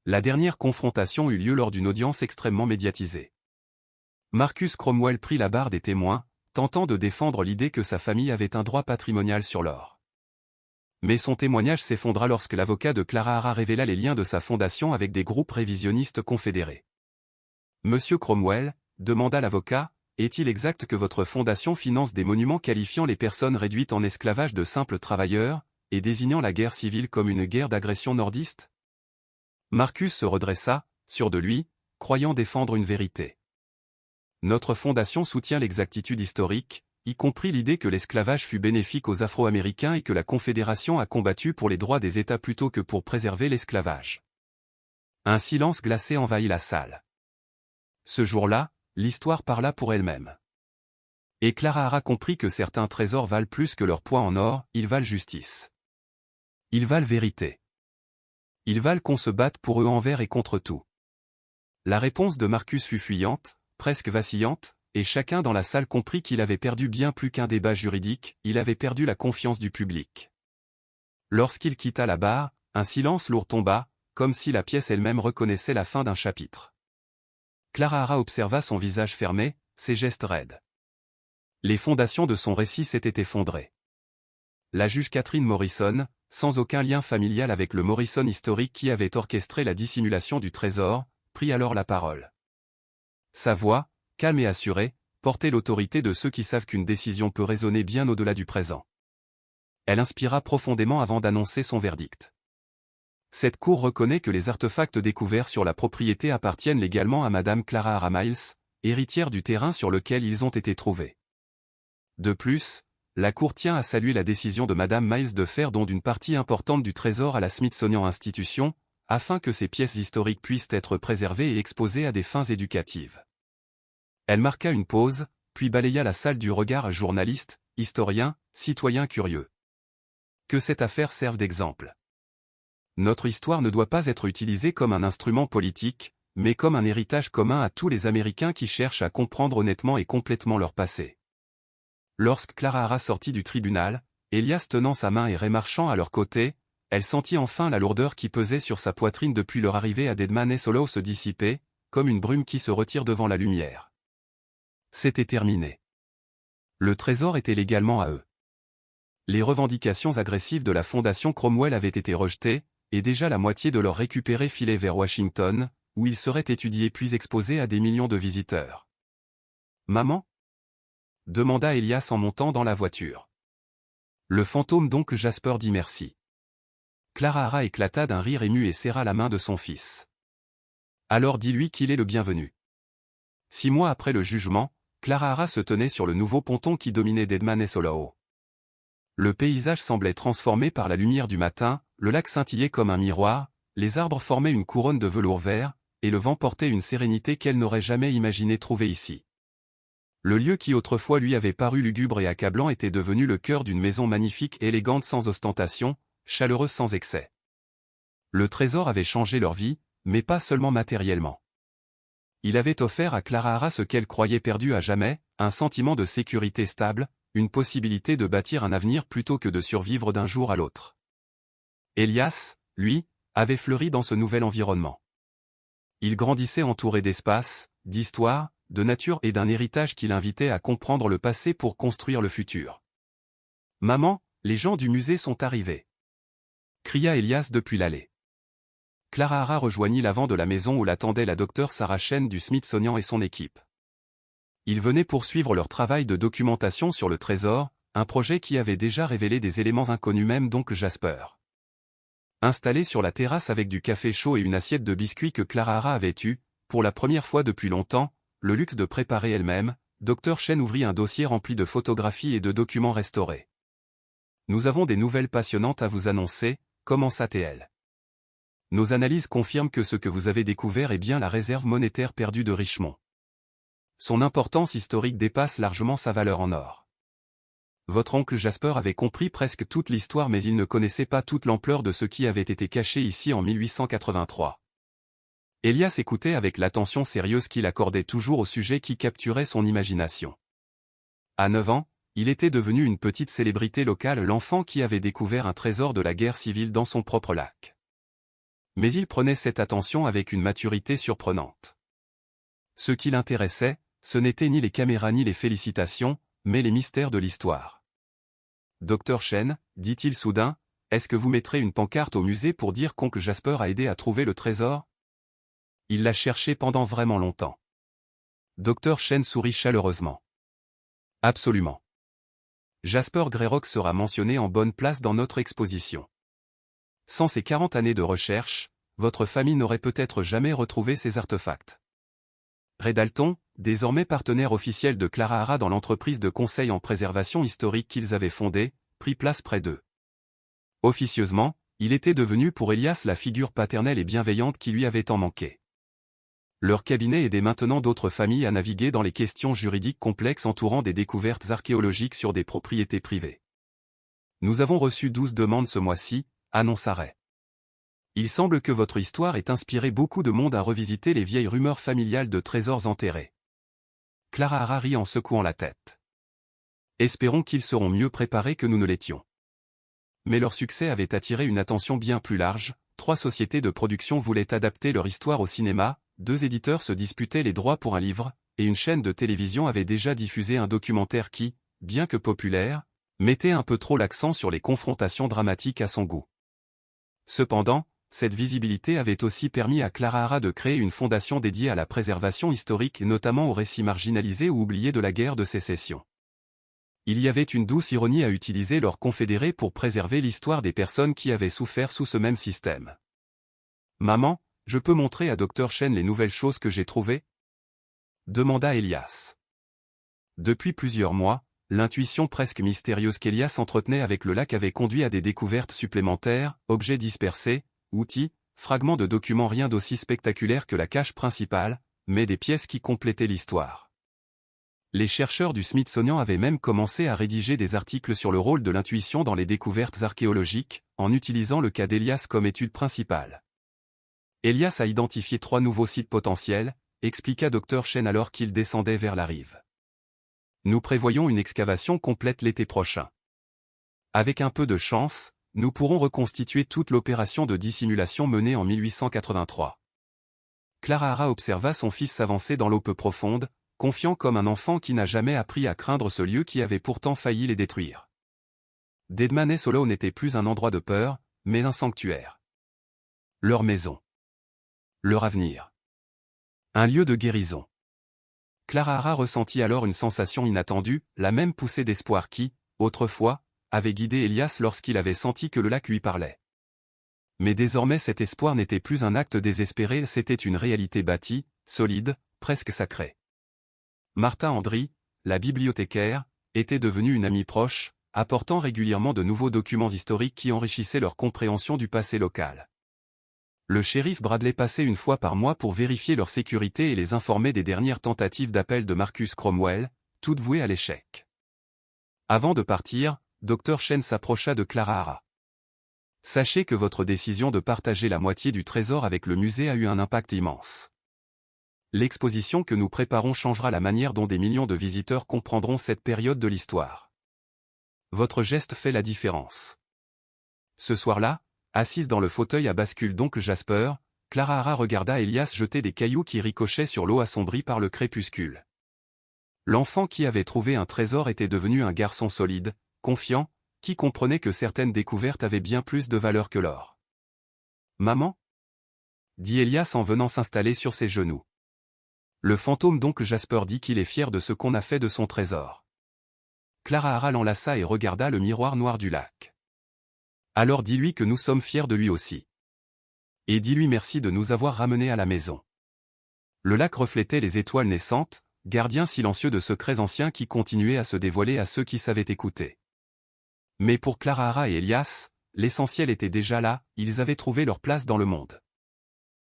La dernière confrontation eut lieu lors d'une audience extrêmement médiatisée. Marcus Cromwell prit la barre des témoins, tentant de défendre l'idée que sa famille avait un droit patrimonial sur l'or. Mais son témoignage s'effondra lorsque l'avocat de Clara Hara révéla les liens de sa fondation avec des groupes révisionnistes confédérés. « Monsieur Cromwell, demanda l'avocat, est-il exact que votre fondation finance des monuments qualifiant les personnes réduites en esclavage de simples travailleurs, et désignant la guerre civile comme une guerre d'agression nordiste ?» Marcus se redressa, sûr de lui, croyant défendre une vérité. « Notre fondation soutient l'exactitude historique, y compris l'idée que l'esclavage fut bénéfique aux Afro-Américains et que la Confédération a combattu pour les droits des États plutôt que pour préserver l'esclavage. » Un silence glacé envahit la salle. Ce jour-là, l'histoire parla pour elle-même. Et Clara Hara comprit que certains trésors valent plus que leur poids en or, ils valent justice. Ils valent vérité. Ils valent qu'on se batte pour eux envers et contre tout. La réponse de Marcus fut fuyante, presque vacillante, et chacun dans la salle comprit qu'il avait perdu bien plus qu'un débat juridique, il avait perdu la confiance du public. Lorsqu'il quitta la barre, un silence lourd tomba, comme si la pièce elle-même reconnaissait la fin d'un chapitre. Clara Hara observa son visage fermé, ses gestes raides. Les fondations de son récit s'étaient effondrées. La juge Catherine Morrison, sans aucun lien familial avec le Morrison historique qui avait orchestré la dissimulation du trésor, prit alors la parole. Sa voix, calme et assurée, portait l'autorité de ceux qui savent qu'une décision peut résonner bien au-delà du présent. Elle inspira profondément avant d'annoncer son verdict. Cette cour reconnaît que les artefacts découverts sur la propriété appartiennent légalement à Madame Clara Hara Miles, héritière du terrain sur lequel ils ont été trouvés. De plus, la cour tient à saluer la décision de Madame Miles de faire don d'une partie importante du trésor à la Smithsonian Institution, afin que ces pièces historiques puissent être préservées et exposées à des fins éducatives. Elle marqua une pause, puis balaya la salle du regard à journalistes, historiens, citoyens curieux. Que cette affaire serve d'exemple. Notre histoire ne doit pas être utilisée comme un instrument politique, mais comme un héritage commun à tous les Américains qui cherchent à comprendre honnêtement et complètement leur passé. Lorsque Clara Hara sortit du tribunal, Elias tenant sa main et Ray marchant à leur côté, elle sentit enfin la lourdeur qui pesait sur sa poitrine depuis leur arrivée à Deadman's Hollow se dissiper, comme une brume qui se retire devant la lumière. C'était terminé. Le trésor était légalement à eux. Les revendications agressives de la fondation Cromwell avaient été rejetées, et déjà la moitié de leur récupéré filait vers Washington, où il serait étudié puis exposé à des millions de visiteurs. « Maman ?» demanda Elias en montant dans la voiture. Le fantôme d'oncle Jasper dit merci. Clara Hara éclata d'un rire ému et serra la main de son fils. Alors dis-lui qu'il est le bienvenu. 6 mois après le jugement, Clara Hara se tenait sur le nouveau ponton qui dominait Deadman's Hollow. Le paysage semblait transformé par la lumière du matin, le lac scintillait comme un miroir, les arbres formaient une couronne de velours vert, et le vent portait une sérénité qu'elle n'aurait jamais imaginé trouver ici. Le lieu qui autrefois lui avait paru lugubre et accablant était devenu le cœur d'une maison magnifique et élégante sans ostentation, chaleureuse sans excès. Le trésor avait changé leur vie, mais pas seulement matériellement. Il avait offert à Clara Hara ce qu'elle croyait perdu à jamais, un sentiment de sécurité stable, une possibilité de bâtir un avenir plutôt que de survivre d'un jour à l'autre. Elias, lui, avait fleuri dans ce nouvel environnement. Il grandissait entouré d'espace, d'histoire, de nature et d'un héritage qui l'invitait à comprendre le passé pour construire le futur. « Maman, les gens du musée sont arrivés !» cria Elias depuis l'allée. Clara Hara rejoignit l'avant de la maison où l'attendaient la docteure Sarah Chen du Smithsonian et son équipe. Ils venaient poursuivre leur travail de documentation sur le trésor, un projet qui avait déjà révélé des éléments inconnus même d'oncle Jasper. Installée sur la terrasse avec du café chaud et une assiette de biscuits que Clara Hara avait eu, pour la première fois depuis longtemps, le luxe de préparer elle-même, Dr Chen ouvrit un dossier rempli de photographies et de documents restaurés. « Nous avons des nouvelles passionnantes à vous annoncer », commença-t-elle. « Nos analyses confirment que ce que vous avez découvert est bien la réserve monétaire perdue de Richmond. Son importance historique dépasse largement sa valeur en or. Votre oncle Jasper avait compris presque toute l'histoire mais il ne connaissait pas toute l'ampleur de ce qui avait été caché ici en 1883. » Elias écoutait avec l'attention sérieuse qu'il accordait toujours au sujet qui capturait son imagination. À 9 ans, il était devenu une petite célébrité locale, l'enfant qui avait découvert un trésor de la guerre civile dans son propre lac. Mais il prenait cette attention avec une maturité surprenante. Ce qui l'intéressait, ce n'était ni les caméras ni les félicitations, mais les mystères de l'histoire. « Docteur Chen, dit-il soudain, est-ce que vous mettrez une pancarte au musée pour dire qu'oncle Jasper a aidé à trouver le trésor? Il l'a cherché pendant vraiment longtemps. » Docteur Chen sourit chaleureusement. « Absolument. Jasper Greyrock sera mentionné en bonne place dans notre exposition. Sans ces 40 années de recherche, votre famille n'aurait peut-être jamais retrouvé ces artefacts. » Ray Dalton, désormais partenaire officiel de Clara Hara dans l'entreprise de conseil en préservation historique qu'ils avaient fondée, prit place près d'eux. Officieusement, il était devenu pour Elias la figure paternelle et bienveillante qui lui avait tant manqué. Leur cabinet aidait maintenant d'autres familles à naviguer dans les questions juridiques complexes entourant des découvertes archéologiques sur des propriétés privées. « Nous avons reçu 12 demandes ce mois-ci, » annonça Ray. « Il semble que votre histoire ait inspiré beaucoup de monde à revisiter les vieilles rumeurs familiales de trésors enterrés. » Clara Hara rit en secouant la tête. « Espérons qu'ils seront mieux préparés que nous ne l'étions. » Mais leur succès avait attiré une attention bien plus large, 3 sociétés de production voulaient adapter leur histoire au cinéma, 2 éditeurs se disputaient les droits pour un livre, et une chaîne de télévision avait déjà diffusé un documentaire qui, bien que populaire, mettait un peu trop l'accent sur les confrontations dramatiques à son goût. Cependant, cette visibilité avait aussi permis à Clara Hara de créer une fondation dédiée à la préservation historique et notamment aux récits marginalisés ou oubliés de la guerre de sécession. Il y avait une douce ironie à utiliser leurs confédérés pour préserver l'histoire des personnes qui avaient souffert sous ce même système. « Maman, je peux montrer à Dr. Chen les nouvelles choses que j'ai trouvées ?» demanda Elias. Depuis plusieurs mois, l'intuition presque mystérieuse qu'Elias entretenait avec le lac avait conduit à des découvertes supplémentaires, objets dispersés, outils, fragments de documents rien d'aussi spectaculaires que la cache principale, mais des pièces qui complétaient l'histoire. Les chercheurs du Smithsonian avaient même commencé à rédiger des articles sur le rôle de l'intuition dans les découvertes archéologiques, en utilisant le cas d'Elias comme étude principale. Elias a identifié 3 nouveaux sites potentiels, expliqua Dr. Chen alors qu'il descendait vers la rive. Nous prévoyons une excavation complète l'été prochain. Avec un peu de chance, nous pourrons reconstituer toute l'opération de dissimulation menée en 1883. Clara Hara observa son fils s'avancer dans l'eau peu profonde, confiant comme un enfant qui n'a jamais appris à craindre ce lieu qui avait pourtant failli les détruire. Deadman Hollow n'était plus un endroit de peur, mais un sanctuaire. Leur maison. Leur avenir. Un lieu de guérison. Clara Hara ressentit alors une sensation inattendue, la même poussée d'espoir qui, autrefois, avait guidé Elias lorsqu'il avait senti que le lac lui parlait. Mais désormais cet espoir n'était plus un acte désespéré, c'était une réalité bâtie, solide, presque sacrée. Martha Andry, la bibliothécaire, était devenue une amie proche, apportant régulièrement de nouveaux documents historiques qui enrichissaient leur compréhension du passé local. Le shérif Bradley passait une fois par mois pour vérifier leur sécurité et les informer des dernières tentatives d'appel de Marcus Cromwell, toutes vouées à l'échec. Avant de partir, Dr. Chen s'approcha de Clara Hara. « Sachez que votre décision de partager la moitié du trésor avec le musée a eu un impact immense. L'exposition que nous préparons changera la manière dont des millions de visiteurs comprendront cette période de l'histoire. Votre geste fait la différence. » Ce soir-là, assise dans le fauteuil à bascule d'oncle Jasper, Clara Hara regarda Elias jeter des cailloux qui ricochaient sur l'eau assombrie par le crépuscule. L'enfant qui avait trouvé un trésor était devenu un garçon solide, confiant, qui comprenait que certaines découvertes avaient bien plus de valeur que l'or. « Maman ?» dit Elias en venant s'installer sur ses genoux. Le fantôme d'oncle Jasper dit qu'il est fier de ce qu'on a fait de son trésor. Clara Hara l'enlaça et regarda le miroir noir du lac. « Alors dis-lui que nous sommes fiers de lui aussi. Et dis-lui merci de nous avoir ramenés à la maison. » Le lac reflétait les étoiles naissantes, gardien silencieux de secrets anciens qui continuaient à se dévoiler à ceux qui savaient écouter. Mais pour Clara Hara et Elias, l'essentiel était déjà là, ils avaient trouvé leur place dans le monde.